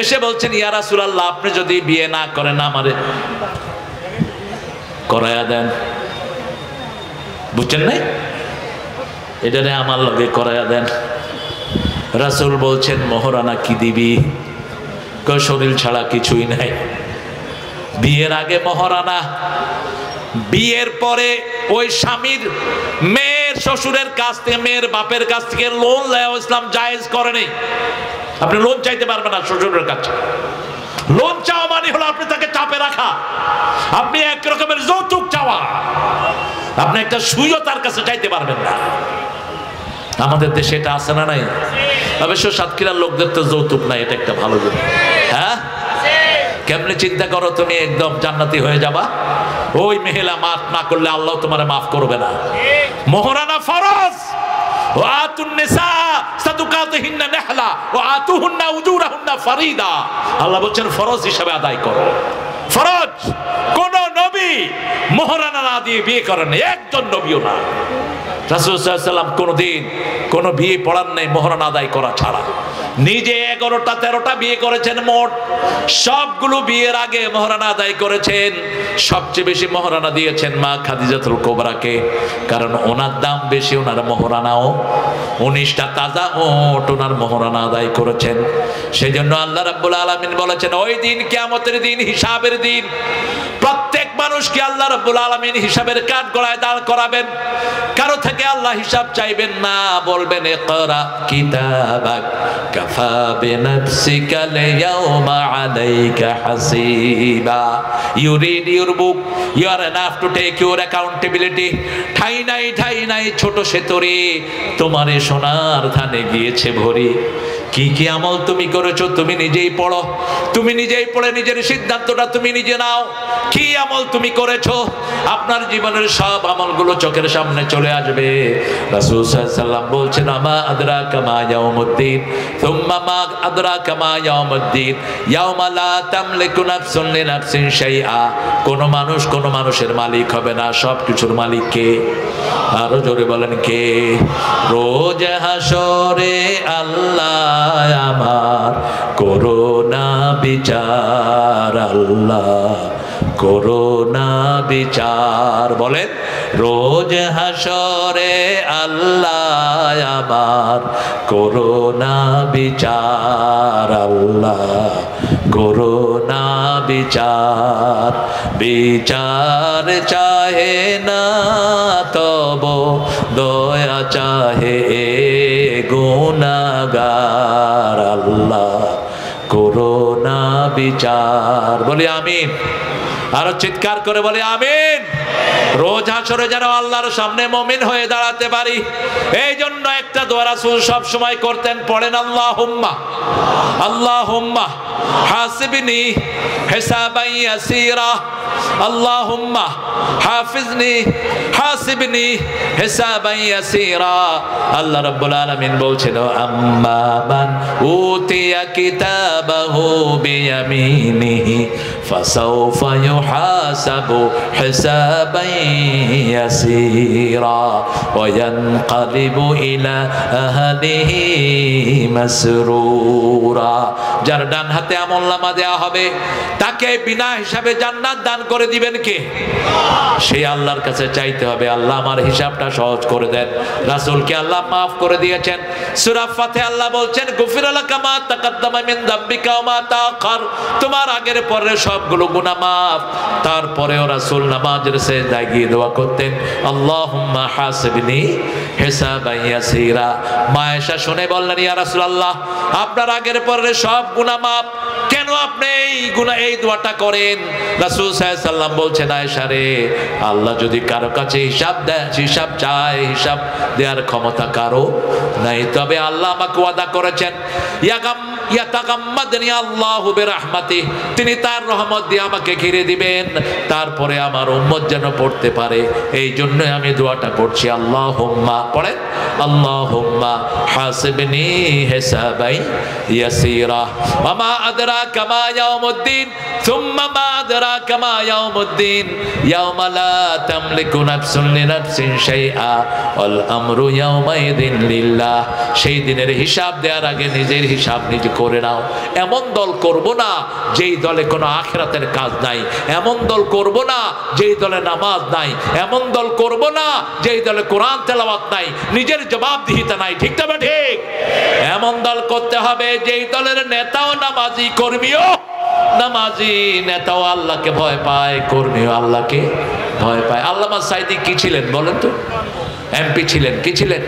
এসে বলছেন ইয়া রাসূলুল্লাহ, আপনি যদি বিয়ে না করেন আমারে করায়া দেন। বুঝছেন না? এটা আমার লগে করায়া দেন। রাসূল বলছেন মোহরানা কি দিবি? শরীর ছাড়া কিছুই নাই। বিয়ের আগে মোহরানা, বিয়ের পরে ওই স্বামীর মেয়ের শ্বশুরের কাছ থেকে, মেয়ের বাপের কাছ থেকে লোন নেওয়া ইসলাম জায়েজ করেনি। আপনি লোন চাইতে পারবেন না শ্বশুরের কাছে। লোন চাওয়া মানে হলো আপনি তাকে চাপে রাখা, আপনি এক রকমের যৌতুক চাওয়া। আপনি একটা সুইও তার কাছে চাইতে পারবেন না। আমাদের দেশে এটা আছে না নাই? অবশ্য সাতক্ষীরার লোকদের তো যৌতুক নাই, এটা একটা ভালো জিনিস। হ্যাঁ, কেমনে চিন্তা করো তুমি একদম জান্নাতি হয়ে যাবা? ওই মহিলা মাফ না করলে আল্লাহ তোমারে মাফ করবে না। মোহরানা ফরজ। ওয়াতুন নিসা সাদুকাতিহিন্না নাহলা ওয়া আতুহুন্না উজুরাহুন্না ফারিদা। আল্লাহ বলেন ফরজ হিসাবে আদায় করো। ফরজ। কোন নবী মোহরানা না দিয়ে বিয়ে করেন না, একজন নবীও না। রাসূল সাল্লাল্লাহু আলাইহি ওয়াসাল্লাম কোনদিন কোন বিয়ে পড়ান নাই মোহরানা আদায় করা ছাড়া। নিজে 11টা 13টা বিয়ে করেছেন মোট, সবগুলো বিয়ের আগে মোহরানা আদায় করেছেন। সবচেয়ে বেশি মোহরানা দিয়েছেন মা খাদিজাতুল কুবরাকে, কারণ ওনার দাম বেশি, ওনার মোহরানাও 19টা তাজা ওট ওনার মোহরানা আদায় করেছেন। সেই জন্য আল্লাহ রাব্বুল আলামিন বলেছেন ওই দিন কিয়ামতের দিন, হিসাবের দিন, প্রত্যেক মানুষকে আল্লাহ রাব্বুল আলামিন হিসাবের কাঠ গড়ায় দাঁড় করাবেন। কারো থেকে আল্লাহ হিসাব চাইবেন না, বলবেন ইকরা কিতাবাক কাফা বিনাফসিকা আল-ইয়াওমা আলাইকা হাসিবা। You read your book, you are enough to take your accountability. ঠাই নাই ছোট সেতরে তোমারে সোনার ধানে গিয়েছে ভরি। কি কি আমল তুমি করেছো তুমি নিজেই পড়ো, তুমি নিজেই পড়ে নিজের সিদ্ধান্তটা তুমি নিজে নাও। কি আমল তুমি করেছো, আপনার জীবনের সব আমলগুলো চোখের সামনে চলে আসবে। রাসূল সাল্লাল্লাহু আলাইহি ওয়াসাল্লাম বলছেন আমা আদরাকা মা ইয়াউমুদ্দিন সুম্মা মা আদরাকা মা ইয়াউমুদ্দিন ইয়াউমা লা তামলিকু নাফসুন লিনাফসিন শাইআ। কোন মানুষের মালিক হবে না, সব কিছুর মালিক কে? আরো জোরে বলেন কে? রোজ হাসরে আল্লাহ আমার করোনা বিচার, আল্লাহ করোনা বিচার। বলেন রোজ হাসরে আল্লাহ আমার করোনা বিচার, আল্লাহ করোনা বিচার। বিচার চাহে না তব দয়া চাহে গুনাহগার, আল্লাহ করোনা বিচার। বলি আমিন। আরো চিৎকার করে বলে আমিন। রোজ হাসরে যেন আল্লাহর সামনে মুমিন হয়ে দাঁড়াতে পারি, এই জন্য একটা দোয়া রাসূল সব সময় করতেন, পড়েন আল্লাহুম্মা আল্লাহুম্মা হাসিবনি হিসাবান ইয়াসীরা, আল্লাহুম্মা হাফিজনি হাসিবনি হিসাবান ইয়াসীরা। আল্লাহ রাব্বুল আলামিন বলছেন, আম্মা মান উতিয়া কিতাবাহু বিয়ামিনিহি ফাসাউফা ইউহাসাবু হিসাবান ইয়াসীরা ওয়া ইয়ানকালিবু ইলা আহলিহি মাসরুরা। যার ডান হাতে আমলনামা দেয়া হবে তাকে বিনা হিসাবে জান্নাত দান করে দিবেন কে? সেই আল্লাহর কাছে চাইতে হবে, আল্লাহ আমার হিসাবটা সহজ করে দেন। রাসূলকে আল্লাহ মাফ করে দিয়েছেন। সূরা ফাতিহা আল্লাহ বলছেন, গুফিরা লাকা মা তাকাদ্দামা মিন যামবিকা ওয়া মা তাআখার, তোমার আগের পরের সবগুলো গুনাহ মাফ। তারপরেও রাসূল নামাজের সিজদায় গিয়ে দোয়া করতেন, আল্লাহুম্মা হাসিবনি হিসাবান ইয়াসীরা। মা আয়েশা শুনে বললেন, ইয়া রাসূলুল্লাহ, আপনার আগের পরের সব গুনাহ মাফ, কেন আপনি এই দোয়াটা করেন? রাসূল সাল্লাল্লাহু আলাইহি সাল্লাম বলছেন, আয়েশা রে, আল্লাহ যদি কারো কাছে হিসাব দেয়, হিসাব চায়, হিসাব দেওয়ার ক্ষমতা কারো নাই। তবে আল্লাহ আমাকে ওয়াদা করেছেন, ইয়াতাগাম্মাদনি আল্লাহু বিরহমাতিহি, তিনি তার রহমত দিয়ে আমাকে ঘিরে দিবেন, তারপরে আমার উম্মত যেন পড়তে পারে। এই জন্য আমি দোয়াটা করছি, আল্লাহুম্মা, পড়েন, আল্লাহুম্মা হাসিবনি হিসাবান ইয়াসীরা ওয়া মা আদরাকা মা ইয়াউমুদ্দিন সুম্মা মা আদরাকা মা ইয়াউমুদ্দিন ইয়াওমা লা তামলিকু নাফসুন লিনাফসিন শাইআ ওয়াল আমরু ইয়াওমাইযিন লিল্লাহ। সেই দিনের হিসাব দেওয়ার আগে নিজের হিসাব নিজে করে নাও। এমন দল করব না যেই দলে কোনো আখিরাতের কাজ নাই, এমন দল করব না যেই দলে নামাজ নাই, এমন দল করব না যেই দলে কোরআন তেলাওয়াত নাই, নিজের জবাবদিহিতা নাই। ঠিক তবে ঠিক, এমন দল করতে হবে যেই দলের নেতাও নামাজি, কর্মীও নামাজি, নেতাও আল্লাহকে ভয় পায়, কর্মীও আল্লাহকে ভয় পায়। আল্লামা সাঈদী কি ছিলেন বলেন তো? এমপি ছিলেন, কি ছিলেন?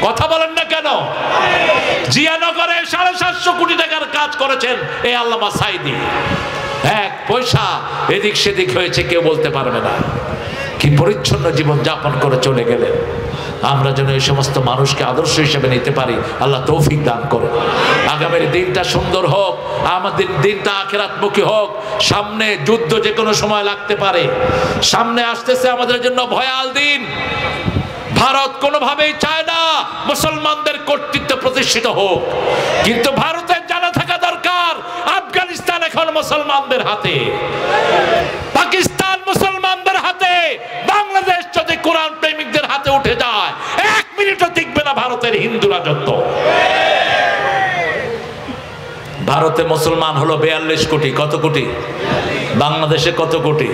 কথা বলেন না কেন? জিয়ানগরে 750 কোটি টাকার কাজ করেছেন এই আল্লামা সাঈদী। এক পয়সা এদিক সেদিক হয়েছে কেউ বলতে পারবে না। কি পরিচ্ছন্ন জীবন যাপন করে চলে গেলেন। আমরা যেন এই সমস্ত মানুষকে আদর্শ হিসেবে নিতে পারি, আল্লাহ তৌফিক দান করে। আগামীর দিনটা সুন্দর হোক, আমাদের দিনটা আখিরাতমুখী হোক। সামনে যুদ্ধ যে কোনো সময় লাগতে পারে, সামনে আসতেছে আমাদের জন্য ভয়াল দিন। ভারত কোনোভাবেই চায় না মুসলমানদের কর্তৃত্ব প্রতিষ্ঠিত হোক, কিন্তু ভারতের জানা থাকা দরকার আফগানিস্তান এখন মুসলমানদের হাতে, পাকিস্তান মুসলমানদের হাতে, বাংলাদেশ যদি কোরআন প্রেমিকদের হাতে উঠে যায় 1 মিনিটও টিকবে না ভারতের হিন্দু রাজত্ব। ভারতে মুসলমান হলো 42 কোটি। কত কোটি? বাংলাদেশে কত কোটি?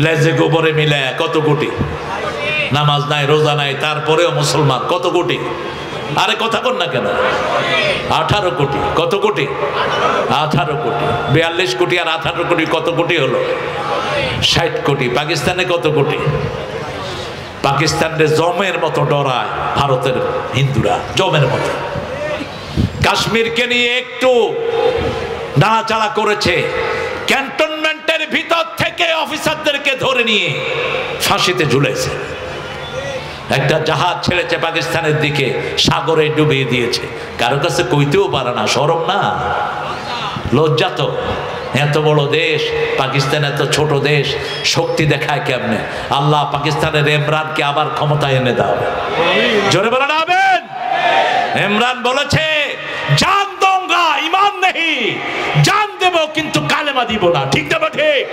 লেজে গোবরে মিলে কত কোটি? নামাজ নাই, রোজা নাই, তারপরেও মুসলমান কত কোটি? আরে কথা বল না কেন? 18 কোটি। কত কোটি? 18 কোটি। 42 কোটি আর 18 কোটি কত কোটি হলো? 60 কোটি। পাকিস্তানে কত কোটি? পাকিস্তানের জমের মতো ডরায় ভারতের হিন্দুরা, জমের মতো। কাশ্মীরকে নিয়ে একটু নাড়াচাড়া করেছে, ক্যান্টনমেন্টের ভিতর থেকে অফিসারদেরকে ধরে নিয়ে ফাঁসিতে ঝুলেছে। একটা জাহাজ ছেড়েছে পাকিস্তানের দিকে, সাগরে ডুবিয়ে দিয়েছে। কারো কাছে কইতেও পারে না, শরম না, লজ্জা তো। এত বড় দেশ পাকিস্তান, এত ছোট দেশ, শক্তি দেখায় কেমনে? আল্লাহ পাকিস্তানের ইমরানকে আবার ক্ষমতায় এনে দাও, জোরে বলেন আমিন। ইমরান বলেছে, জান দোঙ্গা ইমান নেই, জান দেব কিন্তু কালেমা দিব না। ঠিক দেবো? ঠিক।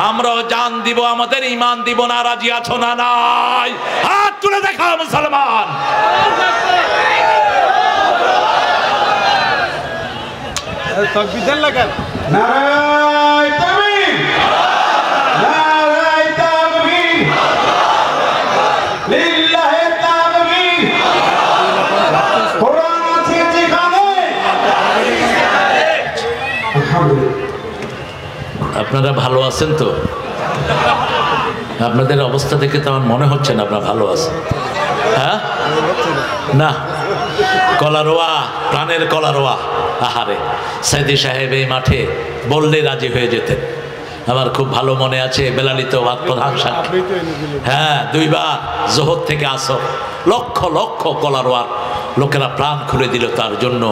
আমরাও জান দিব, আমাদের ইমান দিব না। রাজি আছো না? নাই? হাত তুলে দেখাও মুসলমান। তাকবীর লাগান। নারায়ে তাকবীর, নারায়ে তাকবীর, লিল্লাহি তাকবীর। কোরআন আছে যেখানে। আপনারা ভালো আছেন তো? আপনাদের অবস্থা দেখে তো আমার মনে হচ্ছে না আপনারা ভালো আছেন। হ্যাঁ না, কলারোয়া, প্রাণের কলারোয়া। আহারে, সাইদি সাহেব এই মাঠে বললে রাজি হয়ে যেতেন, আমার খুব ভালো মনে আছে, বেলালিত প্রধান সাক্ষী। হ্যাঁ, 2 বার জোহর থেকে আসর লক্ষ লক্ষ কলারোয়ার লোকেরা প্রাণ খুলে দিল তার জন্য।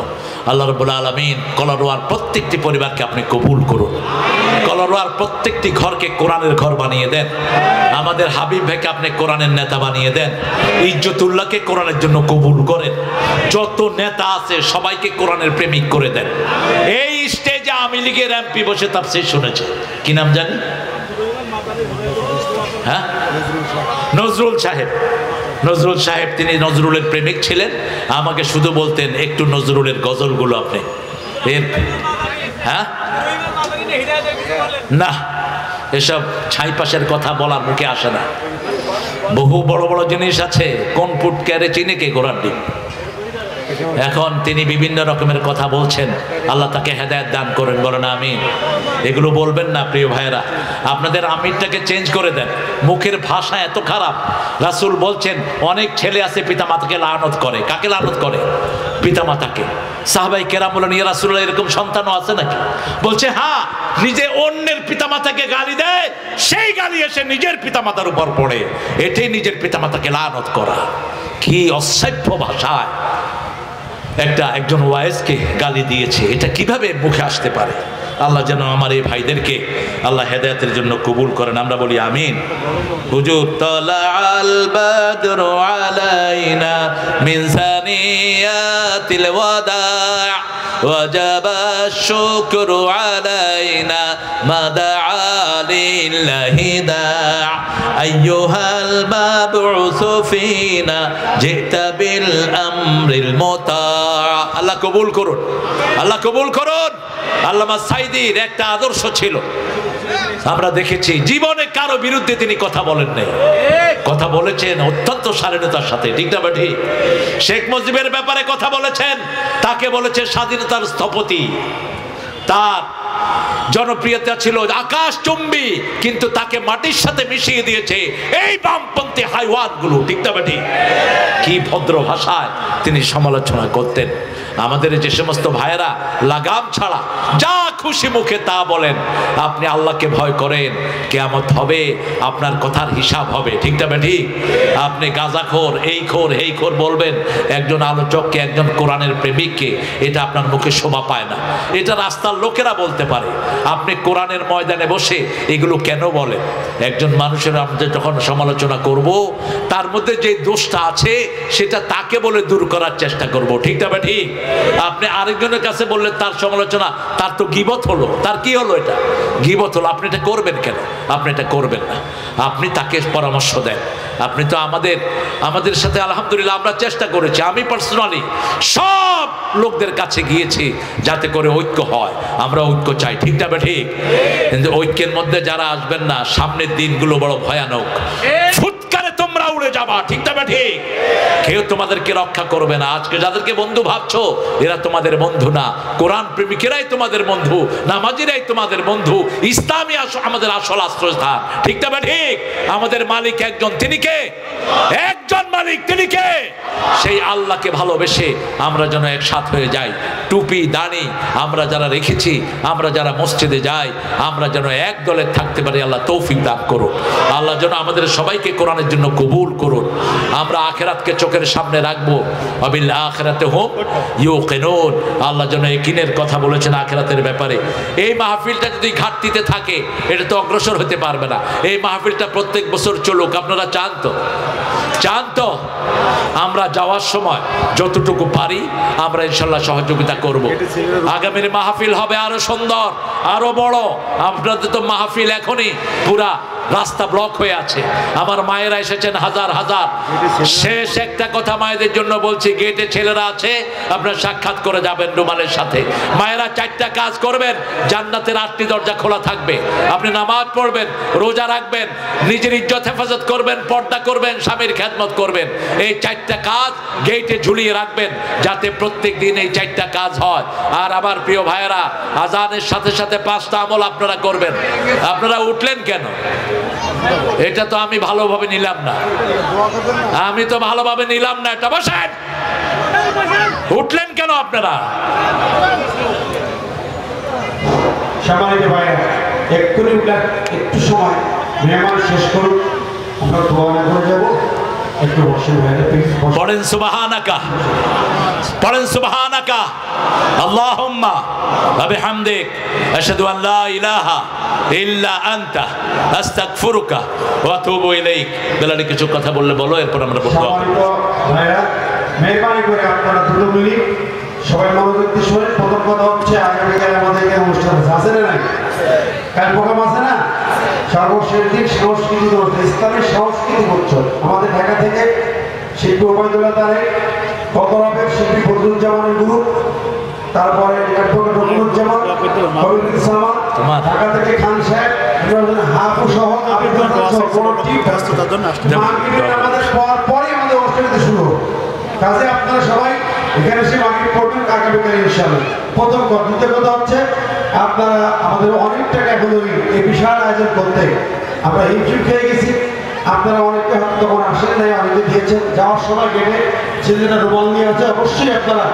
আল্লাহ রাব্বুল আলামিন কলারোয়ার প্রত্যেকটি পরিবারকে আপনি কবুল করুন, কলারোয়ার প্রত্যেকটি ঘরকে কোরআনের ঘর বানিয়ে দেন। আমাদের হাবিব ভাইকে আপনি কোরআনের নেতা বানিয়ে দেন, ইজ্জতুল্লাহকে কোরআনের জন্য কবুল করেন। যত নেতা আছে সবাইকে কোরআনের প্রেমিক করে দেন। এই স্টেজে আওয়ামী লীগের এমপি বসে তাফসীর শুনেছে, কি নাম জানি? হ্যাঁ, নজরুল সাহেব। নজরুল সাহেব, তিনি নজরুলের প্রেমিক ছিলেন। আমাকে শুধু বলতেন একটু নজরুলের গজলগুলো আপনি এর। হ্যাঁ, না, এসব ছাইপাশের কথা বলার মুখে আসে না। বহু বড় বড় জিনিস আছে, কোন ফুট ক্যারে চিনে কে গোড়ার ডিম। এখন তিনি বিভিন্ন রকমের কথা বলছেন, আল্লাহ তাকে হেদায়েত দান করেন, বলেন আমিন। এগুলো বলবেন না প্রিয় ভাইয়েরা, আপনাদের আমিরটাকে চেঞ্জ করে দেন। মুখের ভাষা এত খারাপ। রাসূল বলছেন অনেক ছেলে আছে পিতামাতাকে লানত করে। কাকে লানত করে? পিতামাতাকে। সাহাবাই কেরাম বলেন, ইয়া রাসূলুল্লাহ, এরকম সন্তানও আছে নাকি? বলছে হ্যাঁ, নিজে অন্যের পিতামাতাকে গালি দেয়, সেই গালি এসে নিজের পিতামাতার উপর পড়ে, এটাই নিজের পিতামাতাকে লানত করা। কি অসভ্য ভাষায় একজন ওয়াইজকে গালি দিয়েছে, এটা কিভাবে মুখে আসতে পারে? আল্লাহ যেন আমার এই ভাইদেরকে আল্লাহ হেদায়েতের জন্য কবুল করেন, আমরা বলি আমিন। হুজুর তালাল বাদরু আলাইনা মিন সানিয়াতিল ওয়াদা ওয়াজাবা শুকরু আলাইনা মা দাআ লিল্লাহি দাআ আইয়ুহাল মাবউসু ফিনা জিতা বিল আমরিল মুতা। আল্লাহ কবুল করুন, আল্লাহ কবুল করুন। আল্লামা সাইদির একটা আদর্শ ছিল, আমরা দেখেছি জীবনে কারো বিরুদ্ধে তিনি কথা বলেন নাই, কথা বলেছেন অত্যন্ত শালীনতার সাথে, ঠিক না ঠিক? শেখ মুজিবের ব্যাপারে কথা বলেছেন, তাকে বলেছে স্বাধীনতার স্থপতি। তার জনপ্রিয়তা ছিল আকাশচুম্বী, কিন্তু তাকে মাটির সাথে মিশিয়ে দিয়েছে এই বামপন্থী হাইওয়ানগুলো, ঠিক না ঠিক? কি ভদ্র ভাষায় তিনি সমালোচনা করতেন। আমাদের যে সমস্ত ভাইয়েরা লাগাম ছাড়া যা খুশি মুখে তা বলেন, আপনি আল্লাহকে ভয় করেন, কিয়ামত হবে, আপনার কথার হিসাব হবে, ঠিক না ঠিক? আপনি গাঁজাখোর, এই খোর বলবেন একজন আলোচককে, একজন কোরআনের প্রেমিককে, এটা আপনার মুখে শোভা পায় না। এটা রাস্তার লোকেরা বলতে পারে, আপনি কোরআনের ময়দানে বসে এগুলো কেন বলেন? একজন মানুষের আমরা যখন সমালোচনা করব, তার মধ্যে যে দোষটা আছে সেটা তাকে বলে দূর করার চেষ্টা করব, ঠিক না ঠিক? আপনি আরেকজনের কাছে বললেন তার সমালোচনা, তার তো গীবত হলো। তার কি হলো? এটা গীবত হলো। আপনি এটা করবেন কেন? আপনি এটা করবেন না। আপনি তাকে পরামর্শ দেন। আপনি তো আমাদের সাথে আলহামদুলিল্লাহ আমরা চেষ্টা করেছি, আমি পার্সোনালি সব লোকদের কাছে গিয়েছি যাতে করে ঐক্য হয়। আমরা ঐক্য চাই, ঠিক না ঠিক? কিন্তু ঐক্যের মধ্যে যারা আসবেন না, সামনের দিনগুলো বড় ভয়ানক। ফুৎকারে তোমরা উড়ে যাবা, ঠিক না ঠিক? কেউ তোমাদেরকে রক্ষা করবে না। আজকে যাদেরকে বন্ধু ভাবছো, এরা তোমাদের বন্ধু না। কোরআন প্রেমিকেরাই তোমাদের বন্ধু, নামাজিরাই তোমাদের বন্ধু, ইসলামী আমাদের আসল আশ্রয়স্থান, ঠিক না ঠিক? আমাদের মালিক একজন, তিনি কে? একজন মালিক, তিনি কে? সেই আল্লাহকে ভালোবেসে আমরা যেন একসাথ হয়ে যাই। টুপি দাড়ি আমরা যারা রেখেছি, আমরা যারা মসজিদে যাই, আমরা যেন এক দলে থাকতে পারি। আল্লাহ তৌফিক দান করুন। আল্লাহ যেন আমাদের সবাইকে কোরআনের জন্য কবুল করুন। আমরা আখিরাতকে চোখের সামনে রাখবো। আবিল আখিরাতে হুম ইউকিনুন। আল্লাহ যেন ইয়াকিনের কথা বলেছেন আখিরাতের ব্যাপারে। এই মাহফিলটা যদি ঘাটতিতে থাকে, এটা তো অগ্রসর হতে পারবে না। এই মাহফিলটা প্রত্যেক বছর চলুক, আপনারা চান তো? চান তো? আমরা যাওয়ার সময় যতটুকু পারি আমরা ইনশাল্লাহ সহযোগিতা করব। আগামীর মাহফিল হবে আরো সুন্দর, আরো বড়। আপনাদের তো মাহফিল এখনই পুরা রাস্তা ব্লক হয়ে আছে। আমার মায়েরা এসেছেন হাজার হাজার। শেষ একটা কথা মায়েদের জন্য বলছি, গেটে ছেলেরা আছে, আপনারা সাক্ষাৎ করে যাবেন রুমালের সাথে। মায়েরা 4টা কাজ করবেন, জান্নাতের 8টি দরজা খোলা থাকবে। আপনি নামাজ পড়বেন, রোজা রাখবেন, নিজের ইজ্জত হেফাজত করবেন, পর্দা করবেন, স্বামীর খেদমত করবেন। এই 4টা কাজ গেটে ঝুলিয়ে রাখবেন, যাতে প্রত্যেক দিন এই 4টা কাজ হয়। আর আমার প্রিয় ভাইয়েরা, আজানের সাথে সাথে 5টা আমল আপনারা করবেন। আপনারা উঠলেন কেন? এটা তো আমি ভালোভাবে নিলাম না, আমি তো ভালোভাবে নিলাম না। এটা বসেন, উঠলেন কেন আপনারা? সম্মানিত ভাইরা, এক্ষুনি উঠলেন, একটু সময় মেহমান শেষ করুন, আমরা দোয়া না করে যাবো। একটু বসে ভাইরা প্লিজ বসুন। পড়েন সুবহানাকা, পড়েন সুবহানাকা আল্লাহুম্মা ওয়া বিহামদিক আশহাদু আন লা ইলাহা ইল্লা আনতা আস্তাগফিরুকা ওয়া আতুবু ইলাইক। বেলালি কিছু কথা বললে বলো, এরপর আমরা বলবো। সম্মানিত ভাইরা, মেহরবানি করে আপনারা 2 মিনিট সবাই মনোযোগ দিয়ে শুনেন। প্রথম কথা হচ্ছে, আগামীকাল আমাদের এখানে অনুষ্ঠান আছে না নাই? কাল প্রোগ্রাম আছে না? সর্বশেষ দিন সাংস্কৃতিক অনুষ্ঠান, ইসলামের সাংস্কৃতিক উৎসব। আমাদের ঢাকা থেকে শিল্পী ওবায়দুল্লাহ তারেক, কতরবের শিল্পী বদরুজ্জামানের গ্রুপ, তারপরে অ্যাডভোকেট রকুনুজ্জামান, কবির ইসলাম, ঢাকা থেকে খান সাহেব, হাফু সহ আবেদন সহ কোনো টিম ব্যস্ততার জন্য আমাদের পরে আমাদের অনুষ্ঠানটি শুরু হবে। কাজে আপনারা সবাই এখানে এসে মার্কেট করবেন আগামীকাল ইনশাআল্লাহ। প্রথম কথা। দ্বিতীয় কথা হচ্ছে, আপনারা আমাদের অনেক টাকা এখন এই বিশাল আয়োজন করতে আমরা হিমশিম খেয়ে গেছি। আপনারা অনেকে হয়তো তখন আসেন নাই, অনেকে দিয়েছেন। যাওয়ার সময় গেটে ছেলেটা রুমাল নিয়ে আছে, অবশ্যই আপনারা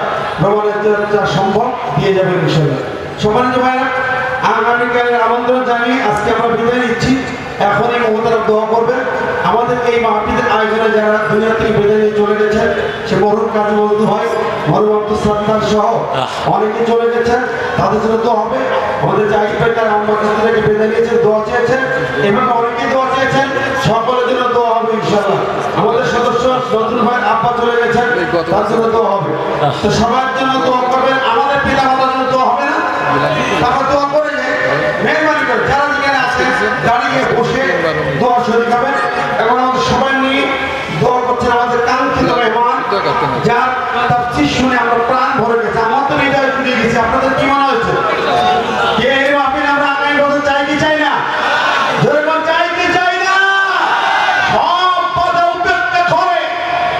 রুমালের যা সম্ভব দিয়ে যাবেন ইনশাআল্লাহ। সম্মানিত ভাইরা, আগামীকালের আমন্ত্রণ জানিয়ে আজকে আমরা বিদায় নিচ্ছি। এখনই মমতারা দোয়া করবেন। আমাদের এই মাহফিলের আয়োজনে যারা দুনিয়া থেকে বিদায় নিয়ে চলে গেছেন, সে মরহুম কাজী বন্ধু হয়, মরহুম আব্দুল সাত্তার সহ অনেকে চলে গেছেন, তাদের জন্য দোয়া হবে। আমাদের জাহিদ ভাই তার আম্মা কাছে থেকে বিদায় নিয়েছেন, দোয়া চেয়েছেন, এভাবে অনেকে দোয়া চেয়েছেন, সকলের জন্য দোয়া হবে ইনশাআল্লাহ। আমাদের সদস্য নজরুল ভাই আব্বা চলে গেছেন, তার জন্য দোয়া হবে। তো সবার জন্য দোয়া করবেন। আমাদের পিতা মাতার জন্য দোয়া হবে না? তারপর দোয়া করে যে মেহরবানি করে যারা যেখানে আছেন দাঁড়িয়ে বসে দোয়া শরীক হবেন। এখন আমাদের সবাই নিয়ে দোয়া করছেন আমাদের কাঙ্ক্ষিত মেহমান, যার তাফসীর শুনে আমরা প্রাণ ভরে গেছে, আমার তো হৃদয় জুড়ে গেছে। আপনাদের কি মনে হচ্ছে? কে এই মাহফিল আমরা আগামী বছর চাই কি চাই না? জোরে বল, চাই কি চাই না? সব বাধা উপেক্ষা করে,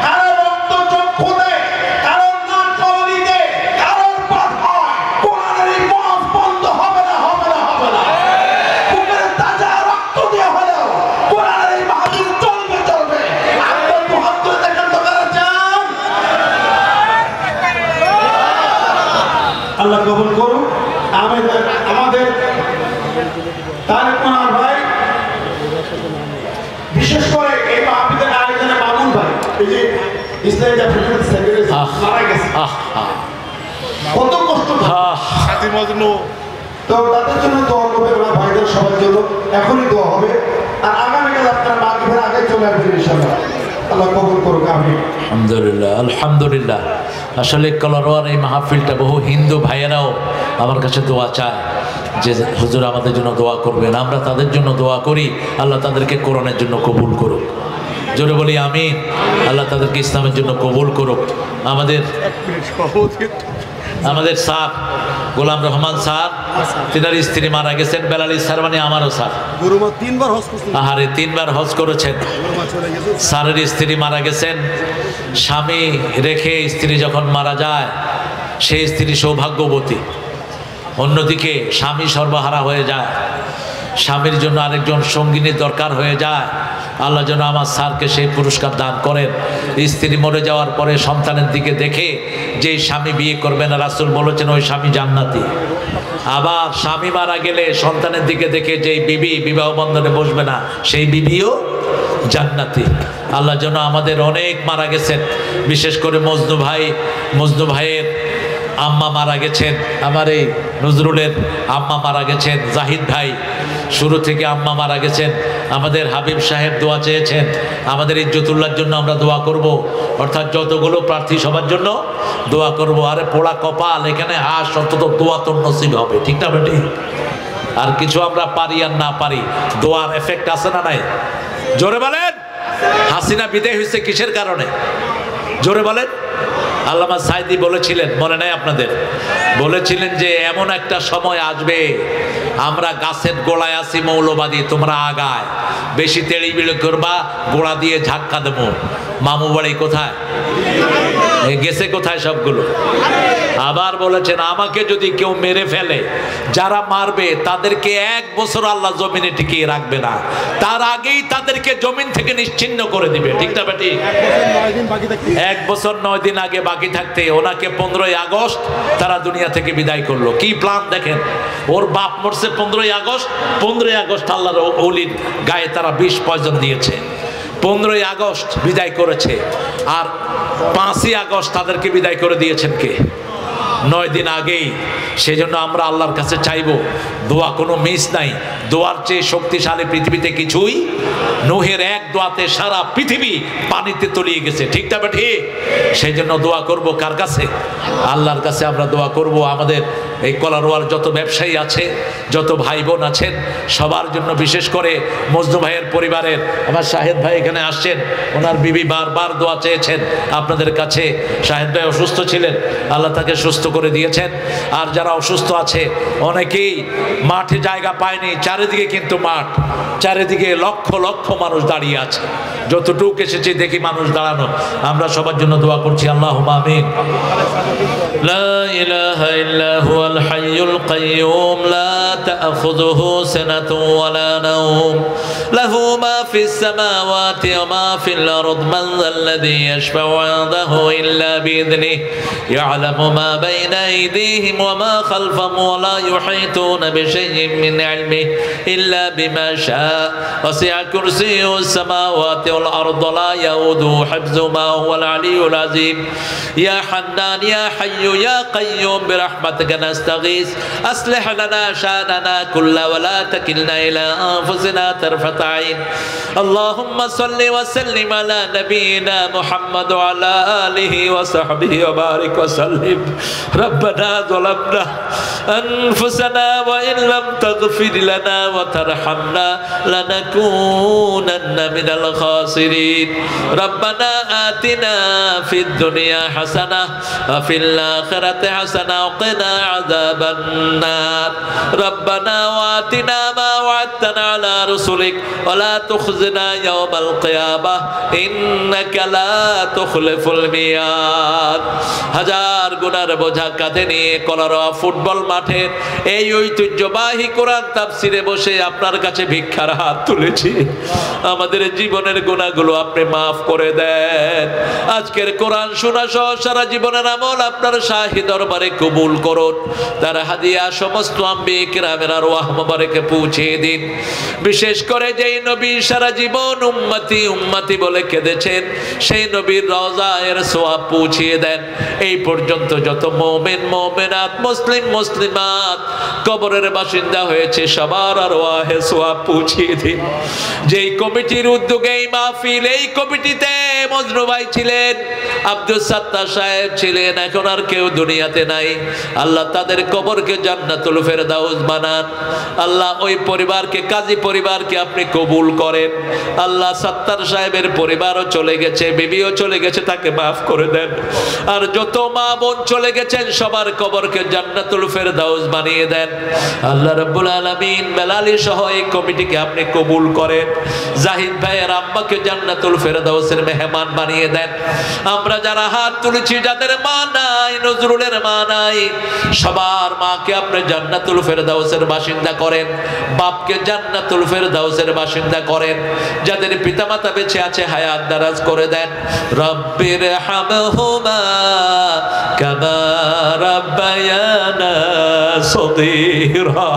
কারো রক্ত চক্ষু দেয়, কারো নাক কবলি দেয়, কারোর বাধায় কোরআনের এই মঞ্চ বন্ধ হবে না, হবে না, হবে না। বুকের তাজা রক্ত দিয়ে হলেও কোরআনের এই মাহফিল চলবে, চলবে। আপনার দুহাত তুলে দেখেন তো কারা চান? আল্লাহ কবুল করুন। আমাদের তারেক মনোয়ার ভাই, বিশেষ করে এই মাহফিলের আয়োজনে মামুন ভাই, এই যে ইসলামী জাতীয় সেক্রেটারি মারা গেছে, কত কষ্ট সাথী মজনু। তো তাদের জন্য দোয়া করবেন, আমার ভাইদের সবার জন্য এখনই দোয়া হবে। আর আগামীকাল আপনারা মাগরিবের আগে চলে আসবেন ইনশাআল্লাহ। আল্লাহ কবুল করুক, আমিন। আলহামদুলিল্লাহ, আলহামদুলিল্লাহ। আসলে কলারোয়ার এই মাহফিলটা বহু হিন্দু ভাইয়েরাও আমার কাছে দোয়া চায় যে হুজুর আমাদের জন্য দোয়া করবেন। আমরা তাদের জন্য দোয়া করি, আল্লাহ তাদেরকে কোরআনের জন্য কবুল করুক। জোরে বলি আমিন। আল্লাহ তাদেরকে ইসলামের জন্য কবুল করুক। আমাদের স্যার গোলাম রহমান স্যার, তিনার স্ত্রী মারা গেছেন। বেলালি স্যার মানে আমারও স্যার, আহারে 3 বার হজ করেছেন। স্যারের স্ত্রী মারা গেছেন। স্বামী রেখে স্ত্রী যখন মারা যায়, সেই স্ত্রী সৌভাগ্যবতী। অন্যদিকে স্বামী সর্বহারা হয়ে যায়, স্বামীর জন্য আরেকজন সঙ্গিনীর দরকার হয়ে যায়। আল্লাহ যেন আমার স্যারকে সেই পুরস্কার দান করেন। স্ত্রী মরে যাওয়ার পরে সন্তানের দিকে দেখে যেই স্বামী বিয়ে করবে না, রাসূল বলেছেন ওই স্বামী জান্নাতি। আবার স্বামী মারা গেলে সন্তানের দিকে দেখে যেই বিবি বিবাহ বন্ধনে বসবে না, সেই বিবিও জান্নাতি। আল্লাহ যেন আমাদের অনেক মারা গেছেন, বিশেষ করে মজনু ভাইয়ের আম্মা মারা গেছেন, আমার এই নজরুলের আম্মা মারা গেছেন, জাহিদ ভাই শুরু থেকে আম্মা মারা গেছেন। আমাদের হাবিব সাহেব দোয়া চেয়েছেন, আমাদের ইজ্জতুল্লাহর জন্য আমরা দোয়া করব, অর্থাৎ যতগুলো প্রার্থী সবার জন্য দোয়া করব। আরে পোড়া কপাল, এখানে হাস অন্তত দোয়া তোর নসিব হবে, ঠিক না বেটি? আর কিছু আমরা পারি আর না পারি, দোয়ার এফেক্ট আছে না নাই? জোরে বলেন। হাসিনা বিদায় হয়েছে কিসের কারণে? জোরে বলেন। আল্লামা সাইদি বলেছিলেন, মনে নাই আপনাদের? বলেছিলেন যে এমন একটা সময় আসবে, আমরা গাছের গোড়ায় আছি মৌলবাদী, তোমরা আগায়, বেশি তেড়ি বিড়ি করবা, গোড়া দিয়ে ঝাক্কা দেবো। মামু বাড়ি কোথায়? গেছে কোথায় সবগুলো? আবার বলেছেন আমাকে যদি কেউ মেরে ফেলে, যারা মারবে তাদেরকে 1 বছর আল্লাহ জমিনে টিকিয়ে রাখবে না, তার আগেই তাদেরকে জমিন থেকে নিশ্চিহ্ন করে দিবে। ঠিক না বেটি? 1 বছর 9 দিন আগে বাকি থাকতে ওনাকে 15ই আগস্ট তারা দুনিয়া থেকে বিদায় করলো। কি প্ল্যান দেখেন! ওর বাপ মরছে 15ই আগস্ট, 15ই আগস্ট আল্লাহর ওলির গায়ে তারা বিষ পয়জন দিয়েছে। 15ই আগস্ট বিদায় করেছে, আর 5ই আগস্ট তাদেরকে বিদায় করে দিয়েছেন কে? 9 দিন আগেই। সেই জন্য আমরা আল্লাহর কাছে চাইবো, দোয়া কোনো মিস নাই। দোয়ার চেয়ে শক্তিশালী পৃথিবীতে কিছুই। নূহের এক দোয়াতে সারা পৃথিবী পানিতে তলিয়ে গেছে। ঠিক না ঠিক? সেই জন্য দোয়া করব কার কাছে? আল্লাহর কাছে আমরা দোয়া করব। আমাদের এই কলারোয়ার যত ব্যবসায়ী আছে, যত ভাই বোন আছেন, সবার জন্য, বিশেষ করে মজনু ভাইয়ের পরিবারের আমার শাহেদ ভাই এখানে আসছেন, ওনার বিবি বারবার দোয়া চেয়েছেন আপনাদের কাছে। শাহেদ ভাই অসুস্থ ছিলেন, আল্লাহ তাকে সুস্থ করে দিয়েছেন। আর যারা অসুস্থ আছে অনেকেই মাঠে জায়গা পায়নি, চারিদিকে কিন্তু মাঠ, চারিদিকে লক্ষ লক্ষ মানুষ দাঁড়িয়ে আছে। যতটুকু এসেছে দেখি মানুষ দাঁড়ানো, আমরা সবার জন্য দোয়া করছি। আল্লাহুম্মা আমিন। লা ইলাহা ইল্লা হুয়াল হাইয়ুল কাইয়্যুম লা তা'খুযুহু সিনাতুন ওয়া লা নাওম লাহু মা ফিস সামাওয়াতি ওয়া মা ফিল আরদ মান যাল্লাযী ইয়াশফা'ু 'ইনদাহু ইল্লা বিইذনিহি ইয়া'লামু মা বাইনা আইদিহিম ওয়া মা খালফাহুম ওয়া লা ইউহীতুনা বিশাইইন মিন 'ইলমিহি ইল্লা বিমা শা'a ওয়াসি'a কুরসিয়্যুহু সামাওয়াতি ওয়াল আরদ লা ইয়াউদুহু হিফযুহুমা ওয়া হুয়াল আলিয়্যুল আযীম। ইয়া হান্নান ইয়া হাইয়্যু ইয়া কাইয়্যুম বিরহমাতিকা নাস্তাগীস আসলিহ লানা শা'নানা কুল্লা ওয়া লা তাকিলনা ইলা আনফুসিনা তারফাতা আইন। আল্লাহুম্মা সাল্লি ওয়া সাল্লিম আলা নাবিয়িনা মুহাম্মদ ওয়া আলা আলিহি ওয়া সাহবিহি ওয়া বারিক ওয়া সাল্লিম। রব্বানা যালামনা আনফুসানা ওয়া ইন লাম তাগফির লানা ওয়া তারহামনা লানাকুনান্না মিনাল খাসিরিন। রব্বানা আতিনা ফিদ দুনিয়া হাসানাহ ওয়া ফিল আখিরাতি হাসানাহ ওয়া কিনা আযাবান নার। রব্বানা ওয়া আতিনা মা ওয়া'আদতানা আলা রুসুলিক ওয়া লা তুখজিনা ইয়াওমাল কিয়ামাহ ইন্নাকা লা তুখলিফুল মিয়াদ। হাজার গুনার বোঝা কাঁধে নিয়ে কলারোয়া ফুটবল মাঠের এই ঐতিহ্যবাহী কোরআন তাফসিরে বসে আপনার কাছে ভিক্ষার হাত তুলেছি। আমাদের জীবনের গুনাহগুলো আপনি মাফ করে দেন। আজকের কোরআন শোনা সহ সারা জীবনের আমল আপনার শাহী দরবারে কবুল করুন। তার হাদিয়া সমস্ত আম্বিয়া কিরামের আরওয়াহ মুবারকে পৌঁছে দিন। বিশেষ করে যেই নবী সারা জীবন উম্মতি উম্মতি বলে কেঁদেছেন, সেই নবীর রওজায়ের সওয়াব পৌঁছিয়ে দেন। এই পর্যন্ত যত মুমিন মুমিনাত মুসলিম মুসলিমাত কবরের বাসিন্দা হয়েছে, সবার আরওয়াহে সওয়াব পৌঁছিয়ে দিন। যেই কমিটির উদ্যোগে এই মাহফিল, এই কমিটিতে মজনু ভাই ছিলেন, আব্দুল সাত্তার সাহেব ছিলেন, এখন আর কেউ দুনিয়াতে নাই। আল্লাহ তাদের কবরকে জান্নাতুল ফেরদাউস বানান। আল্লাহ ওই পরিবারকে, কাজী পরিবারকে আপনি কবুল করেন। আল্লাহ সাত্তার সাহেবের পরিবারও চলে গেছে, বিবিও চলে গেছে, তাকে মাফ করে দেন। আর যত মা বোন চলে গেছেন সবার কবরকে জান্নাতুল ফেরদাউস বানিয়ে দেন। আল্লাহ রাব্বুল আলামিন বেলালী সহ এই কমিটিকে আপনি কবুল করেন। জাহিদ ভাইয়ের আম্মাকে জান্নাতুল ফেরদাউসের মেহমান বানিয়ে দেন। আমরা যারা হাত তুলেছি, যাদের মা নাই, নজরুলের মা নাই, সবার মাকে আপনি জান্নাতুল ফেরদাউসের বাসিন্দা করেন। বাপকে জান্নাতুল ফেরদাউসের বাসিন্দা করেন। যাদের পিতামাতা বেঁচে আছে হায়াত দারাজ করে দেন। রব্বির হামহুমা কামা রাব্বায়ানা সগীরা।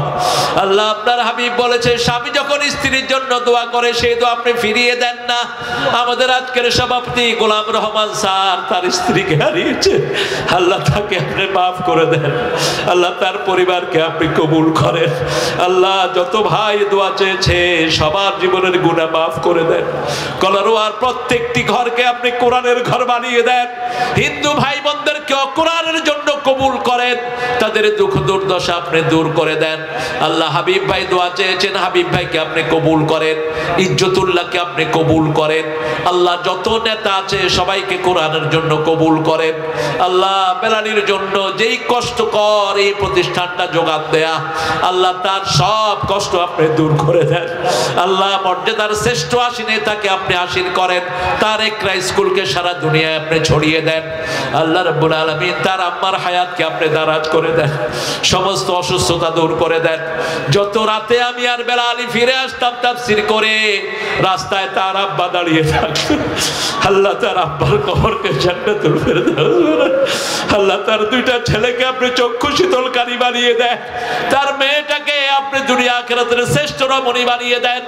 আল্লাহ আপনার হাবিব বলেছে, স্বামী যখন স্ত্রীর জন্য দোয়া করে সেই দোয়া আপনি ফিরিয়ে দেন না। আমাদের আজকের সভাপতি গোলাম রহমান স্যার তার স্ত্রীকে হারিয়েছে, আল্লাহ তাকে আপনি মাফ করে দেন। আল্লাহ তার পরিবারকে আপনি কবুল করেন। আল্লাহ যত ভাই দোয়া চেয়েছে সবার জীবনের গুনাহ মাফ করে দেন। কলারোয়ার প্রত্যেকটি ঘরকে আপনি কোরআনের ঘর বানিয়ে দেন। হিন্দু ভাই বোনদেরকে কোরআনের জন্য কবুল করেন। তাদের দুঃখ দুর্দশা আপনি দূর করে দেন। আল্লাহ হাবিব ভাই দোয়া চেয়েছেন, হাবিব ভাইকে আপনি কবুল করেন। ইজ্জতুল্লাহকে আপনি কবুল করেন। আল্লাহ যত নেতা আছে সবাইকে কোরআনের জন্য কবুল করেন। আল্লাহ বেলালীর জন্য যেই কষ্টকর পর এই প্রতিষ্ঠানটা যোগান দেয়া, আল্লাহ তার সব কষ্ট আপনি দূর করে দেন। আল্লাহ মর্যাদার শ্রেষ্ঠ আসিনে তাকে আপনি আসীন করেন, তার একরা স্কুলকে সারা দুনিয়ায় আপনি ছড়িয়ে দেন। আল্লাহ রাব্বুল আলামিন তার আম্মার হায়াতকে আপনি দারাজ করে দেন, সমস্ত অসুস্থতা দূর করে দেন। যত রাতে আমি আর বেলালি ফিরে আসতাম তাফসীর করে, রাস্তায় তার আব্বা দাঁড়িয়ে থাকতো, আল্লাহ তার আব্বার কবরকে জান্নাতুল ফেরদাউস বানান। আল্লাহ তার দুইটা ছেলেকে আপনি চক্ষু শীতলকারী বানিয়ে দেন, তার মেয়েটাকে আপনি দুনিয়া আখিরাতের শ্রেষ্ঠ রমণী বানিয়ে দেন।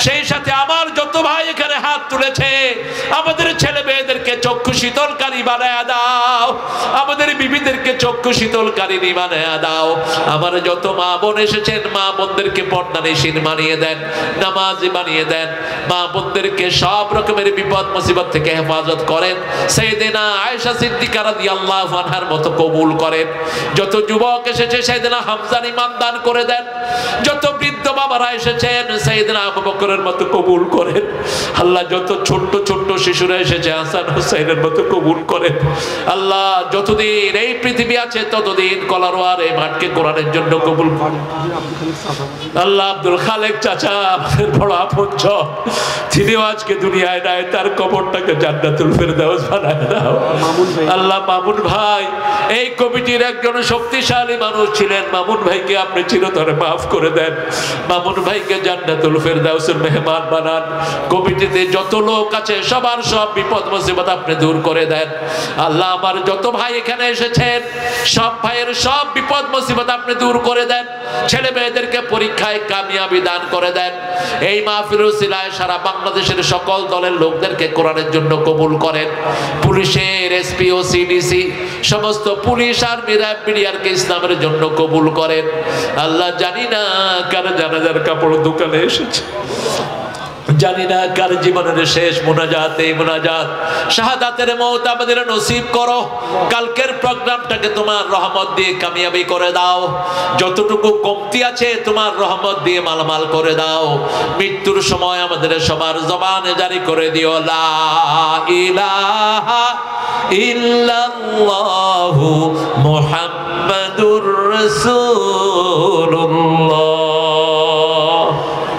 সেই সাথে আমার যত ভাই এখানে হাত তুলেছে, আমাদের ছেলে মেয়েদেরকে চক্ষু শীতলকারী বানায় দাও, আমাদের বিবিদেরকে চক্ষু শীতলকারী বানায় দাও। আমার যত মা বোন এসেছেন, মা বোনদেরকে পর্দানিশীন বানিয়ে দেন, নামাজি বানিয়ে দেন। মা বোনদেরকে সব রকমের বিপদ মুসিবত থেকে হেফাজত করেন। সাইয়েদেনা আয়েশা সিদ্দিকা রাদিয়াল্লাহু আনহার মতো কবুল করেন। যত যুবক এসেছে সাইয়েদেনা হামজার ঈমান দান করে দেন। যত বৃদ্ধ বাবারা এসেছেন সাইয়েদেনা আবু বকরের মতো কবুল করেন। আল্লাহ যত ছোট্ট ছোট্ট শিশুরা এসেছে হাসান হুসাইনের মতো কবুল করেন। আল্লাহ যতদিন এই পৃথিবী আছে ততদিন কলারওয়ার এই মাঠকে কোরআনের জন্য কবুল করেন। আল্লাহ আব্দুল খালেক চাচা আমাদের বড় আপনজন, তিনিও আজকে দুনিয়ায় নাই, তার কবরটাকে জান্নাতুল ফেরদাউস বানায় দাও। আল্লাহ মামুন ভাই এই কমিটির একজন শক্তিশালী মানুষ ছিলেন, মামুন ভাইকে আপনি চিরতরে মাফ করে দেন। মামুন ভাইকে জান্নাতুল ফেরদাউসের মেহমান বানান। কমিটিতে যত লোক আছে সবার সব বিপদ মুসিবত আপনি দূর করে দেন। আল্লাহ আমার যত ভাই এখানে এসেছেন সব ভাইয়ের সব বিপদ মুসিবত আপনি দূর করে দেন। ছেলে মেয়েদেরকে পরীক্ষায় কামিয়াবি দান করে দেন। এই মাহফিল উসিলায় সারা বাংলাদেশের সকল দলের লোকদেরকে কোরআনের জন্য কবুল করেন। পুলিশের এসপি ও সিডিসি সমস্ত পুলিশ আর্মি র্যাব মিডিয়ারকে ইসলামের জন্য কবুল করেন। আল্লাহ জানি না কার জানাজার কাপড় দোকানে এসেছে, জানি না কার জীবনের শেষ মুনাজাত এই মুনাজাত। শাহাদাতের মওত আমাদের নসিব করো। কালকের প্রোগ্রামটাকে তোমার রহমত দিয়ে কামিয়াবি করে দাও। যতটুকু কমতি আছে তোমার রহমত দিয়ে মালামাল করে দাও। মৃত্যুর সময় আমাদের সবার জবানে জারি করে দিও লা ইলাহা ইল্লাল্লাহু মুহাম্মাদুর রাসূলুল্লাহ।